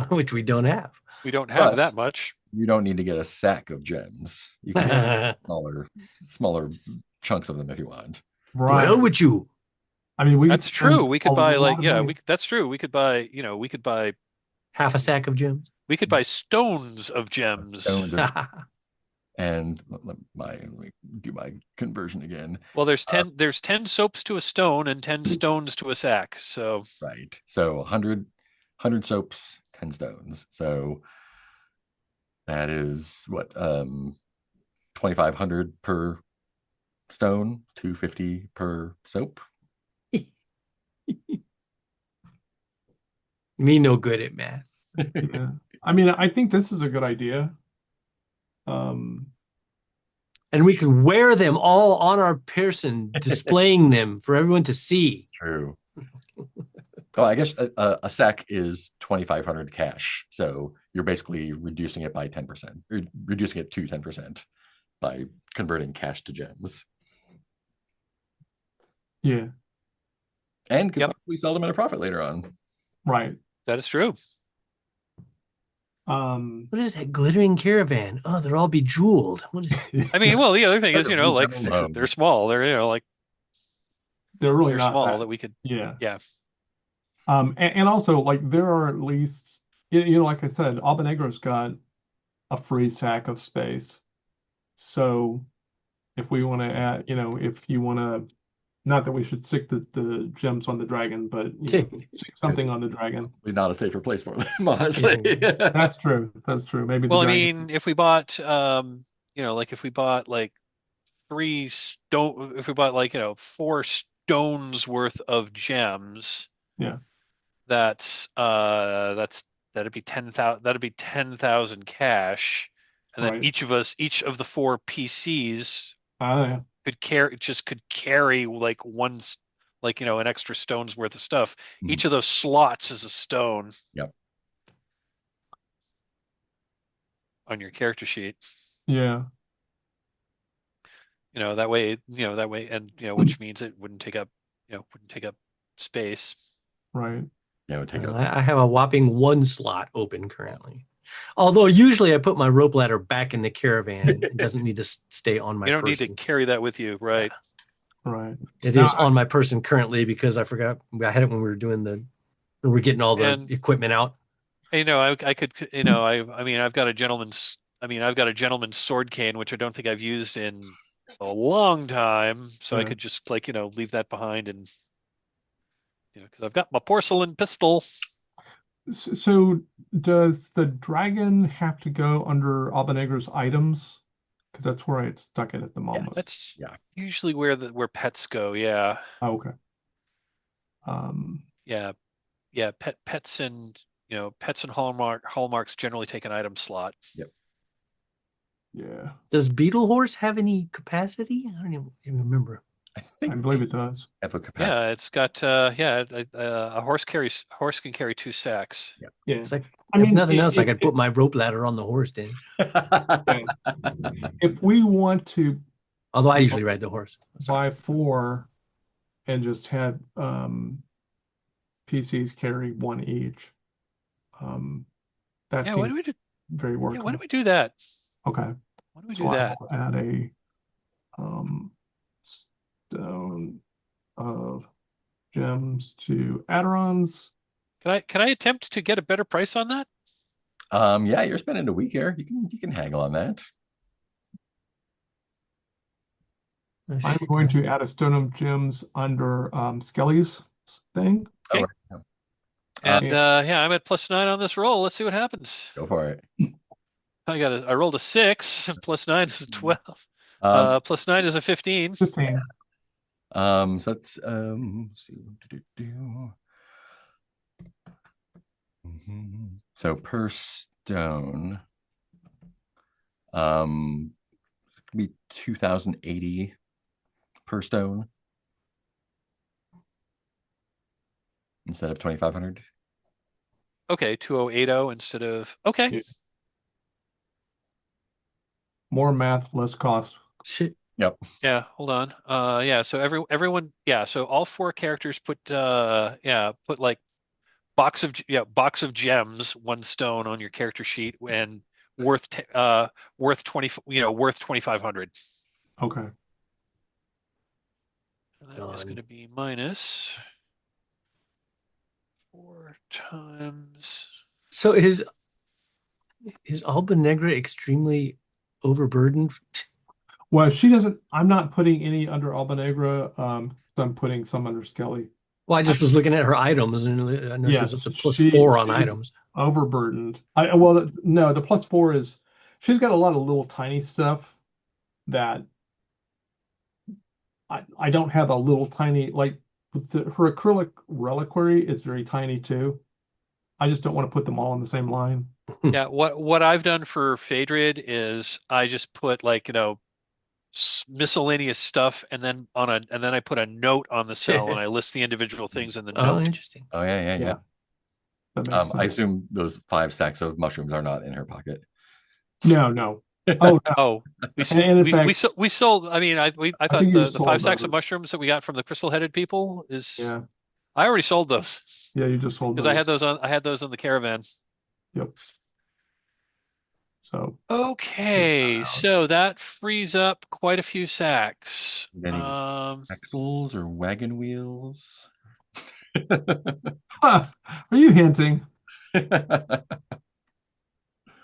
Which we don't have. We don't have But- that much. You don't need to get a sack of gems. You can get smaller chunks of them if you want. Right. Well, with you. I mean, we That's could spend true. We could a buy lot of money. that's true. We could buy Half a sack of gems. stones of gems. Stones of- and let me do my conversion again. Well, there's 10 soaps to a stone and 10 stones to a sack. So Right. So 100 soaps, 10 stones. So that is what 2,500 per stone, 250 per soap. Me no good at math. Yeah. I mean, I think this is a good idea. Um, And we can wear them all on our person, displaying them for everyone to see. It's true. Oh, I guess a sack is 2,500 cash. So you're basically reducing it by 10%, or reducing it to 10% by converting cash to gems. yeah, And could Yep. possibly sell them at a profit later on. right. that is true. What is that glittering caravan? Oh, they're all bejeweled. What is I mean, well, the other thing is, like Leave them alone. they're small. They're like they're really they're not small that. that we could. Yeah. Yeah. And also, like, there are at least, like I said, Albanegro's got a free sack of space. So if we want to add, if you want to Not that we should stick the gems on the dragon, but stick something on the dragon. Not a safer place for them, honestly. That's true. That's true. Maybe the Well, I dragon. mean, if we bought, like if we bought like if we bought like, 4 stones worth of gems, Yeah. that'd be 10,000 cash, and then Right. each of the 4 PCs Yeah. could carry like an extra stone's worth of stuff. Mhm. Each of those slots is a stone. Yep. On your character sheet. Yeah. That way, and which means it wouldn't take up space. Right. Yeah, it would take I have a whopping 1 slot open currently. Although usually I put my rope ladder back in the caravan. It doesn't need to stay on my person. You don't need to carry that with you, right? Yeah. Right. It is on my person currently because I forgot I had it when we were getting all the equipment out. I could, I've got a gentleman's sword cane, which I don't think I've used in a long time. So I could just leave that behind and, because I've got my porcelain pistol. So does the dragon have to go under Albanegra's items? Because that's where I stuck it at the moment. That's usually where pets go. Yeah. Oh, okay. Yeah. Pets and hallmarks generally take an item slot. Yep. Yeah. Does Beetle Horse have any capacity? I don't even remember. I believe it does. Have a capacity. Yeah, it's got a horse can carry 2 sacks. Yeah. It's like, if nothing else, I could put my rope ladder on the horse then. If we want to, although I usually ride the horse, buy 4 and just have PCs carry 1 each. That why seems do we do? very workable. Yeah, why do we do that? Okay. Why do we do that? I'll add a stone of gems to Adoron's. Can I attempt to get a better price on that? Yeah, you're spending a week here. You can haggle on that. I'm going to add a stone of gems under Skelly's thing. Okay. Oh, right. And I'm at +9 on this roll. Let's see what happens. Go for it. I rolled a 6. +9 is a 12. +9 is a 15. 15. So that's let's see. So per stone, it could be 2,080 per stone instead of 2,500. Okay, 2080 instead of okay. More math, less cost. Shit. Yep. Yeah, hold on. So everyone, so all 4 characters put like box of gems, 1 stone on your character sheet, and worth 2,500. Okay. And that is going to be minus 4 times. So is Alba Negra extremely overburdened? Well, she doesn't. I'm not putting any under Albanegra. I'm putting some under Skelly. Well, I just was looking at her items, and I know she was up to +4 on items. Overburdened. No, the +4 is she's got a lot of little tiny stuff that I don't have a little tiny like her acrylic reliquary is very tiny too. I just don't want to put them all on the same line. Yeah, what I've done for Phaedred is I just put miscellaneous stuff, and then I put a note on the cell, and I list the individual things in the note. Oh, interesting. Oh yeah. That makes sense. I assume those 5 sacks of mushrooms are not in her pocket. No. Oh, no. Oh, we sold. I mean, I thought the 5 sacks of mushrooms that we got from the crystal-headed people is. Yeah. I already sold those. Yeah, you just sold those. Because I had those on the caravan. Yep. So. Okay, so that frees up quite a few sacks. Any axles or wagon wheels? Are you hinting?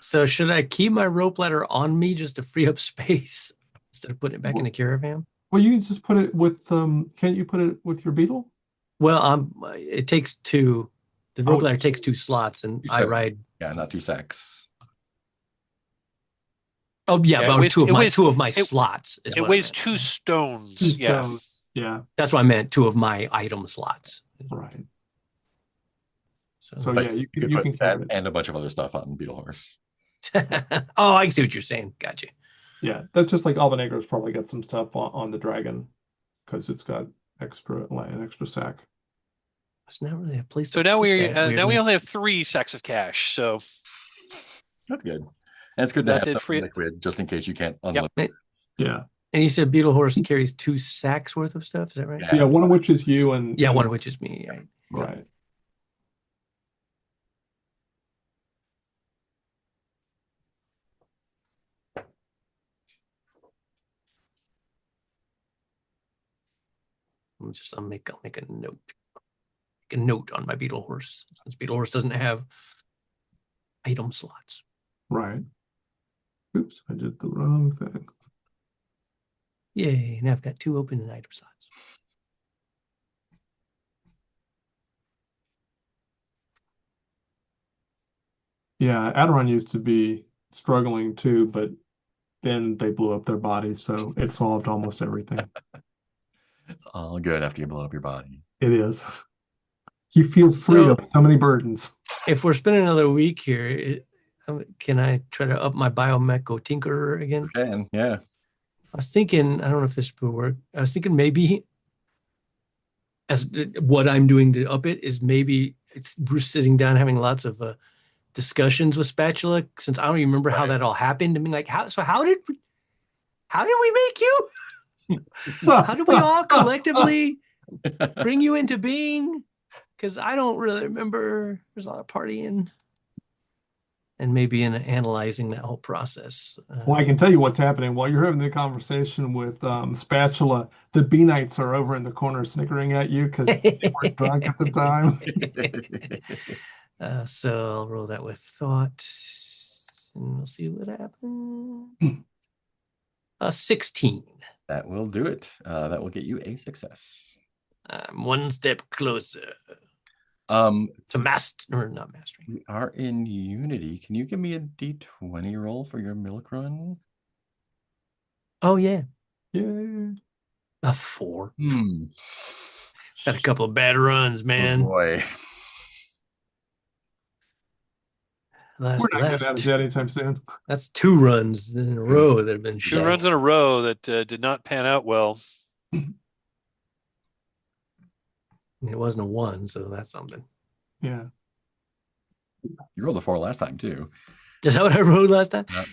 So should I keep my rope ladder on me just to free up space instead of putting it back in the caravan? Well, you can just put it with can't you put it with your beetle? Well, it takes two. The rope Oh, ladder takes 2 slots, and You I said, ride. yeah, not 2 sacks. Oh yeah, Yeah, it about weighs two of my it slots is it what I weighs meant. 2 stones. two Yeah. stones. Yeah, That's what I meant. Two of my item slots. right. So So yeah, But you you can could you put can that carry it. and a bunch of other stuff on Beetle Horse. oh, I can see what you're saying. Gotcha. Yeah, that's just like Albanegra's probably got some stuff on the dragon because it's got an extra sack. It's not really a place So to now put we that. now we Weirdly. only have 3 sacks of cash. So That's good. And it's good to that have did something free. liquid just in case you can't Yep. unload. Yeah, And you said Beetle Horse carries 2 sacks worth of stuff. Is that right? yeah. Yeah. One of which is you, and Yeah, one of which is me. Right. right. I'll make a note. Make a note on my Beetle Horse since Beetle Horse doesn't have item slots. Right. Oops, I did the wrong thing. Yay! Now I've got 2 open item slots. Yeah, Adoron used to be struggling too, but then they blew up their bodies, so it solved almost everything. It's all good after you blow up your body. It is. You feel free of So so many burdens. if we're spending another week here, can I try to up my Biomecho Tinkerer again? Okay, and yeah. I was thinking, I don't know if this would work. I was thinking maybe as what I'm doing to up it is maybe we're sitting down having lots of discussions with Spatula since I don't even remember how Right. that all happened. I mean, like how did we make you? How did we all collectively bring you into being? Because I don't really remember. There's a lot of partying and maybe in analyzing that whole process. Well, I can tell you what's happening while you're having the conversation with Spatula. The Bee Knights are over in the corner snickering at you because they were drunk at the time. So I'll roll that with thought, and we'll see what happens. 16. That will do it. That will get you a success. I'm one step closer Um, to master, or not mastering. we are in Unity. Can you give me a D20 roll for your milk run? Oh yeah, Yeah. a 4. Hmm. Got a couple of bad runs, Oh man. boy. We're not getting out of that anytime soon. That's 2 runs in a row that have been 2 shitty. runs in a row that did not pan out well. It wasn't a 1, so that's something. Yeah. You rolled a 4 last time too. Is that what I wrote last time? Yep.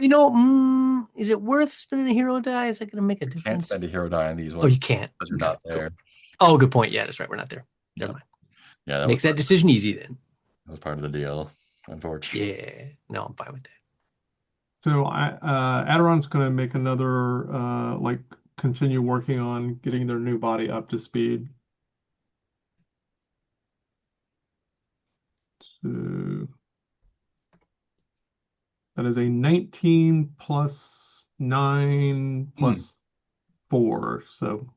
No, is it worth spending a hero die? Is that going to make a You can't difference? spend a hero die on these Oh, ones you can't. because you're Okay, not there. cool. Oh, good point. Yeah, that's right. We're not there. Never Yep. mind. Yeah, that Makes was that decision easy then. that was part of the deal, unfortunately. Yeah. No, I'm fine with that. So Adoron's going to make another continue working on getting their new body up to speed. So that is a 19 plus 9 plus 4, so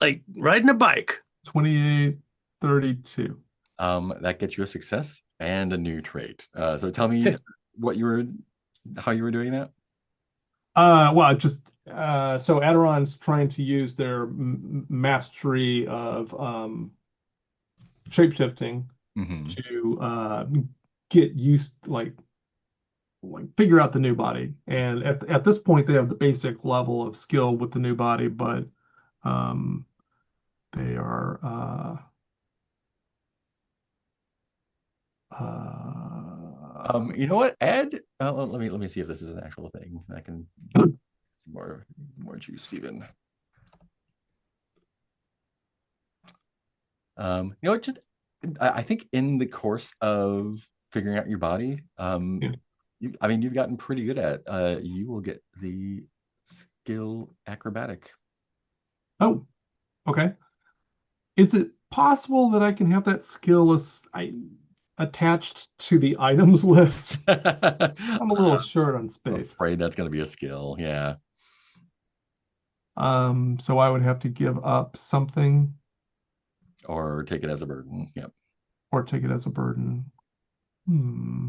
Like riding a bike. 28, 32. That gets you a success and a new trait. So tell me how you were doing that. Well, just so Adoron's trying to use their mastery of shapeshifting Mhm. to get used, like figure out the new body. And at this point, they have the basic level of skill with the new body, but they are You know what? Ed, let me see if this is an actual thing. I can more juice even. You know what? Just I think in the course of figuring out your body, Yeah. you've gotten pretty good at. You will get the skill acrobatic. Oh, okay. Is it possible that I can have that skill attached to the items list? I'm a little short on I'm space. afraid that's going to be a skill. Yeah. So I would have to give up something Or take it as a burden. Yep. or take it as a burden. Hmm.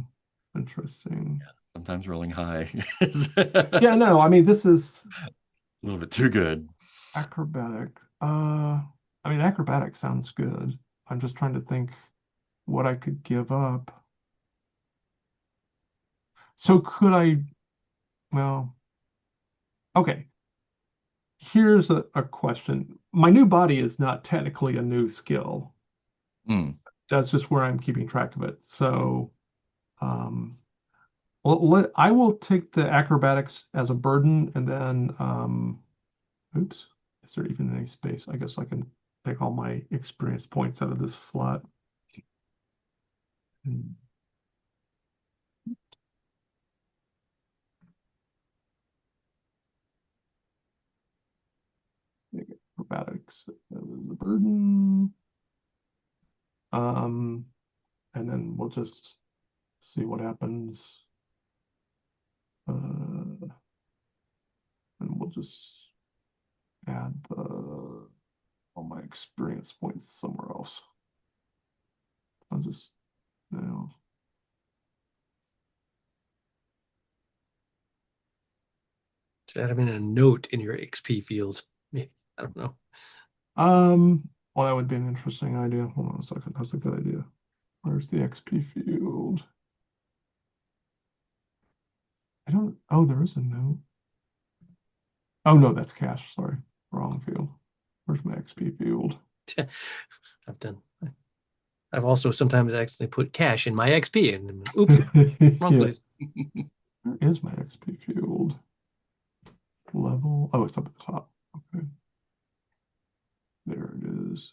Interesting. Sometimes rolling high is Yeah, a no, I mean this is little bit too good. acrobatic. I mean acrobatic sounds good. I'm just trying to think what I could give up. So could I, well, okay. Here's a question. My new body is not technically a new skill. Mm. That's just where I'm keeping track of it. So, um, I will take the acrobatics as a burden, and then, oops, is there even any space? I guess I can take all my experience points out of this slot. And make acrobatics as a burden. Um, and then we'll just see what happens. And we'll just add all my experience points somewhere else. I'll just, you know, Should add them in a note in your XP field. Maybe. I don't know. well, that would be an interesting idea. Hold on a second. That's a good idea. Where's the XP field? I don't, oh, there is a note. Oh, no, that's cash. Sorry. Wrong field. Where's my XP field? I've done. I've also sometimes accidentally put cash in my XP and oops, wrong Yeah. place. Where is my XP field? Level. Oh, it's up at the top. Okay. There it is.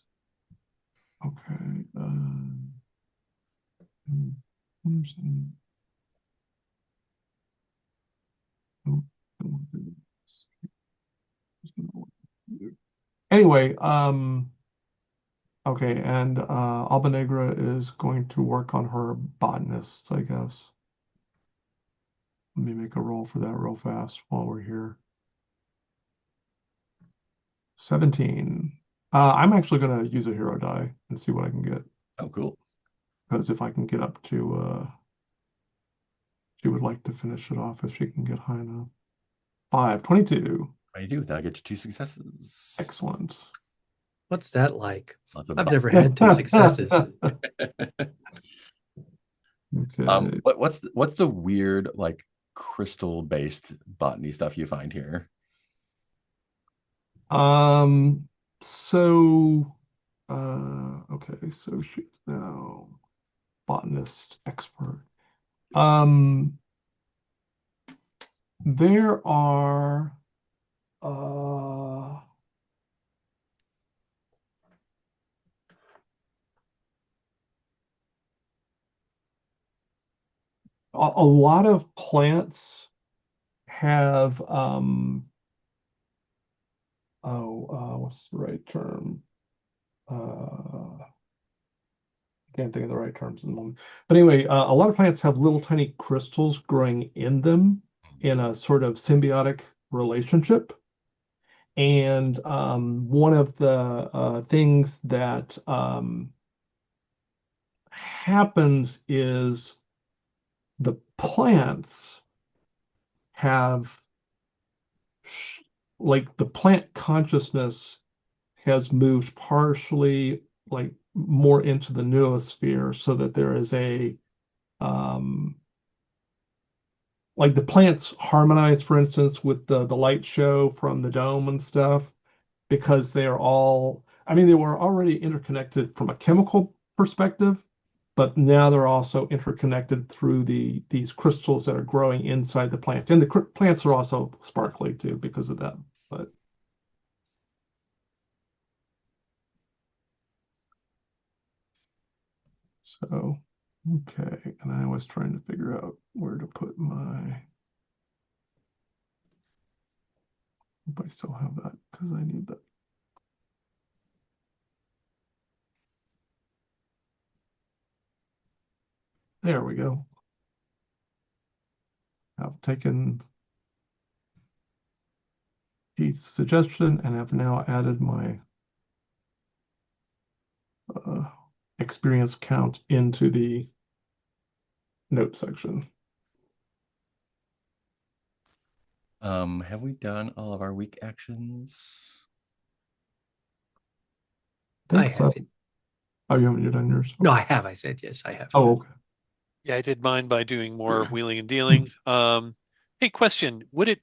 Okay. Where's the, oh, I don't want to do this. Just gonna want to do- Anyway, okay, and Alba Negra is going to work on her botanists, I guess. Let me make a roll for that real fast while we're here. 17. I'm actually going to use a hero die and see what I can get. Oh, cool. Because if I can get up to, she would like to finish it off if she can get high enough. 5, 22. I do. That'll get you 2 successes. Excellent. What's that like? Lots of I've never had 2 successes. Okay. What's the weird like crystal based botany stuff you find here? So, okay, so she's now botanist expert. Um, there are a lot of plants have what's the right term? Can't think of the right terms in the moment. But anyway, a lot of plants have little tiny crystals growing in them in a sort of symbiotic relationship. And one of the things that happens is the plants have, like, the plant consciousness has moved partially, like, more into the noosphere, so that there is a, um, like, the plants harmonize, for instance, with the light show from the dome and stuff, because they are all, I mean, they were already interconnected from a chemical perspective, but now they're also interconnected through these crystals that are growing inside the plant. And the plants are also sparkly too because of that. But so, okay. And I was trying to figure out where to put my, hope I still have that because I need that. There we go. I've taken Keith's suggestion and have now added my experience count into the note section. Have we done all of our week actions? I so. haven't. Oh, you haven't done yours? No, I have. I said yes, I have. Oh, okay. Yeah, I did mine by doing more wheeling and dealing. Hey, question: would it?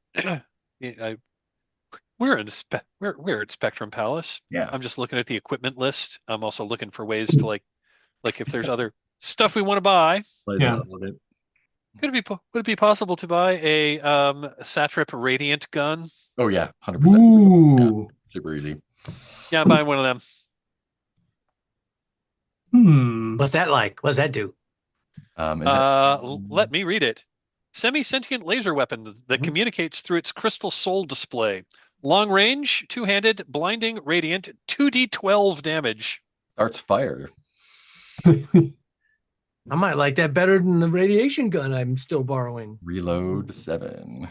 We're at Spectrum Palace. Yeah. I'm just looking at the equipment list. I'm also looking for ways to like if there's other stuff we want to buy. Yeah. Would it be possible to buy a Satrap Radiant gun? Oh yeah, 100%. Ooh. Yeah, super easy. Yeah, I'm buying one of them. What's that like? What's that do? Let me read it. Semi-sentient laser weapon that Mhm. communicates through its crystal soul display. Long range, two-handed, blinding, radiant, 2d12 damage. Starts fire. I might like that better than the radiation gun I'm still borrowing. Reload 7.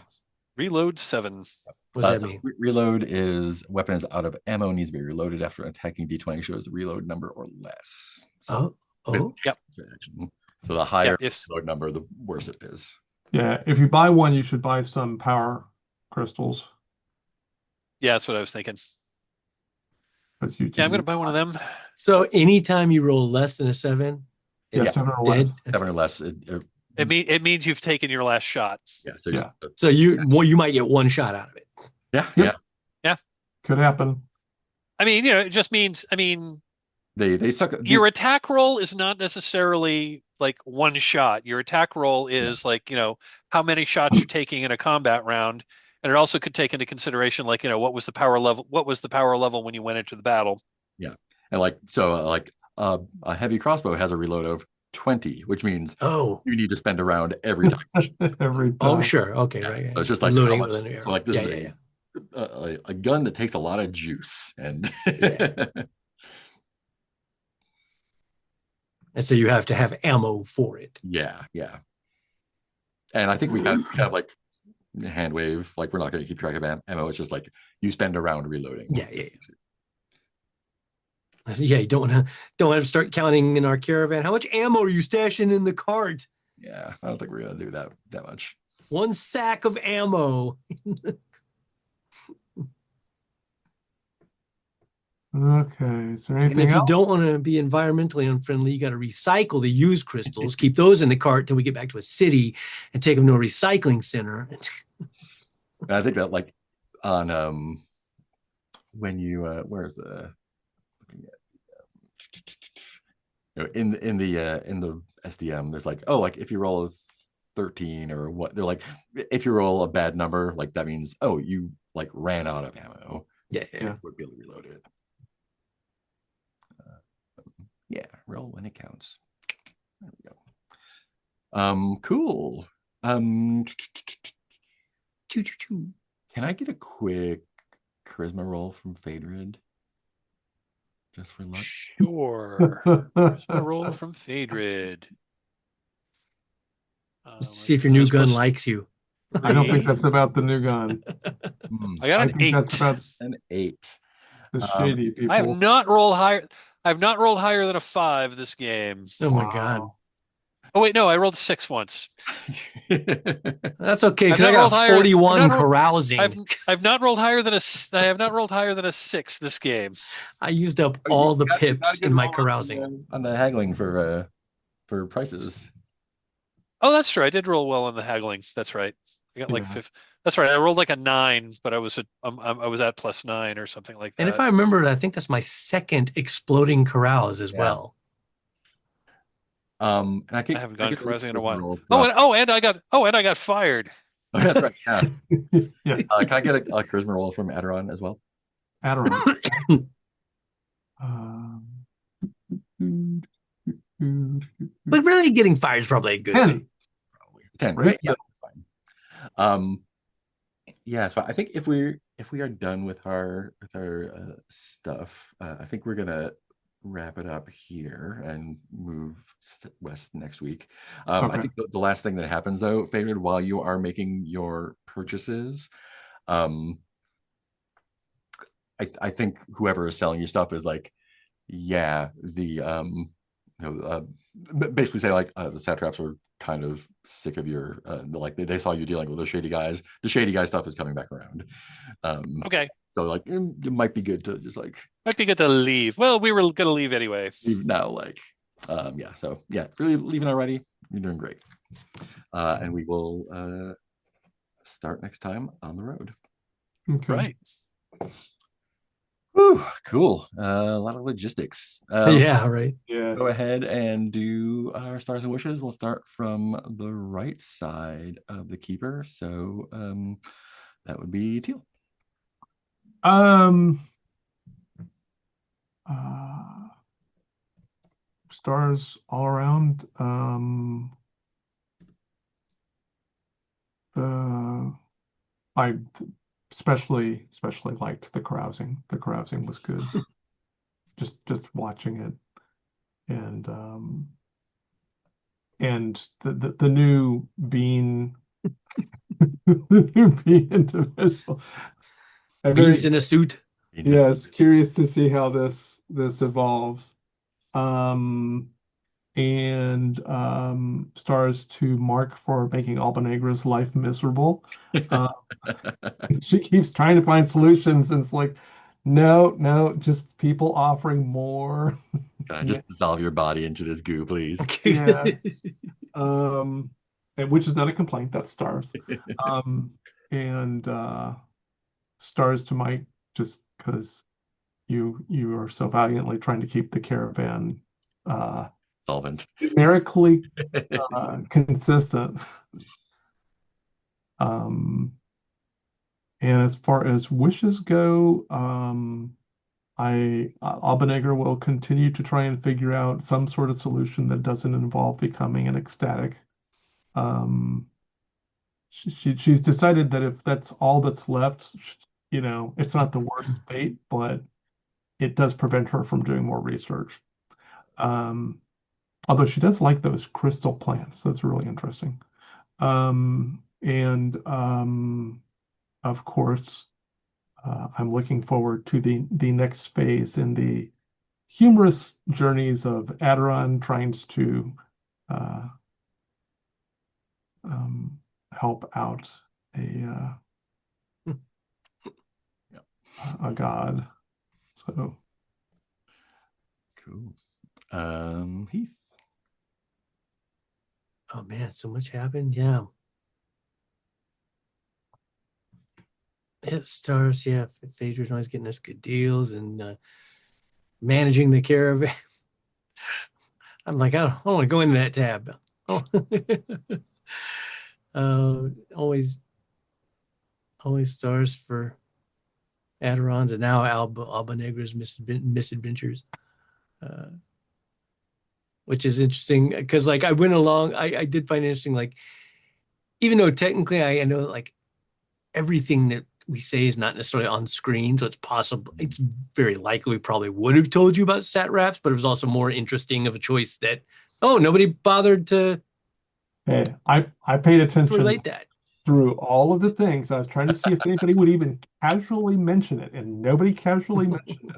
Reload 7. What does that mean? Reload is weapon is out of ammo, needs to be reloaded after an attacking d20 shows the reload number or less. So, Yep. So the higher Yeah, reload number, the worse it is. Yeah, if you buy one, you should buy some power crystals. Yeah, that's what I was thinking. You Yeah, I'm going to buy one of them. So anytime you roll less than a 7, Yeah, it's 7 or dead. less. 7 or less. It means you've taken your last shot. Yeah. So, Yeah. So you might get one shot out of it. Yeah. Could happen. I mean, it just means, They suck. your attack roll is not necessarily like one shot. Your attack roll is like, how many shots you're taking in a combat round. And it also could take into consideration, like, what was the power level when you went into the battle? Yeah. And a heavy crossbow has a reload of 20, which means you need to spend a round every time. Every time. Oh, sure. Okay, Yeah. right. So it's just like loading how it with much, an arrow. so like this is a gun that takes a lot of juice and And so you have to have ammo for it. yeah. And I think we have like hand wave, like we're not going to keep track of ammo. It's just like you spend a round reloading. Yeah. Yeah, you don't want to start counting in our caravan. How much ammo are you stashing in the cart? Yeah, I don't think we're going to do that much. 1 sack of ammo. Okay. Is there anything And if else? you don't want to be environmentally unfriendly, you got to recycle the used crystals. Keep those in the cart till we get back to a city and take them to a recycling center. And I think that like on when you where's the in the SDM, there's like, oh, like if you roll a 13 or what, they're like, if you roll a bad number, like that means, oh, you like ran out of ammo. Yeah. Would be able to reload it. Yeah, roll when it counts. There we go. Cool. Can I get a quick charisma roll from Phaedred? Just for luck? Sure. Charisma roll from Phaedred. See if your new gun likes you. I don't think that's about the new gun. I got an 8. That's about an 8. The shady people. I have not rolled higher. I've not rolled higher than a 5 this game. Oh my god. Oh wait, no, I rolled a 6 once. That's okay because I got 41 carousing. I've not rolled higher than I have not rolled higher than a 6 this game. I used up all the pips in my carousing on the haggling for prices. Oh, that's true. I did roll well on the haggling. That's right. I got like 5. That's right. I rolled like a 9, but I was at +9 or something like that. And if I remember, I think that's my second exploding carouse as well. And I haven't gone carousing in a while. And I got fired. Oh, that's right. Yeah. Can I get a charisma roll from Adoron as well? Adoron. But really, getting fired is probably a good thing. 10, right? Yeah, that's fine. Yeah, so I think if we are done with our stuff, I think we're gonna wrap it up here and move west next week. I think the last thing that happens though, Phaedred, while you are making your purchases, I think whoever is selling you stuff is like, yeah, basically say like the satraps are kind of sick of your like they saw you dealing with those shady guys. The shady guy stuff is coming back around. Okay. So like it might be good to just like Might be good to leave. Well, we were gonna leave anyway. leave now. Like yeah. So yeah, if you're leaving already, you're doing great. And we will start next time on the road. Okay. Right. Whew, cool. A lot of logistics. Yeah, right. Yeah. Go ahead and do our stars and wishes. We'll start from the right side of the keeper. So that would be Teal. Stars all around. I especially liked the carousing. The carousing was good. just watching it, and the new bean, the new bean individual. Beans in a suit. Yes, curious to see how this evolves. And stars to Mark for making Albanegra's life miserable. She keeps trying to find solutions, and it's like, no, just people offering more. Just dissolve your body into this goo, please. Yeah. And which is not a complaint. That's stars. And stars to Mike, just because you are so valiantly trying to keep the caravan Solvent. numerically consistent. And as far as wishes go, Albanegra will continue to try and figure out some sort of solution that doesn't involve becoming an ecstatic. She's decided that if that's all that's left, it's not the worst fate, but it does prevent her from doing more research. Although she does like those crystal plants. That's really interesting. And of course, I'm looking forward to the next phase in the humorous journeys of Adoron trying to help out a god. So cool. Heath. Oh man, so much happened. Yeah. Stars, yeah. Phaedred's always getting us good deals and managing the caravan. I'm like, I don't want to go into that tab. Oh. Always stars for Adoron's and now Albanegra's misadventures. Which is interesting because like I went along, I did find it interesting, like even though technically I know like everything that we say is not necessarily on screen, so it's very likely we probably would have told you about satraps, but it was also more interesting of a choice that nobody bothered to I paid attention relate that through all of the things. I was trying to see if anybody would even casually mention it, and nobody casually mentioned it.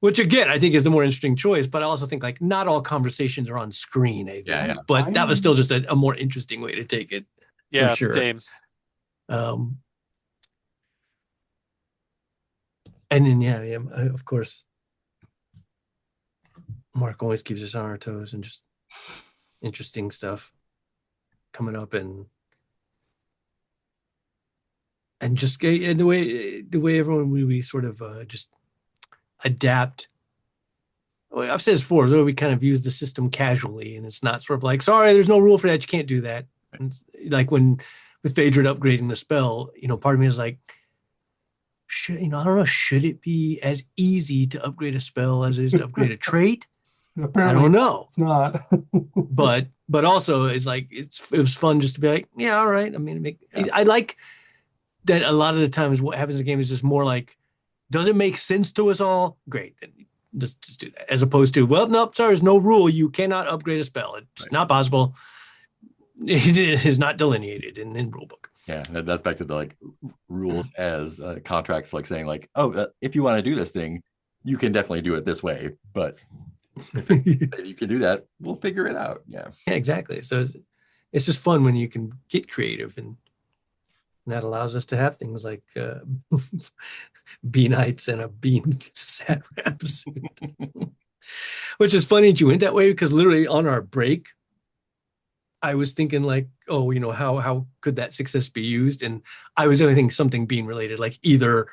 Which again, I think is the more interesting choice, but I also think like not all conversations are on screen, I think. Yeah. But that was still just a more interesting way to take it. Yeah, for sure. Same. And then of course, Mark always keeps us on our toes and just interesting stuff coming up and just and the way everyone we sort of just adapt. Well, I've said this before, though we kind of use the system casually, and it's not sort of like, sorry, there's no rule for that, you can't do that. And like when with Phaedred upgrading the spell, part of me is like, I don't know, should it be as easy to upgrade a spell as it is to upgrade a trait? Apparently, I don't know. It's not. but also it's like it was fun just to be like, yeah, all right. I mean, I like that a lot of the times what happens in the game is just more like, does it make sense to us all? Great. Then just do that. As opposed to, well, nope, sorry, there's no rule. You cannot upgrade a spell. It's not possible. It is not delineated in rulebook. Yeah, that's back to the like rules as contracts, like saying like, oh, if you want to do this thing, you can definitely do it this way. But if you can do that, we'll figure it out. Yeah, Yeah, exactly. So it's just fun when you can get creative, and that allows us to have things like bee nights and a bean satraps, which is funny that you went that way because literally on our break, I was thinking like, oh, how could that success be used? And I was thinking something bean related, like either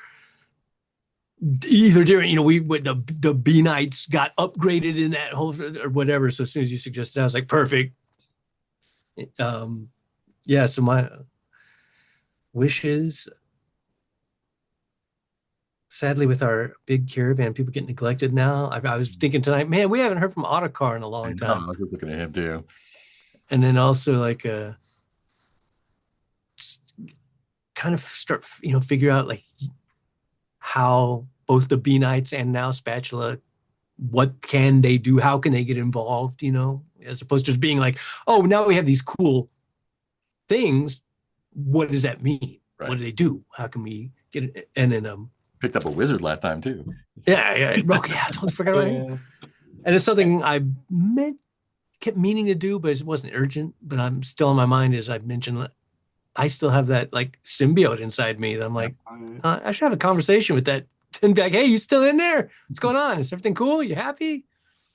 during, the bee nights got upgraded in that whole or whatever. So as soon as you suggested, I was like, perfect. Yeah. So my wishes, sadly, with our big caravan, people get neglected now. I was thinking tonight, man, we haven't heard from Otokar in a I long know. time. I was just looking at him too. And then also like just kind of start, figure out like how both the bee nights and now Spatula, what can they do? How can they get involved? As opposed to just being like, oh, now we have these cool things. What does that mean? Right. What do they do? How can we get it? And then Picked up a wizard last time too. yeah, okay, I totally forgot about it. And it's something I kept meaning to do, but it wasn't urgent. But I'm still in my mind, as I've mentioned, I still have that like symbiote inside me that I'm like, I should have a conversation with that and be like, hey, you still in there? What's going on? Is everything cool? You happy?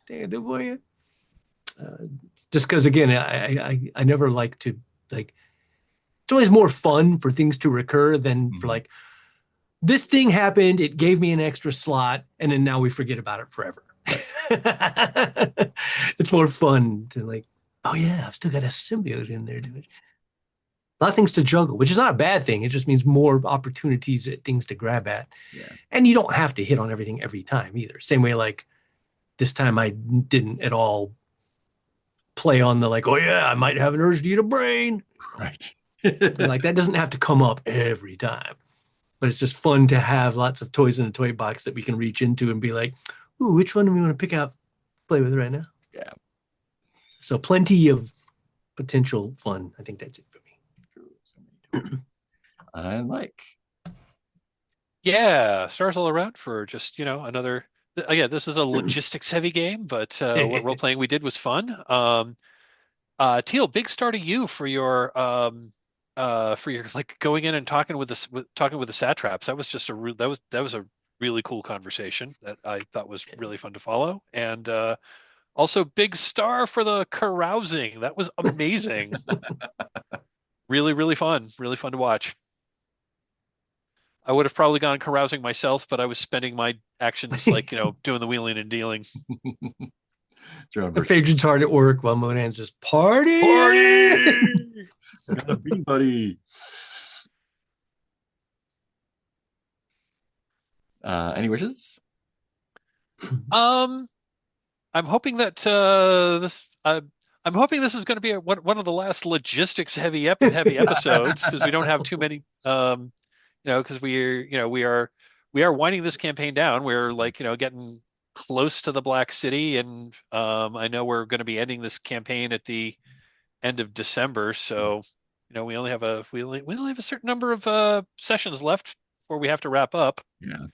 Thing I do for you? Just because, again, I never like to like. It's always more fun for things to recur than for like this thing happened. It gave me an extra slot, and then now we forget about it forever. It's more fun to like, oh yeah, I've still got a symbiote in there doing a lot of things to juggle, which is not a bad thing. It just means more opportunities, things to grab at. Yeah. And you don't have to hit on everything every time either. Same way, like this time I didn't at all play on the like, oh yeah, I might have an urge to eat a brain. Right. Like that doesn't have to come up every time. But it's just fun to have lots of toys in a toy box that we can reach into and be like, ooh, which one do we want to pick out, play with right now? Yeah. So plenty of potential fun. I think that's it for me. And Mike. Yeah, stars all around for just, another. Again, this is a logistics heavy game, but what role playing we did was fun. Teal, big star to you for your like going in and talking with the satraps. That was just that was a really cool conversation that I thought was really fun to follow. And also big star for the carousing. That was amazing. Really, really fun. Really fun to watch. I would have probably gone carousing myself, but I was spending my actions like, doing the wheeling and dealing. Phaedred's hard at work while Modon's just party. Got a bee buddy. Any wishes? I'm hoping that I'm hoping this is going to be one of the last logistics heavy episodes because we don't have too many. Because we are winding this campaign down. We're like getting close to the Black City, and I know we're going to be ending this campaign at the end of December. So we only have a certain number of sessions left before we have to wrap up. Yeah.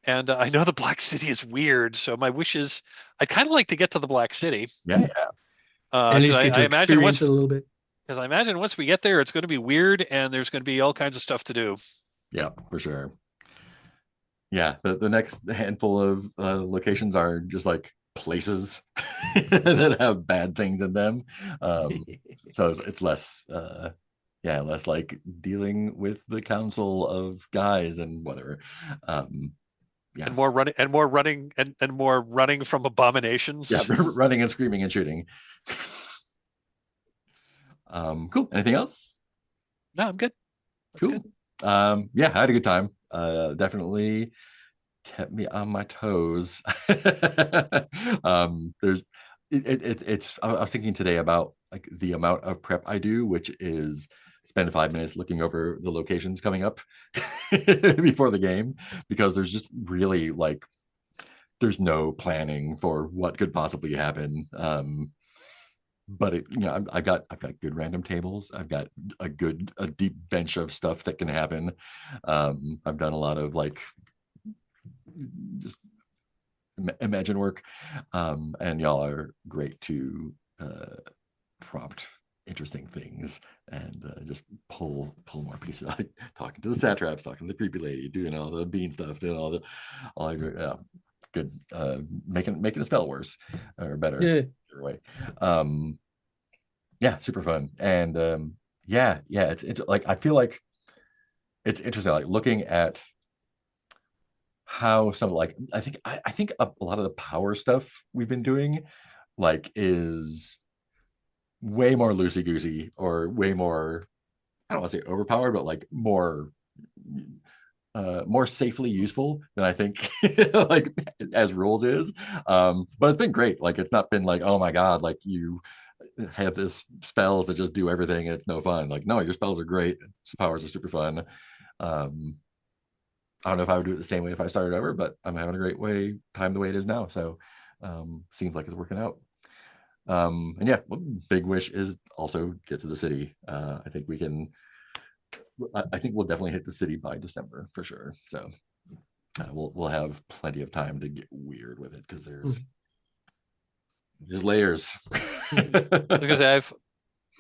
And I know the Black City is weird, so my wish is I'd kind of like to get to the Black City. Yeah. At least get to experience it a little bit. Because I imagine once we get there, it's going to be weird, and there's going to be all kinds of stuff to do. Yeah, for sure. Yeah, the next handful of locations are just like places that have bad things in them. So it's less less like dealing with the council of guys and whatever. Yeah. And more running from abominations. Yeah, running and screaming and shooting. Cool. Anything else? No, I'm good. That's cool. Good. Yeah, I had a good time. Definitely kept me on my toes. There's it's I was thinking today about like the amount of prep I do, which is spend 5 minutes looking over the locations coming up before the game, because there's just really like there's no planning for what could possibly happen. but I've got good random tables. I've got a deep bench of stuff that can happen. I've done a lot of like just imagine work, and y'all are great to prompt interesting things and just pull more pieces. Like talking to the satraps, talking to the creepy lady, doing all the bean stuff, doing all good, making a spell worse or better. Yeah. Either way. Yeah, super fun. And yeah, it's like I feel like it's interesting, like looking at how some like I think a lot of the power stuff we've been doing like is way more loosey goosey or way more, I don't want to say overpowered, but like more safely useful than I think like as rules is. But it's been great. Like it's not been like, oh my God, like you have this spells that just do everything and it's no fun. Like, no, your spells are great. Powers are super fun. Um, I don't know if I would do it the same way if I started over, but I'm having a great time the way it is now. So seems like it's working out. And yeah, big wish is also get to the city. I think we can. I think we'll definitely hit the city by December for sure. So we'll have plenty of time to get weird with it because there's layers. I was gonna say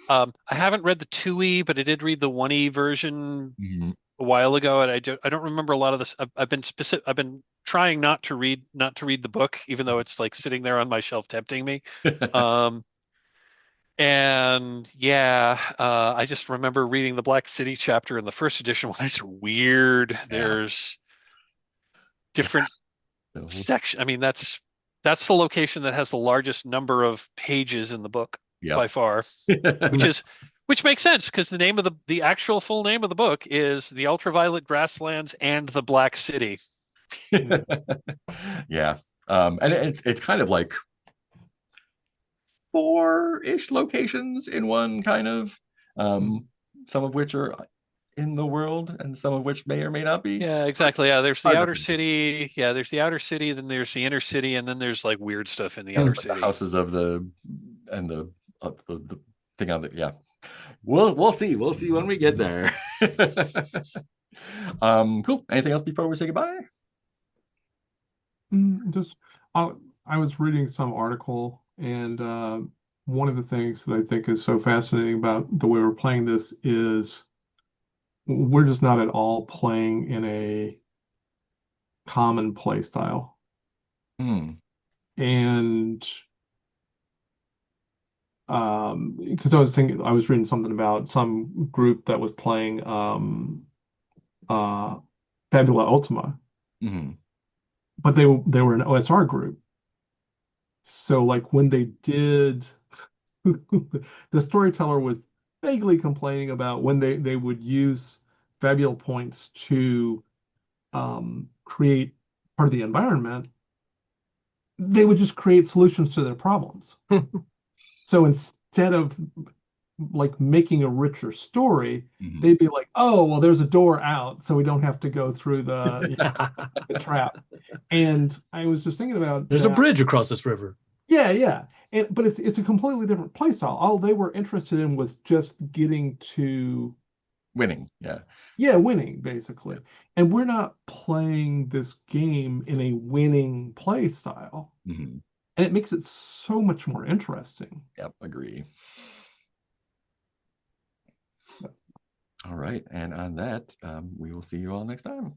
I haven't read the 2E, but I did read the 1E version Mhm. a while ago, and I don't remember a lot of this. I've been I've been trying not to read the book, even though it's like sitting there on my shelf tempting me. Um, and yeah, I just remember reading the Black City chapter in the first edition when it's weird. Yeah. There's different So, section. I mean, that's the location that has the largest number of pages in the book yep. by far, which makes sense because the name of the actual full name of the book is The Ultraviolet Grasslands and the Black City. Yeah. And it's kind of like four-ish locations in one kind of, some of which are in the world and some of which may or may not be. Yeah, exactly. Yeah, there's the Hard to outer say. city. Yeah, there's the outer city, then there's the inner city, and then there's like weird stuff in the Hmm. outer Like the city. houses of the thing on the, yeah. We'll see. We'll see when we get there. Cool. Anything else before we say goodbye? Just I was reading some article, and one of the things that I think is so fascinating about the way we're playing this is we're just not at all playing in a common play style. Hmm. And because I was reading something about some group that was playing uh Fabula Ultima, Hmm. but they were an OSR group. So like when they did the storyteller was vaguely complaining about when they would use Fabula points to create part of the environment, they would just create solutions to their problems. So instead of like making a richer story, Hmm. they'd be like, oh, well, there's a door out, so we don't have to go through the trap. And I was just thinking about There's a that. bridge across this river. Yeah, yeah. But it's a completely different play style. All they were interested in was just getting to, Winning. Yeah. yeah, winning, basically. And we're not playing this game in a winning play style. Hmm. And it makes it so much more interesting. Yep. Agree. All right. And on that, we will see you all next time.